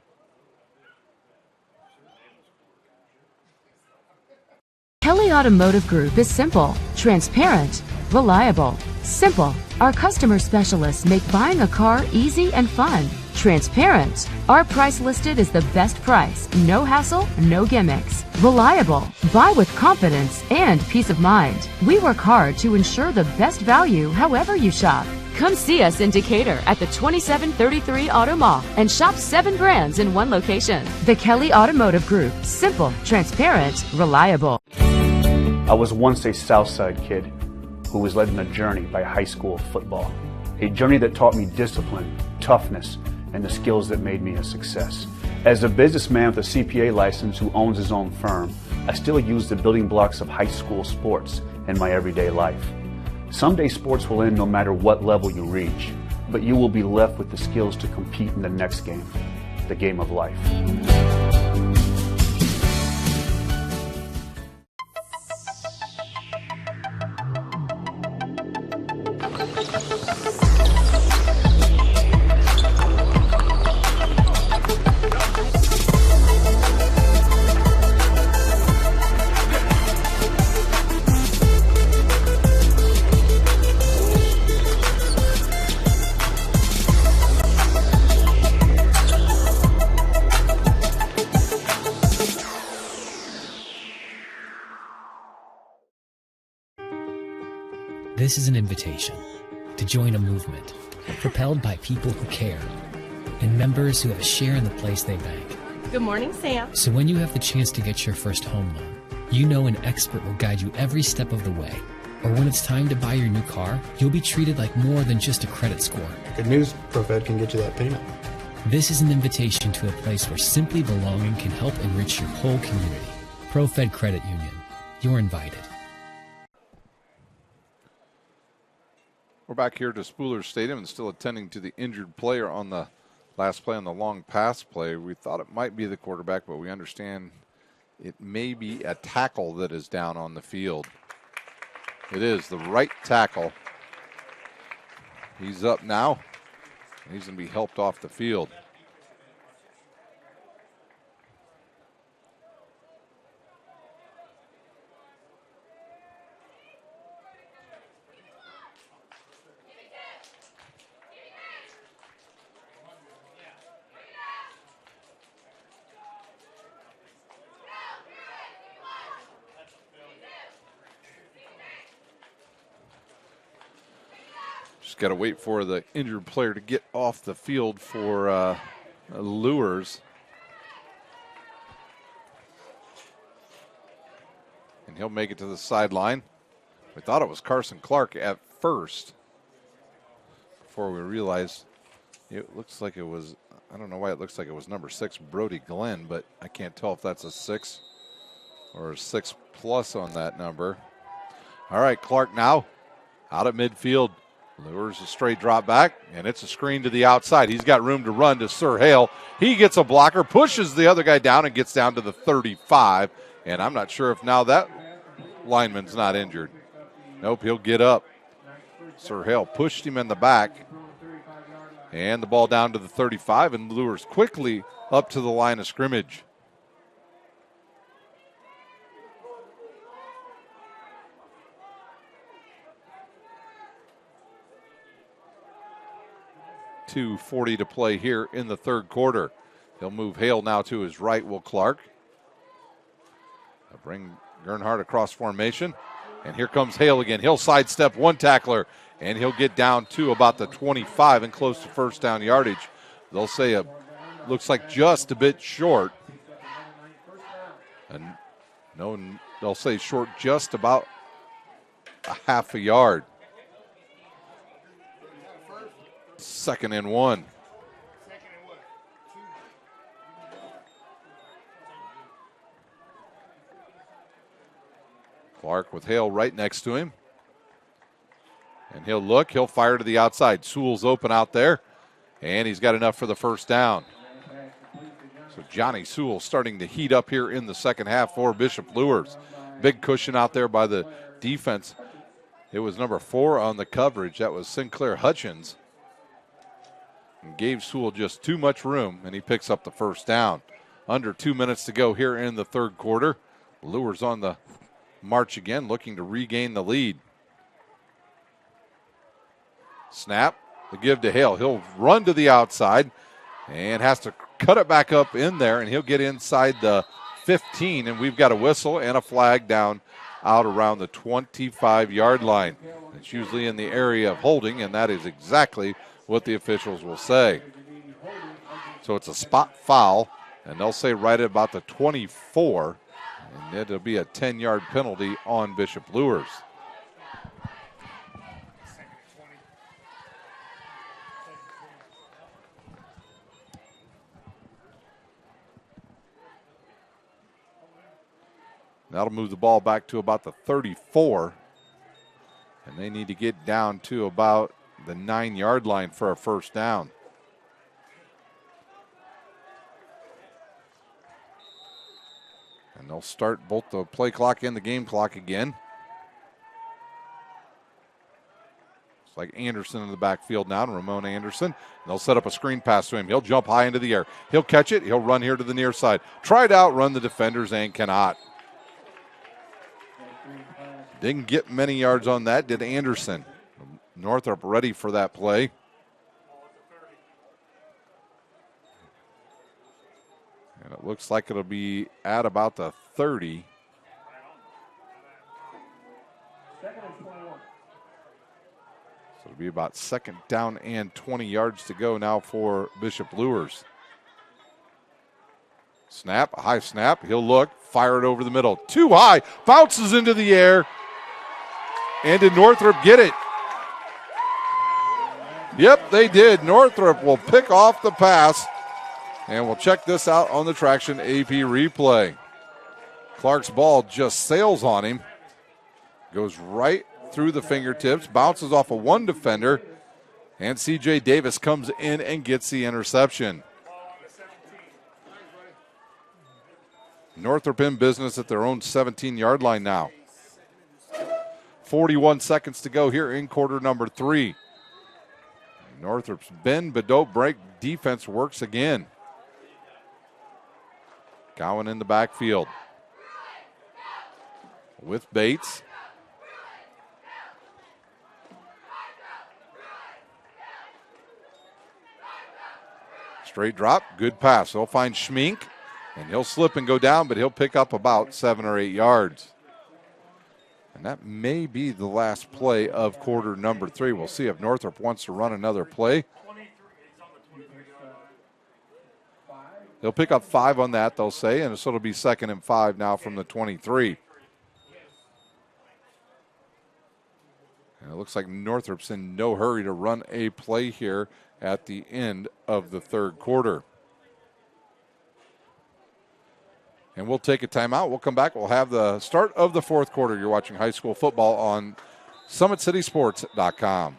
Kelly Automotive Group is simple, transparent, reliable. Simple. Our customer specialists make buying a car easy and fun. Transparent. Our price listed is the best price. No hassle, no gimmicks. Reliable. Buy with confidence and peace of mind. We work hard to ensure the best value however you shop. Come see us in Decatur at the 2733 Auto Mall and shop 7 brands in one location. The Kelly Automotive Group. Simple, transparent, reliable. I was once a Southside kid who was led on a journey by high school football. A journey that taught me discipline, toughness, and the skills that made me a success. As a businessman with a CPA license who owns his own firm, I still use the building blocks of high school sports in my everyday life. Someday sports will end no matter what level you reach, but you will be left with the skills to compete in the next game, the game of life. This is an invitation to join a movement propelled by people who care and members who have a share in the place they bank. Good morning, Sam. So when you have the chance to get your first home loan, you know an expert will guide you every step of the way. Or when it's time to buy your new car, you'll be treated like more than just a credit score. Good news, ProFed can get you that payment. This is an invitation to a place where simply belonging can help enrich your whole community. ProFed Credit Union. You're invited. We're back here to Spooler Stadium and still attending to the injured player on the last play on the long pass play. We thought it might be the quarterback, but we understand it may be a tackle that is down on the field. It is the right tackle. He's up now. He's going to be helped off the field. Just got to wait for the injured player to get off the field for Luers. And he'll make it to the sideline. We thought it was Carson Clark at first before we realized it looks like it was, I don't know why it looks like it was number 6, Brody Glenn, but I can't tell if that's a 6 or a 6+ on that number. All right, Clark now out at midfield. Luers a straight drop back, and it's a screen to the outside. He's got room to run to Sir Hale. He gets a blocker, pushes the other guy down, and gets down to the 35. And I'm not sure if now that lineman's not injured. Nope, he'll get up. Sir Hale pushed him in the back. And the ball down to the 35, and Luers quickly up to the line of scrimmage. .240 to play here in the third quarter. He'll move Hale now to his right, Will Clark. They'll bring Gernhardt across formation. And here comes Hale again. He'll sidestep one tackler, and he'll get down to about the 25 and close to first down yardage. They'll say it looks like just a bit short. And no, they'll say short just about a half a yard. 2nd and 1. Clark with Hale right next to him. And he'll fire to the outside. Sewell's open out there, and he's got enough for the first down. So Johnny Sewell starting to heat up here in the second half for Bishop Luers. Big cushion out there by the defense. It was number 4 on the coverage. That was Sinclair Hutchins. And gave Sewell just too much room, and he picks up the first down. Under 2 minutes to go here in the third quarter. Luers on the march again, looking to regain the lead. Snap, the give to Hale. He'll run to the outside and has to cut it back up in there, and he'll get inside the 15, and we've got a whistle and a flag down out around the 25-yard line. It's usually in the area of holding, and that is exactly what the officials will say. So it's a spot foul, and they'll say right at about the 24, and it'll be a 10-yard penalty on Bishop Luers. That'll move the ball back to about the 34, and they need to get down to about the 9-yard line for a first down. And they'll start both the play clock and the game clock again. It's like Anderson in the backfield now, Ramon Anderson. And they'll set up a screen pass to him. He'll jump high into the air. He'll catch it. He'll run here to the near side. Tried out, run the defenders, and cannot. Didn't get many yards on that, did Anderson. Northrop ready for that play. And it looks like it'll be at about the 30. So it'll be about 2nd down and 20 yards to go now for Bishop Luers. Snap, a high snap. He'll look, fire it over the middle. Too high, bounces into the air. And did Northrop get it? Yep, they did. Northrop will pick off the pass. And we'll check this out on the Traction AP replay. Clark's ball just sails on him. Goes right through the fingertips. Bounces off of one defender. And C.J. Davis comes in and gets the interception. Northrop in business at their own 17-yard line now. 41 seconds to go here in quarter number 3. Northrop's bend but don't break defense works again. Cowan in the backfield with Bates. Straight drop, good pass. They'll find Schmink, and he'll slip and go down, but he'll pick up about 7 or 8 yards. And that may be the last play of quarter number 3. We'll see if Northrop wants to run another play. They'll pick up 5 on that, they'll say, and so it'll be 2nd and 5 now from the 23. And it looks like Northrop's in no hurry to run a play here at the end of the third quarter. And we'll take a timeout. We'll come back. We'll have the start of the fourth quarter. You're watching high school football on SummitCitySports.com.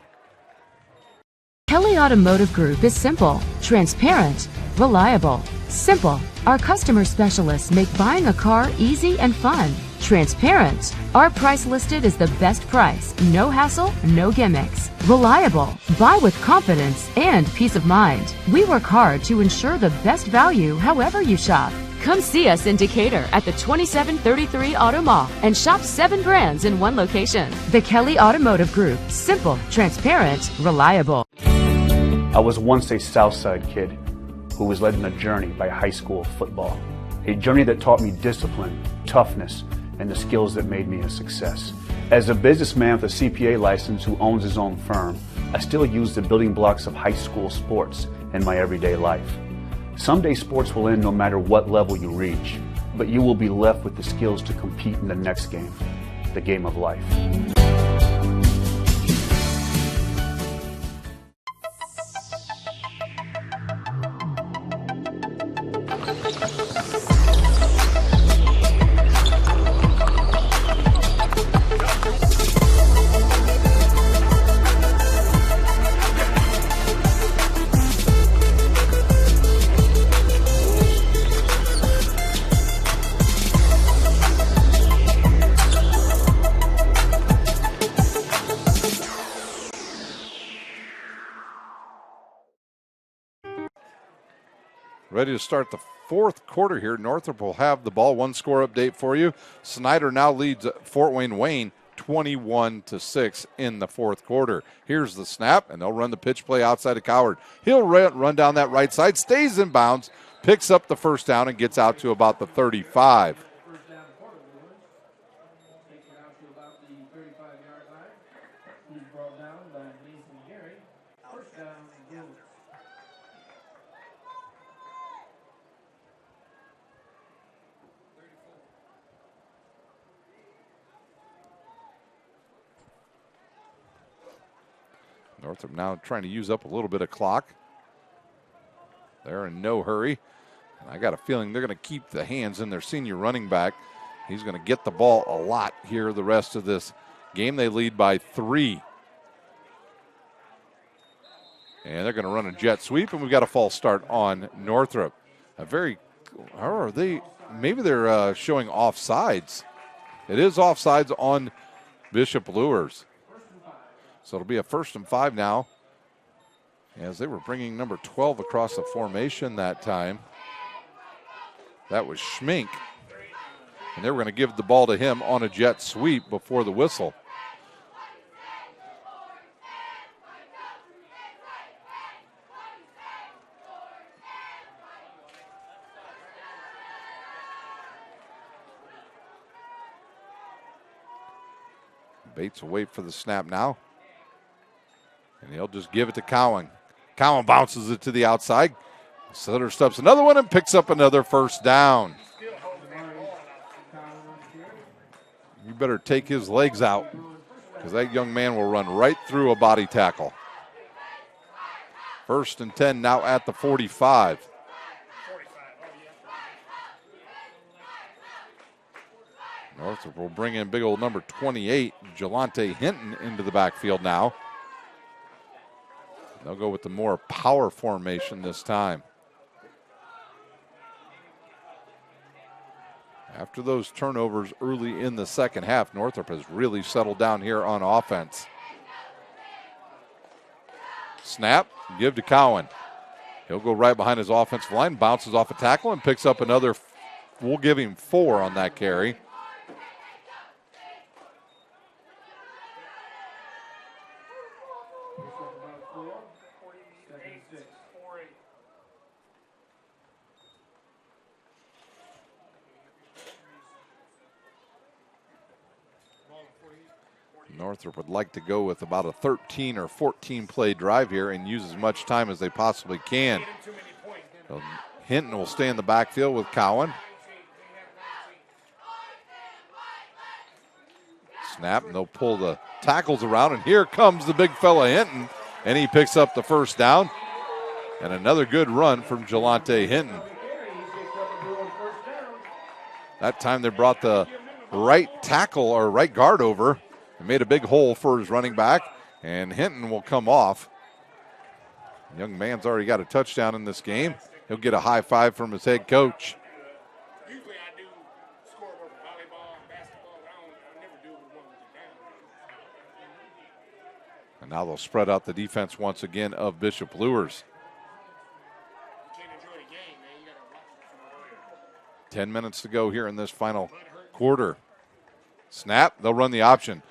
Kelly Automotive Group is simple, transparent, reliable. Simple. Our customer specialists make buying a car easy and fun. Transparent. Our price listed is the best price. No hassle, no gimmicks. Reliable. Buy with confidence and peace of mind. We work hard to ensure the best value however you shop. Come see us in Decatur at the 2733 Auto Mall and shop 7 brands in one location. The Kelly Automotive Group. Simple, transparent, reliable. I was once a Southside kid who was led on a journey by high school football. A journey that taught me discipline, toughness, and the skills that made me a success. As a businessman with a CPA license who owns his own firm, I still use the building blocks of high school sports in my everyday life. Someday sports will end no matter what level you reach, but you will be left with the skills to compete in the next game, the game of life. Ready to start the fourth quarter here. Northrop will have the ball. One score update for you. Snyder now leads Fort Wayne 21-6 in the fourth quarter. Here's the snap, and they'll run the pitch play outside of Coward. He'll run down that right side, stays in bounds, picks up the first down, and gets out to about the 35. Northrop now trying to use up a little bit of clock. They're in no hurry. And I got a feeling they're going to keep the hands in their senior running back. He's going to get the ball a lot here the rest of this game. They lead by 3. And they're going to run a jet sweep, and we've got a false start on Northrop. How are they? Maybe they're showing offsides. It is offsides on Bishop Luers. So it'll be a 1st and 5 now, as they were bringing number 12 across the formation that time. That was Schmink. And they were going to give the ball to him on a jet sweep before the whistle. Bates will wait for the snap now. And he'll just give it to Cowan. Cowan bounces it to the outside. Sutter steps another one and picks up another first down. You better take his legs out, because that young man will run right through a body tackle. 1st and 10 now at the 45. Northrop will bring in big old number 28, Jelante Hinton, into the backfield now. They'll go with the more power formation this time. After those turnovers early in the second half, Northrop has really settled down here on offense. Snap, give to Cowan. He'll go right behind his offensive line, bounces off a tackle, and picks up another. We'll give him 4 on that carry. Northrop would like to go with about a 13 or 14 play drive here and use as much time as they possibly can. So Hinton will stay in the backfield with Cowan. Snap, and they'll pull the tackles around, and here comes the big fella Hinton, and he picks up the first down. And another good run from Jelante Hinton. That time they brought the right tackle or right guard over and made a big hole for his running back, and Hinton will come off. The young man's already got a touchdown in this game. He'll get a high five from his head coach. Usually I do scoreboard for volleyball and basketball, but I never do it with one with the down. And now they'll spread out the defense once again of Bishop Luers. 10 minutes to go here in this final quarter. Snap, they'll run the option.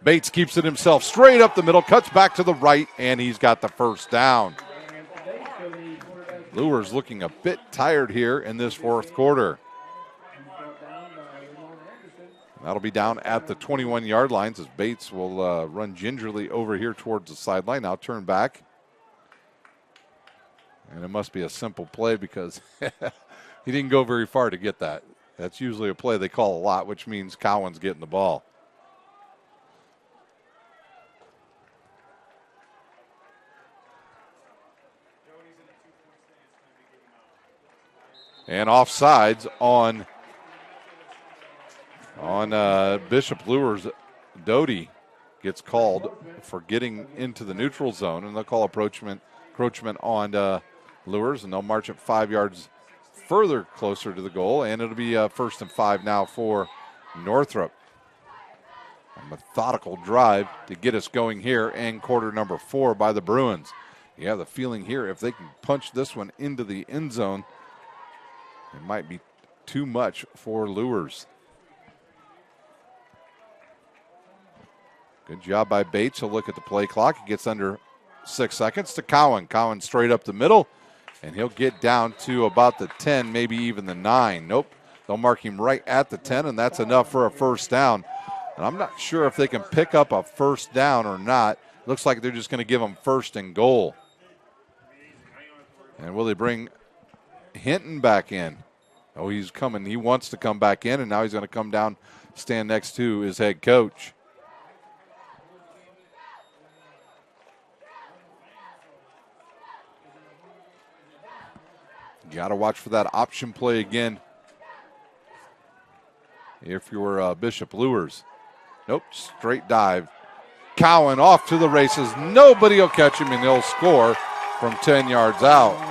Bates keeps it himself straight up the middle, cuts back to the right, and he's got the first down. Luers looking a bit tired here in this fourth quarter. That'll be down at the 21-yard lines as Bates will run gingerly over here towards the sideline. Now turn back. And it must be a simple play because he didn't go very far to get that. That's usually a play they call a lot, which means Cowan's getting the ball. And offsides on Bishop Luers. Doty gets called for getting into the neutral zone, and they'll call encroachment on Luers, and they'll march it 5 yards further closer to the goal, and it'll be 1st and 5 now for Northrop. A methodical drive to get us going here in quarter number 4 by the Bruins. You have the feeling here if they can punch this one into the end zone, it might be too much for Luers. Good job by Bates. He'll look at the play clock. He gets under 6 seconds to Cowan. Cowan straight up the middle, and he'll get down to about the 10, maybe even the 9. Nope. They'll mark him right at the 10, and that's enough for a first down. And I'm not sure if they can pick up a first down or not. Looks like they're just going to give them 1st and goal. And will they bring Hinton back in? Oh, he's coming. He wants to come back in, and now he's going to come down, stand next to his head coach. You got to watch for that option play again if you're Bishop Luers. Nope, straight dive. Cowan off to the races. Nobody will catch him, and he'll score from 10 yards out.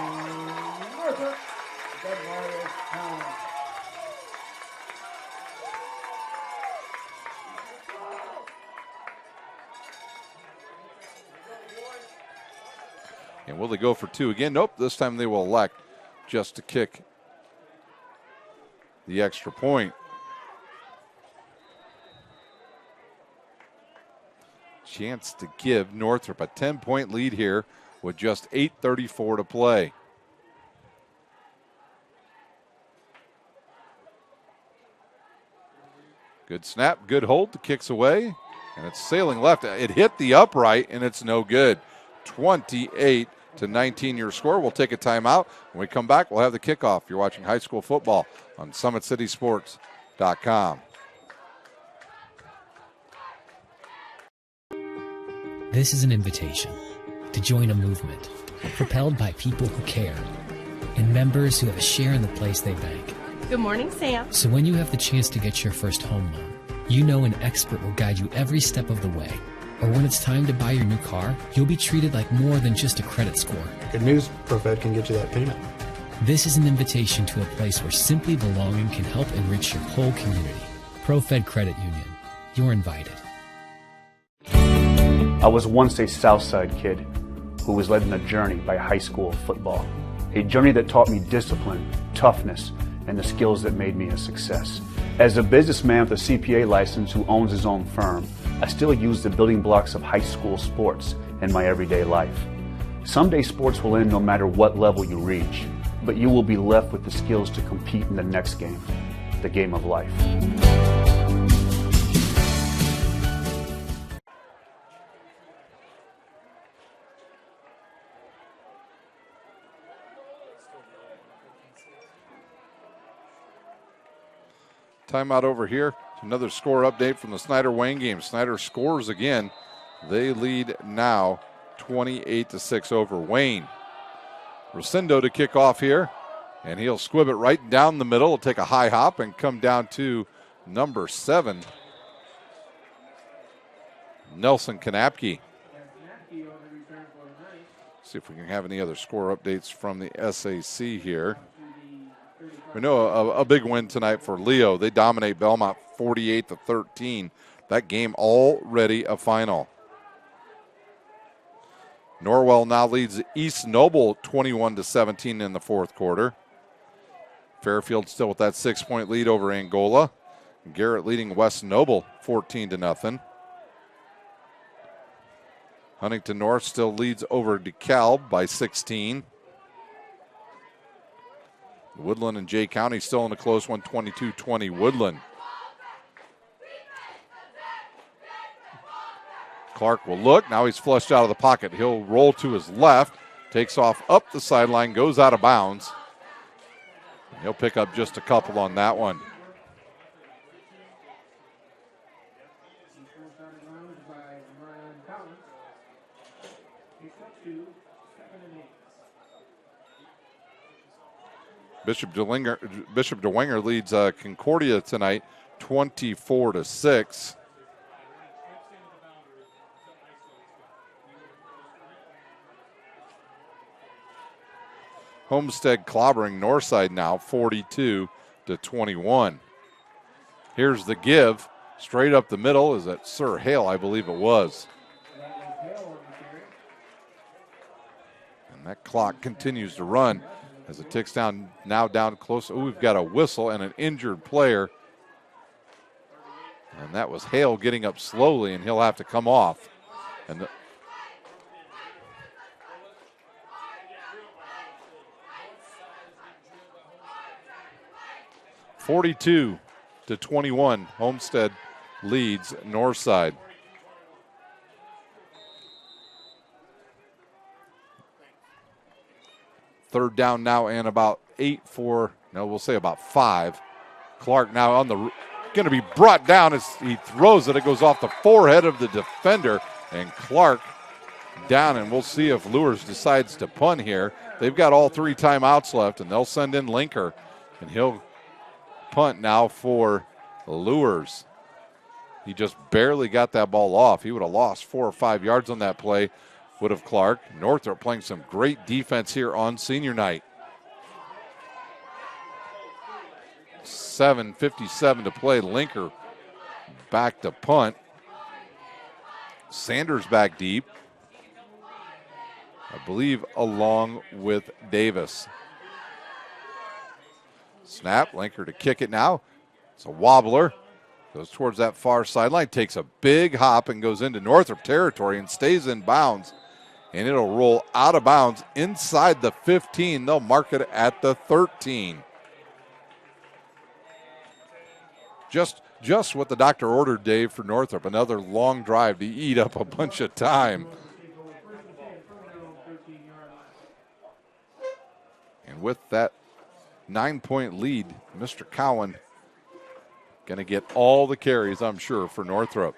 And will they go for 2 again? Nope, this time they will elect just to kick the extra point. Chance to give Northrop a 10-point lead here with just 8:34 to play. Good snap, good hold, the kick's away, and it's sailing left. It hit the upright, and it's no good. 28-19 your score. We'll take a timeout. When we come back, we'll have the kickoff. You're watching high school football on SummitCitySports.com. This is an invitation to join a movement propelled by people who care and members who have a share in the place they bank. Good morning, Sam. So when you have the chance to get your first home loan, you know an expert will guide you every step of the way. Or when it's time to buy your new car, you'll be treated like more than just a credit score. Good news, ProFed can get you that payment. This is an invitation to a place where simply belonging can help enrich your whole community. ProFed Credit Union. You're invited. I was once a Southside kid who who was led on a journey by high school football. A journey that taught me discipline, toughness, and the skills that made me a success. As a businessman with a CPA license who owns his own firm, I still use the building blocks of high school sports in my everyday life. Someday sports will end no matter what level you reach, but you will be left with the skills to compete in the next game, the game of life. Timeout over here. Another score update from the Snyder-Wayne game. Snyder scores again. They lead now 28-6 over Wayne. Rosendo to kick off here, and he'll squib it right down the middle. He'll take a high hop and come down to number 7, Nelson Kanapke. See if we can have any other score updates from the SAC here. We know a big win tonight for Leo. They dominate Belmont 48-13. That game already a final. Norwell now leads East Noble 21-17 in the fourth quarter. Fairfield still with that 6-point lead over Angola. Garrett leading West Noble 14-0. Huntington North still leads over DeKalb by 16. Woodland and Jay County still in a close one, 22-20 Woodland. Clark will look. Now he's flushed out of the pocket. He'll roll to his left, takes off up the sideline, goes out of bounds. He'll pick up just a couple on that one. Bishop DeWinger leads Concordia tonight 24-6. Homestead clobbering Northside now 42-21. Here's the give. Straight up the middle. Is that Sir Hale? I believe it was. And that clock continues to run as it ticks down, now down close. Oh, we've got a whistle and an injured player. And that was Hale getting up slowly, and he'll have to come off. And 42-21, Homestead leads Northside. Third down now and about 5. Clark now on the, going to be brought down as he throws it. It goes off the forehead of the defender, and Clark down, and we'll see if Luers decides to punt here. They've got all 3 timeouts left, and they'll send in Linker, and he'll punt now for Luers. He just barely got that ball off. He would have lost 4 or 5 yards on that play, would have Clark. Northrop playing some great defense here on senior night. 7:57 to play. Linker back to punt. Sanders back deep, I believe, along with Davis. Snap, Linker to kick it now. It's a wobbler. Goes towards that far sideline, takes a big hop and goes into Northrop territory and stays in bounds. And it'll roll out of bounds inside the 15. They'll mark it at the 13. Just what the doctor ordered, Dave, for Northrop. Another long drive to eat up a bunch of time. And with that 9-point lead, Mr. Cowan going to get all the carries, I'm sure, for Northrop.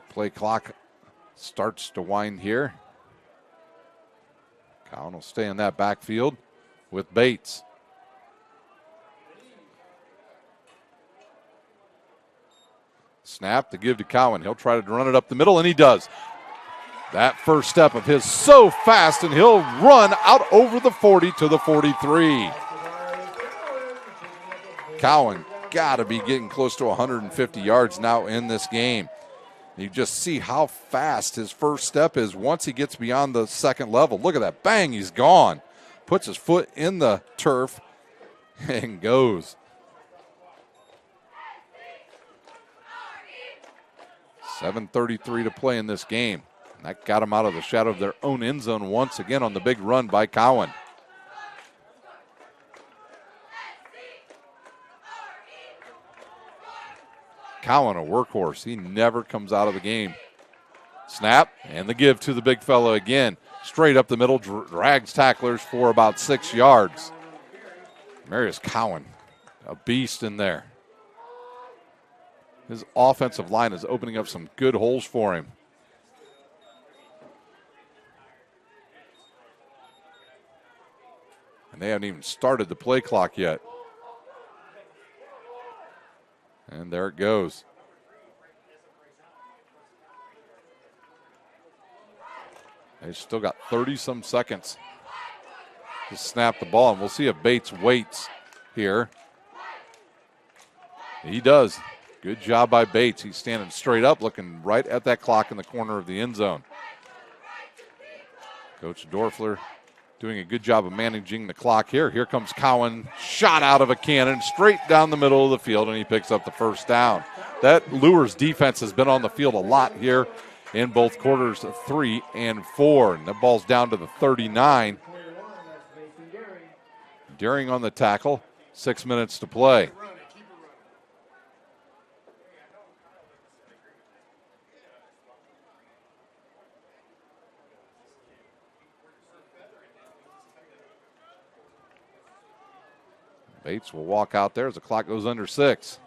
Play clock starts to wind here. Cowan will stay in that backfield with Bates. Snap to give to Cowan. He'll try to run it up the middle, and he does. That first step of his so fast, and he'll run out over the 40 to the 43. Cowan got to be getting close to 150 yards now in this game. You just see how fast his first step is once he gets beyond the second level. Look at that. Bang, he's gone. Puts his foot in the turf and goes. .7:33 to play in this game. And that got them out of the shadow of their own end zone once again on the big run by Cowan. Cowan, a workhorse. He never comes out of the game. Snap, and the give to the big fellow again. Straight up the middle, drags tacklers for about 6 yards. Marius Cowan, a beast in there. His offensive line is opening up some good holes for him. And they haven't even started the play clock yet. And there it goes. They've still got 30-some seconds to snap the ball, and we'll see if Bates waits here. He does. Good job by Bates. He's standing straight up, looking right at that clock in the corner of the end zone. Coach Dorfler doing a good job of managing the clock here. Here comes Cowan, shot out of a cannon, straight down the middle of the field, and he picks up the first down. That Luers defense has been on the field a lot here in both quarters 3 and 4. And the ball's down to the 39. Deering on the tackle, 6 minutes to play. Bates will walk out there as the clock goes under 6.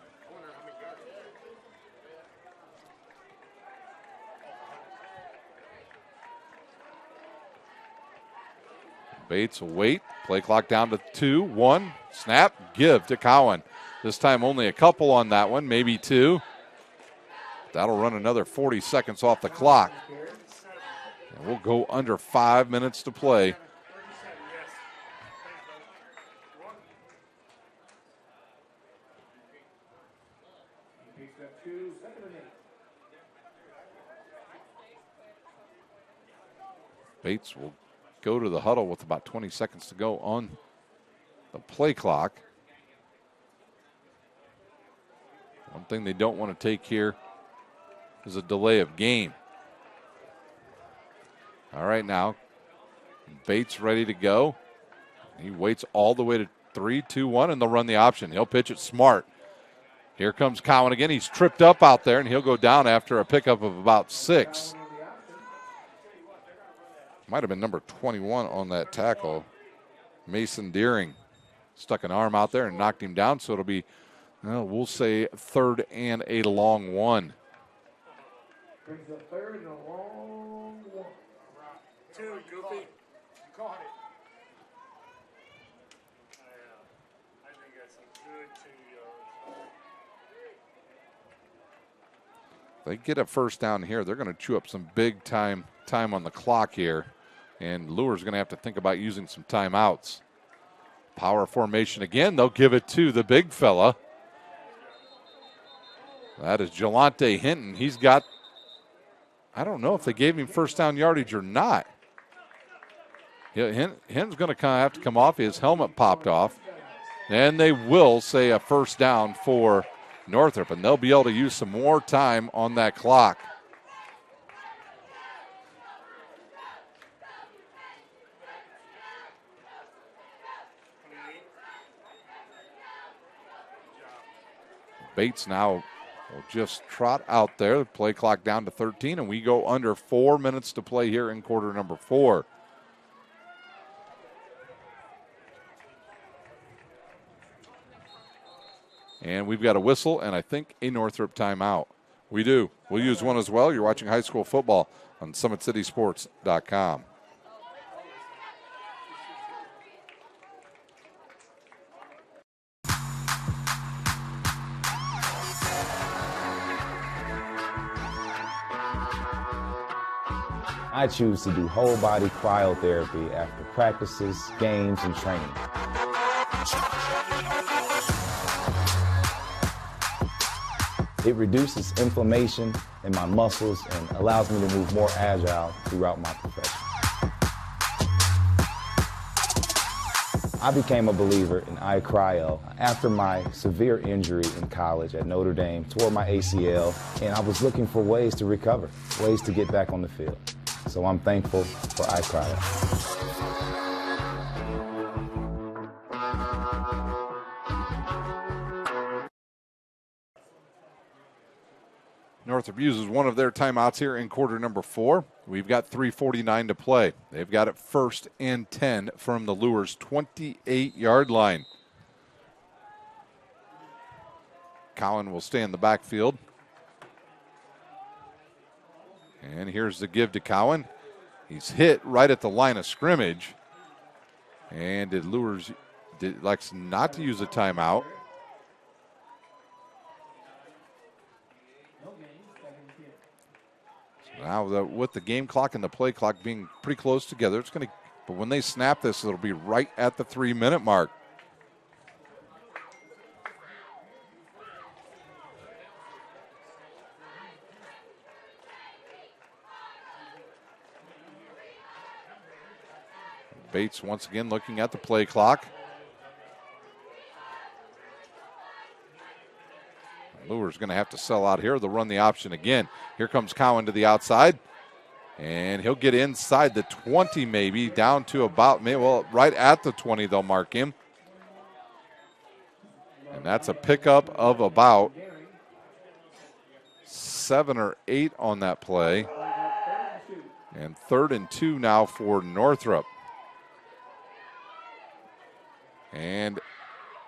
Bates will wait. Play clock down to 2, 1. Snap, give to Cowan. This time only a couple on that one, maybe 2. That'll run another 40 seconds off the clock. And we'll go under 5 minutes to play. Bates will go to the huddle with about 20 seconds to go on the play clock. One thing they don't want to take here is a delay of game. All right, now Bates ready to go. He waits all the way to 3, 2, 1, and they'll run the option. He'll pitch it smart. Here comes Cowan again. He's tripped up out there, and he'll go down after a pickup of about 6. Might have been number 21 on that tackle. Mason Deering stuck an arm out there and knocked him down, so it'll be, well, we'll say 3rd and a long 1. Brings a 3rd and a long 1. 2, Goofy. You caught it. I think that's a good 2 yards. If they get a first down here, they're going to chew up some big time on the clock here. And Luers going to have to think about using some timeouts. Power formation again. They'll give it to the big fella. That is Jelante Hinton. He's got, I don't know if they gave him first down yardage or not. Hinton's going to kind of have to come off. His helmet popped off. And they will say a first down for Northrop. And they'll be able to use some more time on that clock. Bates now will just trot out there. The play clock down to 13, and we go under 4 minutes to play here in quarter number 4. And we've got a whistle and I think a Northrop timeout. We do. We'll use one as well. You're watching high school football on SummitCitySports.com. I choose to do whole body cryotherapy after practices, games, and training. It reduces inflammation in my muscles and allows me to move more agile throughout my profession. I became a believer in iCryo after my severe injury in college at Notre Dame, tore my ACL, and I was looking for ways to recover, ways to get back on the field. So I'm thankful for iCryo. Northrop uses one of their timeouts here in quarter number 4. We've got 3:49 to play. They've got it 1st and 10 from the Luers' 28-yard line. Cowan will stay in the backfield. And here's the give to Cowan. He's hit right at the line of scrimmage. And did Luers likes not to use a timeout. Now, with the game clock and the play clock being pretty close together, it's going to. But when they snap this, it'll be right at the 3-minute mark. Bates once again looking at the play clock. Luers going to have to sell out here. They'll run the option again. Here comes Cowan to the outside. And he'll get inside the 20 maybe, down to about, well, right at the 20 they'll mark him. And that's a pickup of about 7 or 8 on that play. And 3rd and 2 now for Northrop. And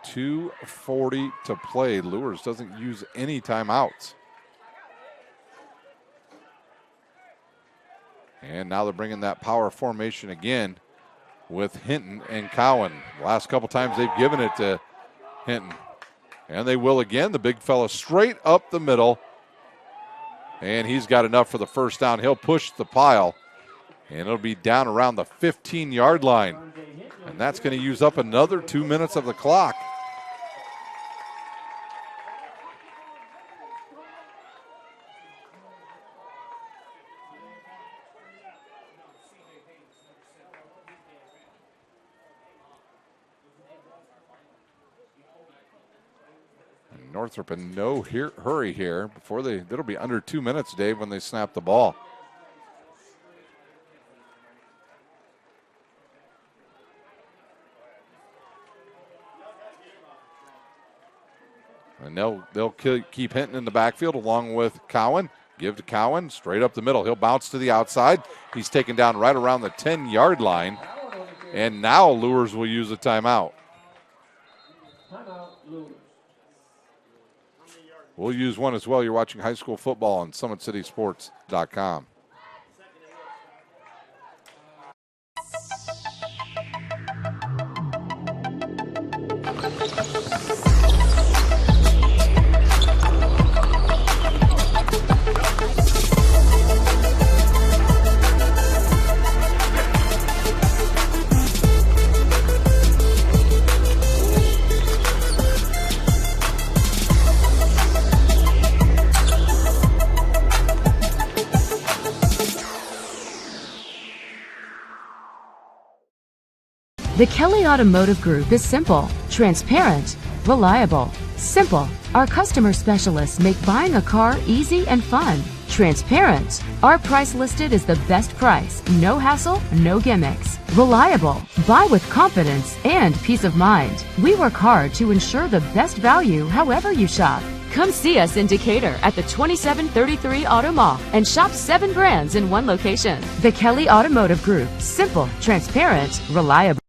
2:40 to play. Luers doesn't use any timeouts. And now they're bringing that power formation again with Hinton and Cowan. Last couple times they've given it to Hinton. And they will again. The big fella straight up the middle. And he's got enough for the first down. He'll push the pile. And it'll be down around the 15-yard line. And that's going to use up another 2 minutes of the clock. Northrop in no hurry here. It'll be under 2 minutes, Dave, when they snap the ball. And they'll keep Hinton in the backfield along with Cowan. Give to Cowan, straight up the middle. He'll bounce to the outside. He's taken down right around the 10-yard line. And now Luers will use a timeout. We'll use one as well. You're watching high school football on SummitCitySports.com. The Kelly Automotive Group is simple, transparent, reliable. Simple. Our customer specialists make buying a car easy and fun. Transparent. Our price listed is the best price. No hassle, no gimmicks. Reliable. Buy with confidence and peace of mind. We work hard to ensure the best value however you shop. Come see us in Decatur at the 2733 Auto Mall and shop 7 brands in one location. The Kelly Automotive Group. Simple, transparent, reliable.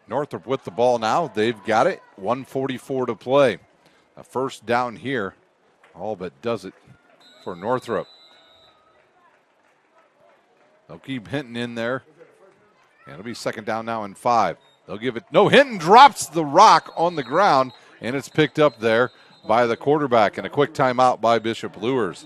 Northrop with the ball now. They've got it. 1:44 to play. A first down here. All but does it for Northrop. They'll keep Hinton in there. And it'll be second down now and 5. They'll give it. No, Hinton drops the rock on the ground, and it's picked up there by the quarterback. And a quick timeout by Bishop Luers.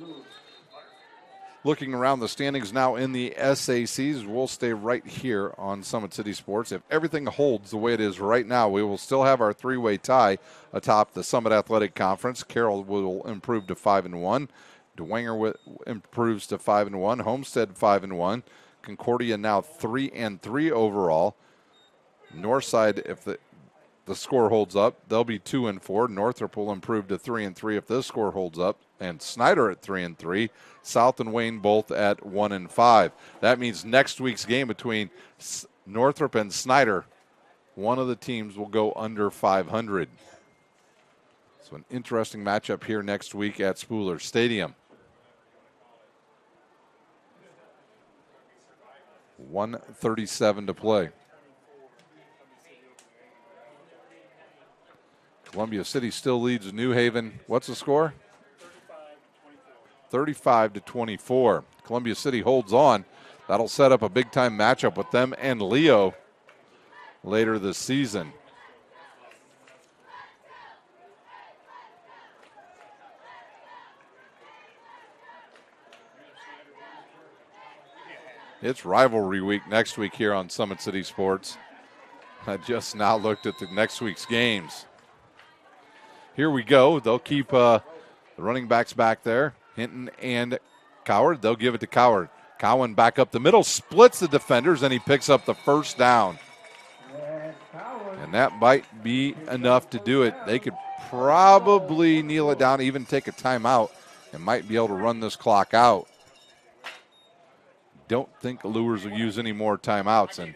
looking around the standings now in the SACs. We'll stay right here on Summit City Sports. If everything holds the way it is right now, we will still have our three-way tie atop the Summit Athletic Conference. Carroll will improve to 5-1. Dwenger improves to 5-1. Homestead 5-1. Concordia now 3-3 overall. Northside, if the score holds up, they'll be 2-4. Northrop will improve to 3-3 if this score holds up. And Snyder at 3-3. South and Wayne both at 1-5. That means next week's game between Northrop and Snyder, one of the teams will go under 500. So an interesting matchup here next week at Spooler Stadium. 1:37 to play. Columbia City still leads New Haven. What's the score? 35-24. Columbia City holds on. That'll set up a big-time matchup with them and Leo later this season. It's rivalry week next week here on Summit City Sports. I just now looked at the next week's games. Here we go. They'll keep the running backs back there. Hinton and Coward. They'll give it to Coward. Cowan back up the middle, splits the defenders, and he picks up the first down. And that might be enough to do it. They could probably kneel it down, even take a timeout, and might be able to run this clock out. Don't think the Luers will use any more timeouts. And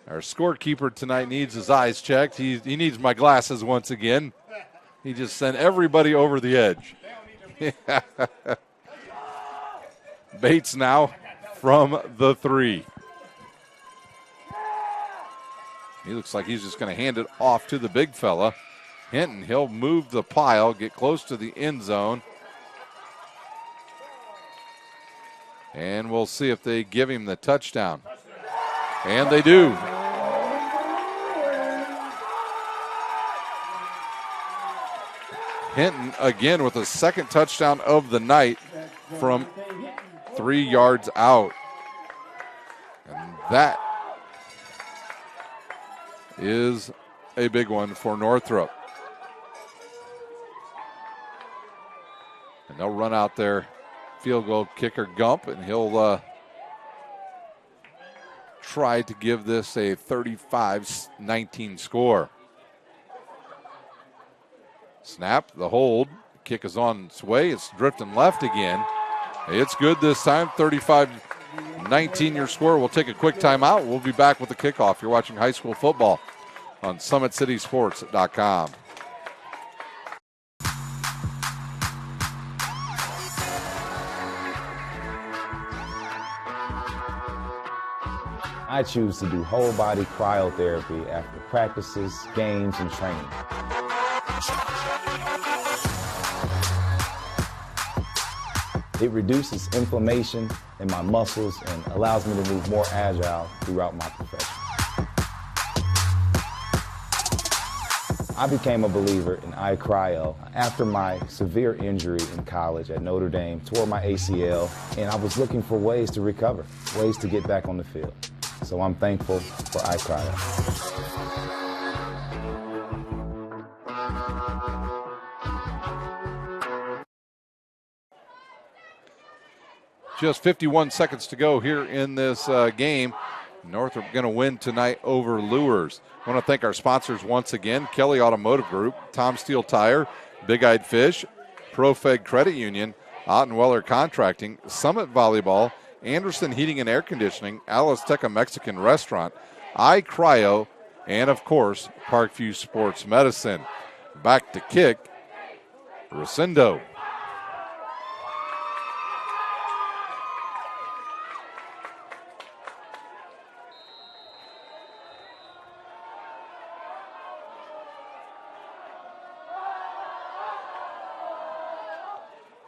our scorekeeper tonight needs his eyes checked. He needs my glasses once again. He just sent everybody over the edge. Bates now from the 3. He looks like he's just going to hand it off to the big fella. Hinton, he'll move the pile, get close to the end zone. And we'll see if they give him the touchdown. And they do. Hinton again with a second touchdown of the night from 3 yards out. And that is a big one for Northrop. And they'll run out their field goal kicker Gump, and he'll try to give this a 35-19 score. Snap, the hold. Kick is on its way. It's drifting left again. It's good this time. 35-19 your score. We'll take a quick timeout. We'll be back with the kickoff. You're watching high school football on SummitCitySports.com. I choose to do whole body cryotherapy after practices, games, and training. It reduces inflammation in my muscles and allows me to move more agile throughout my profession. I became a believer in iCryo after my severe injury in college at Notre Dame, tore my ACL, and I was looking for ways to recover, ways to get back on the field. So I'm thankful for iCryo. Just 51 seconds to go here in this game. Northrop going to win tonight over Luers. I want to thank our sponsors once again: Kelly Automotive Group, Tom Steel Tire, Big Eyed Fish, ProFed Credit Union, Ottenweller Contracting, Summit Volleyball, Anderson Heating and Air Conditioning, Alisteca Mexican Restaurant, iCryo, and of course, Parkview Sports Medicine. Back to kick, Rosendo.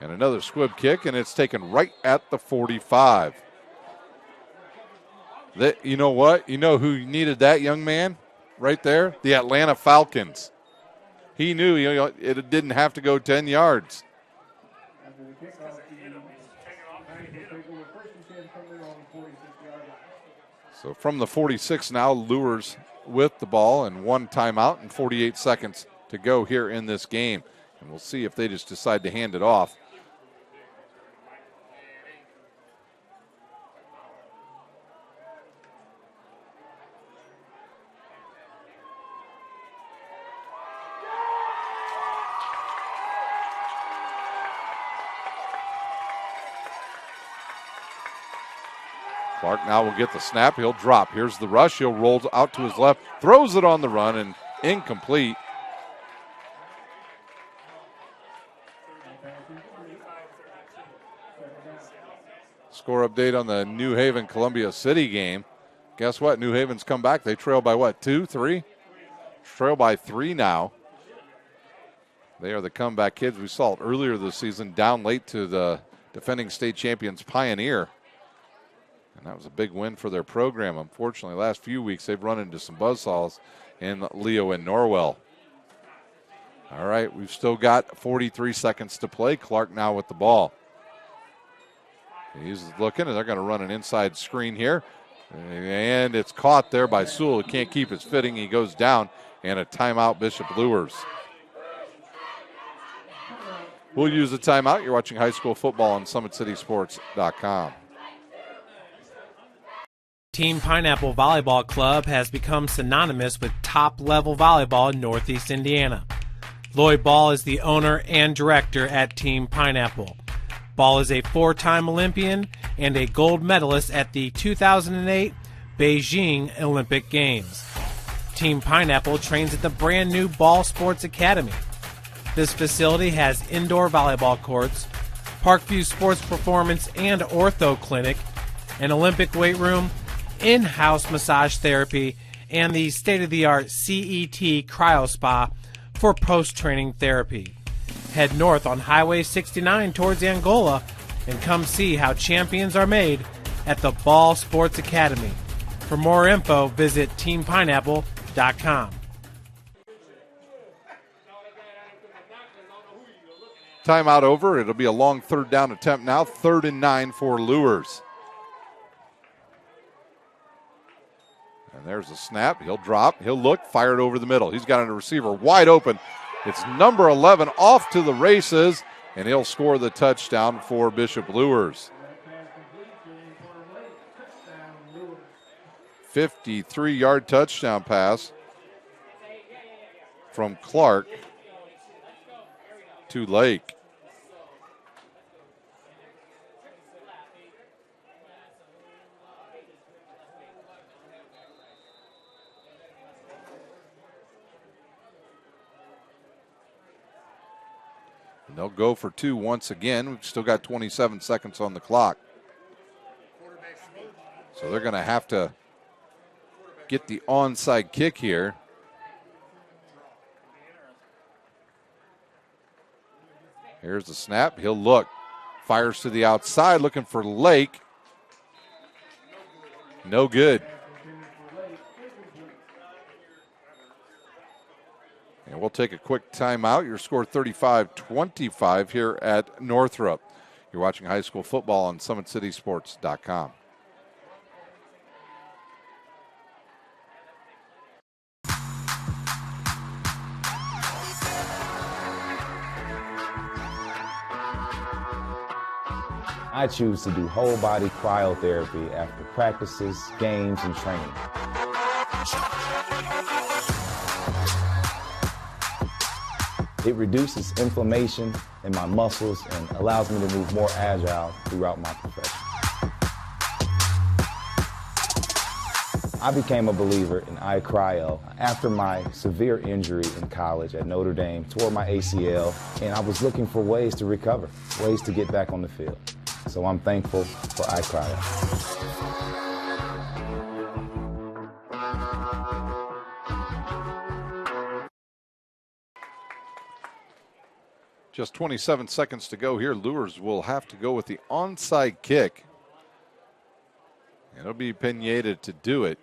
And another squib kick, and it's taken right at the 45. You know what? You know who needed that, young man? right there? The Atlanta Falcons. He knew it didn't have to go 10 yards. After the kickoff, So from the 46 now, Luers with the ball and 1 timeout and 48 seconds to go here in this game. And we'll see if they just decide to hand it off. Clark now will get the snap. He'll drop. Here's the rush. He'll roll out to his left, throws it on the run, and incomplete. Score update on the New Haven Columbia City game. Guess what? New Haven's come back. They trail by what, 2, 3? Trail by 3 now. They are the comeback kids. We saw it earlier this season, down late to the defending state champions Pioneer. And that was a big win for their program. Unfortunately, last few weeks they've run into some buzzsaws in Leo and Norwell. All right, we've still got 43 seconds to play. Clark now with the ball. He's looking, and they're going to run an inside screen here. And it's caught there by Sewell. He can't keep his footing. He goes down, and a timeout, Bishop Luers. We'll use the timeout. You're watching high school football on SummitCitySports.com. Team Pineapple Volleyball Club has become synonymous with top-level volleyball in Northeast Indiana. Lloyd Ball is the owner and director at Team Pineapple. Ball is a 4-time Olympian and a gold medalist at the 2008 Beijing Olympic Games. Team Pineapple trains at the brand-new Ball Sports Academy. This facility has indoor volleyball courts, Parkview Sports Performance and Ortho Clinic, an Olympic weight room, in-house massage therapy, and the state-of-the-art CET Cryo Spa for post-training therapy. Head north on Highway 69 towards Angola and come see how champions are made at the Ball Sports Academy. For more info, visit teampineapple.com. Timeout over. It'll be a long 3rd down attempt now. 3rd and 9 for Luers. And there's a snap. He'll drop. He'll look. Fired over the middle. He's got a receiver wide open. It's number 11 off to the races, and he'll score the touchdown for Bishop Luers. 53-yard touchdown pass from Clark to Lake. And they'll go for 2 once again. We've still got 27 seconds on the clock. So they're going to have to get the onside kick here. Here's the snap. He'll look. Fires to the outside, looking for Lake. No good. And we'll take a quick timeout. Your score 35-25 here at Northrop. You're watching high school football on SummitCitySports.com. I choose to do whole body cryotherapy after practices, games, and training. It reduces inflammation in my muscles and allows me to move more agile throughout my profession. I became a believer in iCryo after my severe injury in college at Notre Dame, tore my ACL, and I was looking for ways to recover, ways to get back on the field. So I'm thankful for iCryo. Just 27 seconds to go here. Luers will have to go with the onside kick. It'll be Pineda to do it.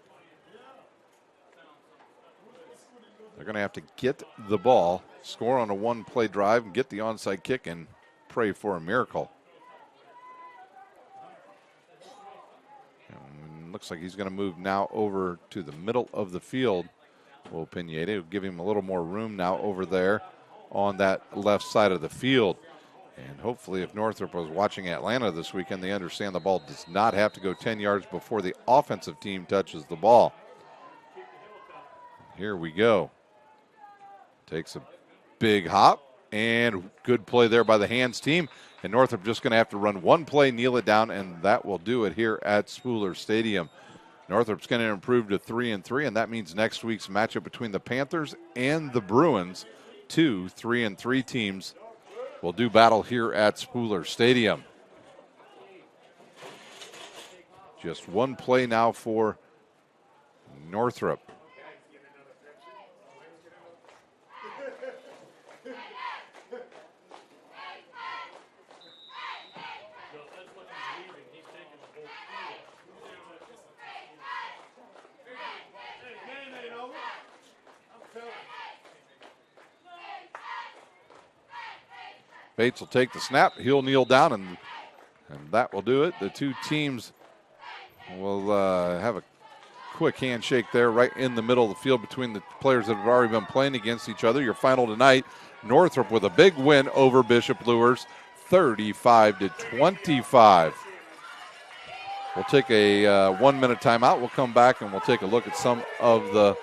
They're going to have to get the ball, score on a one-play drive, and get the onside kick and pray for a miracle. And looks like he's going to move now over to the middle of the field. Will Pineda will give him a little more room now over there on that left side of the field. And hopefully if Northrop was watching Atlanta this weekend, they understand the ball does not have to go 10 yards before the offensive team touches the ball. Here we go. Takes a big hop, and good play there by the hands team. And Northrop just going to have to run one play, kneel it down, and that will do it here at Spooler Stadium. Northrop's going to improve to 3-3, and that means next week's matchup between the Panthers and the Bruins, 2 3-3 teams, will do battle here at Spooler Stadium. Just one play now for Northrop. Bates will take the snap. He'll kneel down, and that will do it. The two teams will have a quick handshake there right in the middle of the field between the players that have already been playing against each other. Your final tonight, Northrop with a big win over Bishop Luers, 35-25. We'll take a 1 minute timeout. We'll come back and we'll take a look at some of the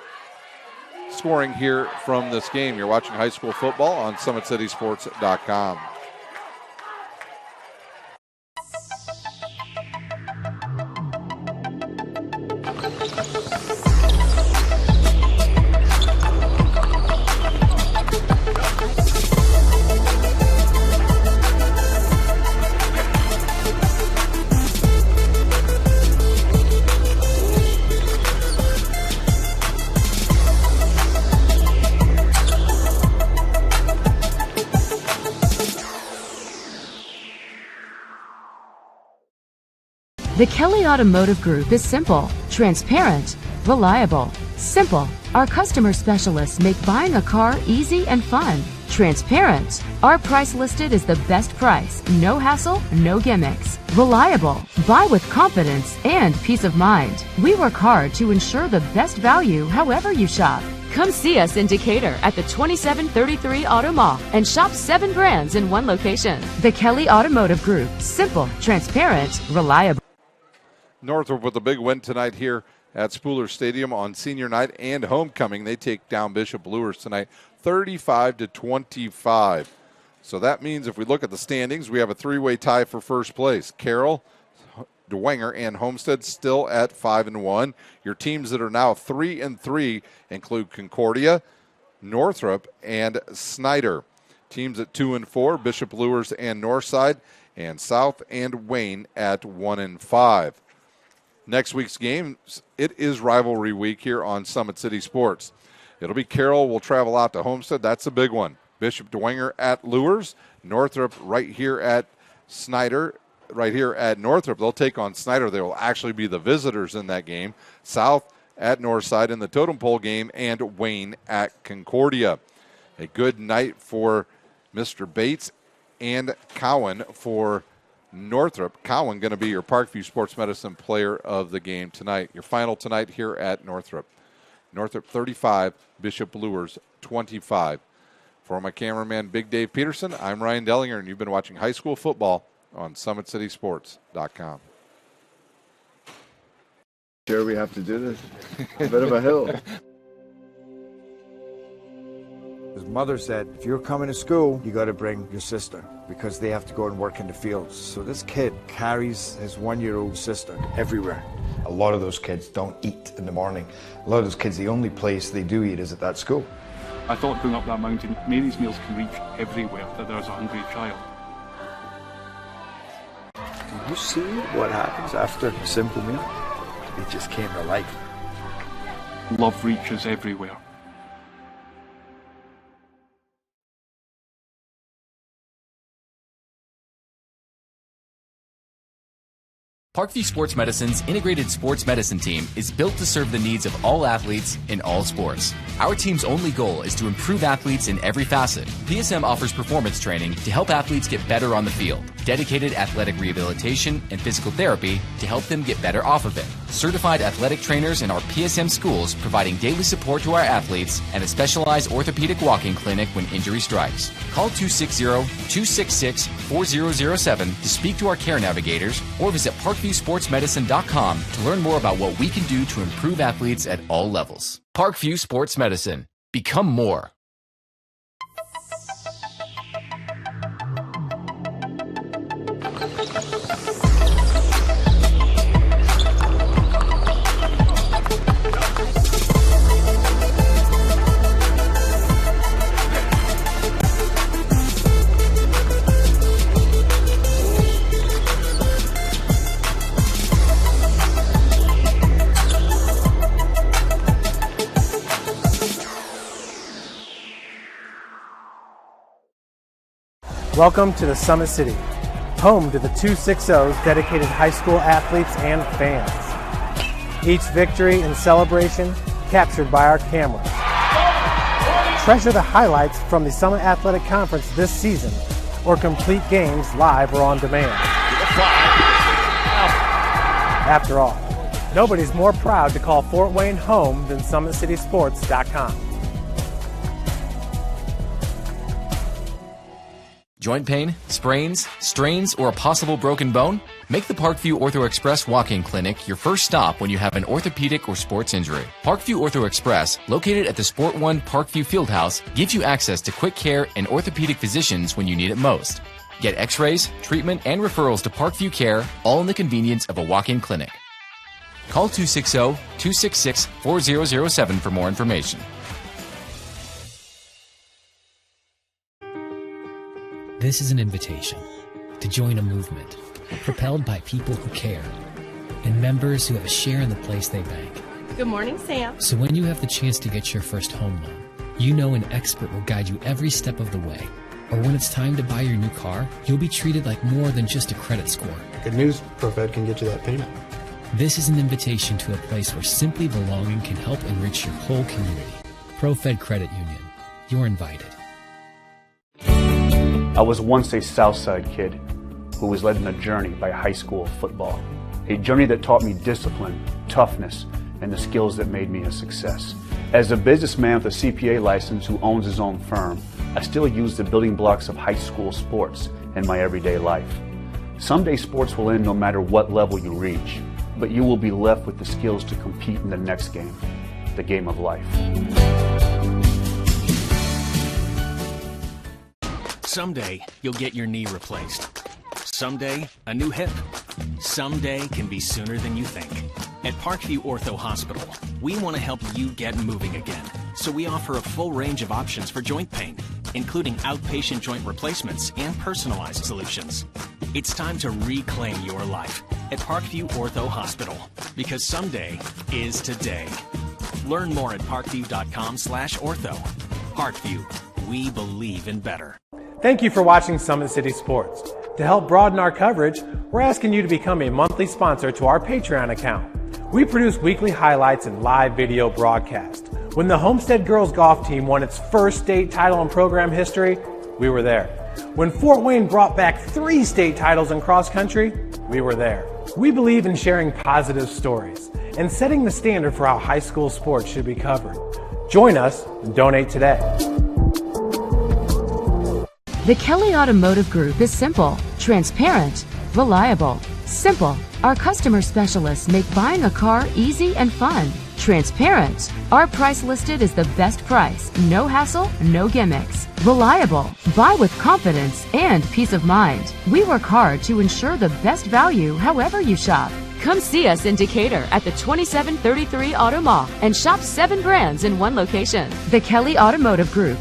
scoring here from this game. You're watching high school football on SummitCitySports.com. The Kelly Automotive Group is simple, transparent, reliable. Simple. Our customer specialists make buying a car easy and fun. Transparent. Our price listed is the best price. No hassle, no gimmicks. Reliable. Buy with confidence and peace of mind. We work hard to ensure the best value however you shop. Come see us in Decatur at the 2733 Auto Mall and shop 7 brands in one location. The Kelly Automotive Group. Simple, transparent, reliable. Northrop with a big win tonight here at Spooler Stadium on senior night and homecoming. They take down Bishop Luers tonight 35-25. So that means if we look at the standings, we have a 3-way tie for first place. Carroll, DeWanger, and Homestead still at 5-1. Your teams that are now 3-3 include Concordia, Northrop, and Snyder. Teams at 2-4, Bishop Luers and Northside, and South and Wayne at 1-5. Next week's game, it is rivalry week here on Summit City Sports. It'll be Carroll will travel out to Homestead. That's a big one. Bishop DeWanger at Luers. Northrop right here at Snyder, right here at Northrop. They'll take on Snyder. They will actually be the visitors in that game. South at Northside in the totem pole game, and Wayne at Concordia. A good night for Mr. Bates and Cowan for Northrop. Cowan going to be your Parkview Sports Medicine player of the game tonight. Your final tonight here at Northrop. Northrop 35, Bishop Luers 25. For my cameraman, Big Dave Peterson, I'm Ryan Dellinger, and you've been watching high school football on SummitCitySports.com. Sure we have to do this? A bit of a hill. His mother said, if you're coming to school, you got to bring your sister because they have to go and work in the fields. So this kid carries his 1-year-old sister everywhere. A lot of those kids don't eat in the morning. A lot of those kids, the only place they do eat is at that school. I thought going up that mountain, Mary's meals can reach everywhere that there's a hungry child. Do you see what happens after a simple meal? It just came to life. Love reaches everywhere. Parkview Sports Medicine's integrated sports medicine team is built to serve the needs of all athletes in all sports. Our team's only goal is to improve athletes in every facet. PSM offers performance training to help athletes get better on the field, dedicated athletic rehabilitation and physical therapy to help them get better off of it, certified athletic trainers in our PSM schools providing daily support to our athletes, and a specialized orthopedic walk-in clinic when injury strikes. Call 260-266-4007 to speak to our care navigators or visit ParkviewSportsMedicine.com to learn more about what we can do to improve athletes at all levels. Parkview Sports Medicine. Become more. Welcome to the Summit City, home to the 260's dedicated high school athletes and fans. Each victory and celebration captured by our cameras. Treasure the highlights from the Summit Athletic Conference this season, or complete games live or on demand. After all, nobody's more proud to call Fort Wayne home than SummitCitySports.com. Joint pain, sprains, strains, or a possible broken bone? Make the Parkview Ortho Express walk-in clinic your first stop when you have an orthopedic or sports injury. Parkview Ortho Express, located at the Sport One Parkview Fieldhouse, gives you access to quick care and orthopedic physicians when you need it most. Get x-rays, treatment, and referrals to Parkview Care, all in the convenience of a walk-in clinic. Call 260-266-4007 for more information. This is an invitation to join a movement propelled by people who care and members who have a share in the place they bank. Good morning, Sam. So when you have the chance to get your first home loan, you know an expert will guide you every step of the way. Or when it's time to buy your new car, you'll be treated like more than just a credit score. Good news, ProFed can get you that payment. This is an invitation to a place where simply belonging can help enrich your whole community. ProFed Credit Union. You're invited. I was once a Southside kid who was led on a journey by high school football. A journey that taught me discipline, toughness, and the skills that made me a success. As a businessman with a CPA license who owns his own firm, I still use the building blocks of high school sports in my everyday life. Someday sports will end no matter what level you reach, but you will be left with the skills to compete in the next game, the game of life. Someday, you'll get your knee replaced. Someday, a new hip. Someday can be sooner than you think. At Parkview Ortho Hospital, we want to help you get moving again. So we offer a full range of options for joint pain, including outpatient joint replacements and personalized solutions. It's time to reclaim your life at Parkview Ortho Hospital, because someday is today. Learn more at parkview.com/ortho. Parkview, we believe in better. Thank you for watching Summit City Sports. To help broaden our coverage, we're asking you to become a monthly sponsor to our Patreon account. We produce weekly highlights and live video broadcasts. When the Homestead girls golf team won its first state title in program history, we were there. When Fort Wayne brought back 3 state titles in cross country, we were there. We believe in sharing positive stories and setting the standard for how high school sports should be covered. Join us and donate today. The Kelly Automotive Group is simple, transparent, reliable. Simple. Our customer specialists make buying a car easy and fun. Transparent. Our price listed is the best price. No hassle, no gimmicks. Reliable. Buy with confidence and peace of mind. We work hard to ensure the best value however you shop. Come see us in Decatur at the 2733 Auto Mall and shop 7 brands in one location. The Kelly Automotive Group.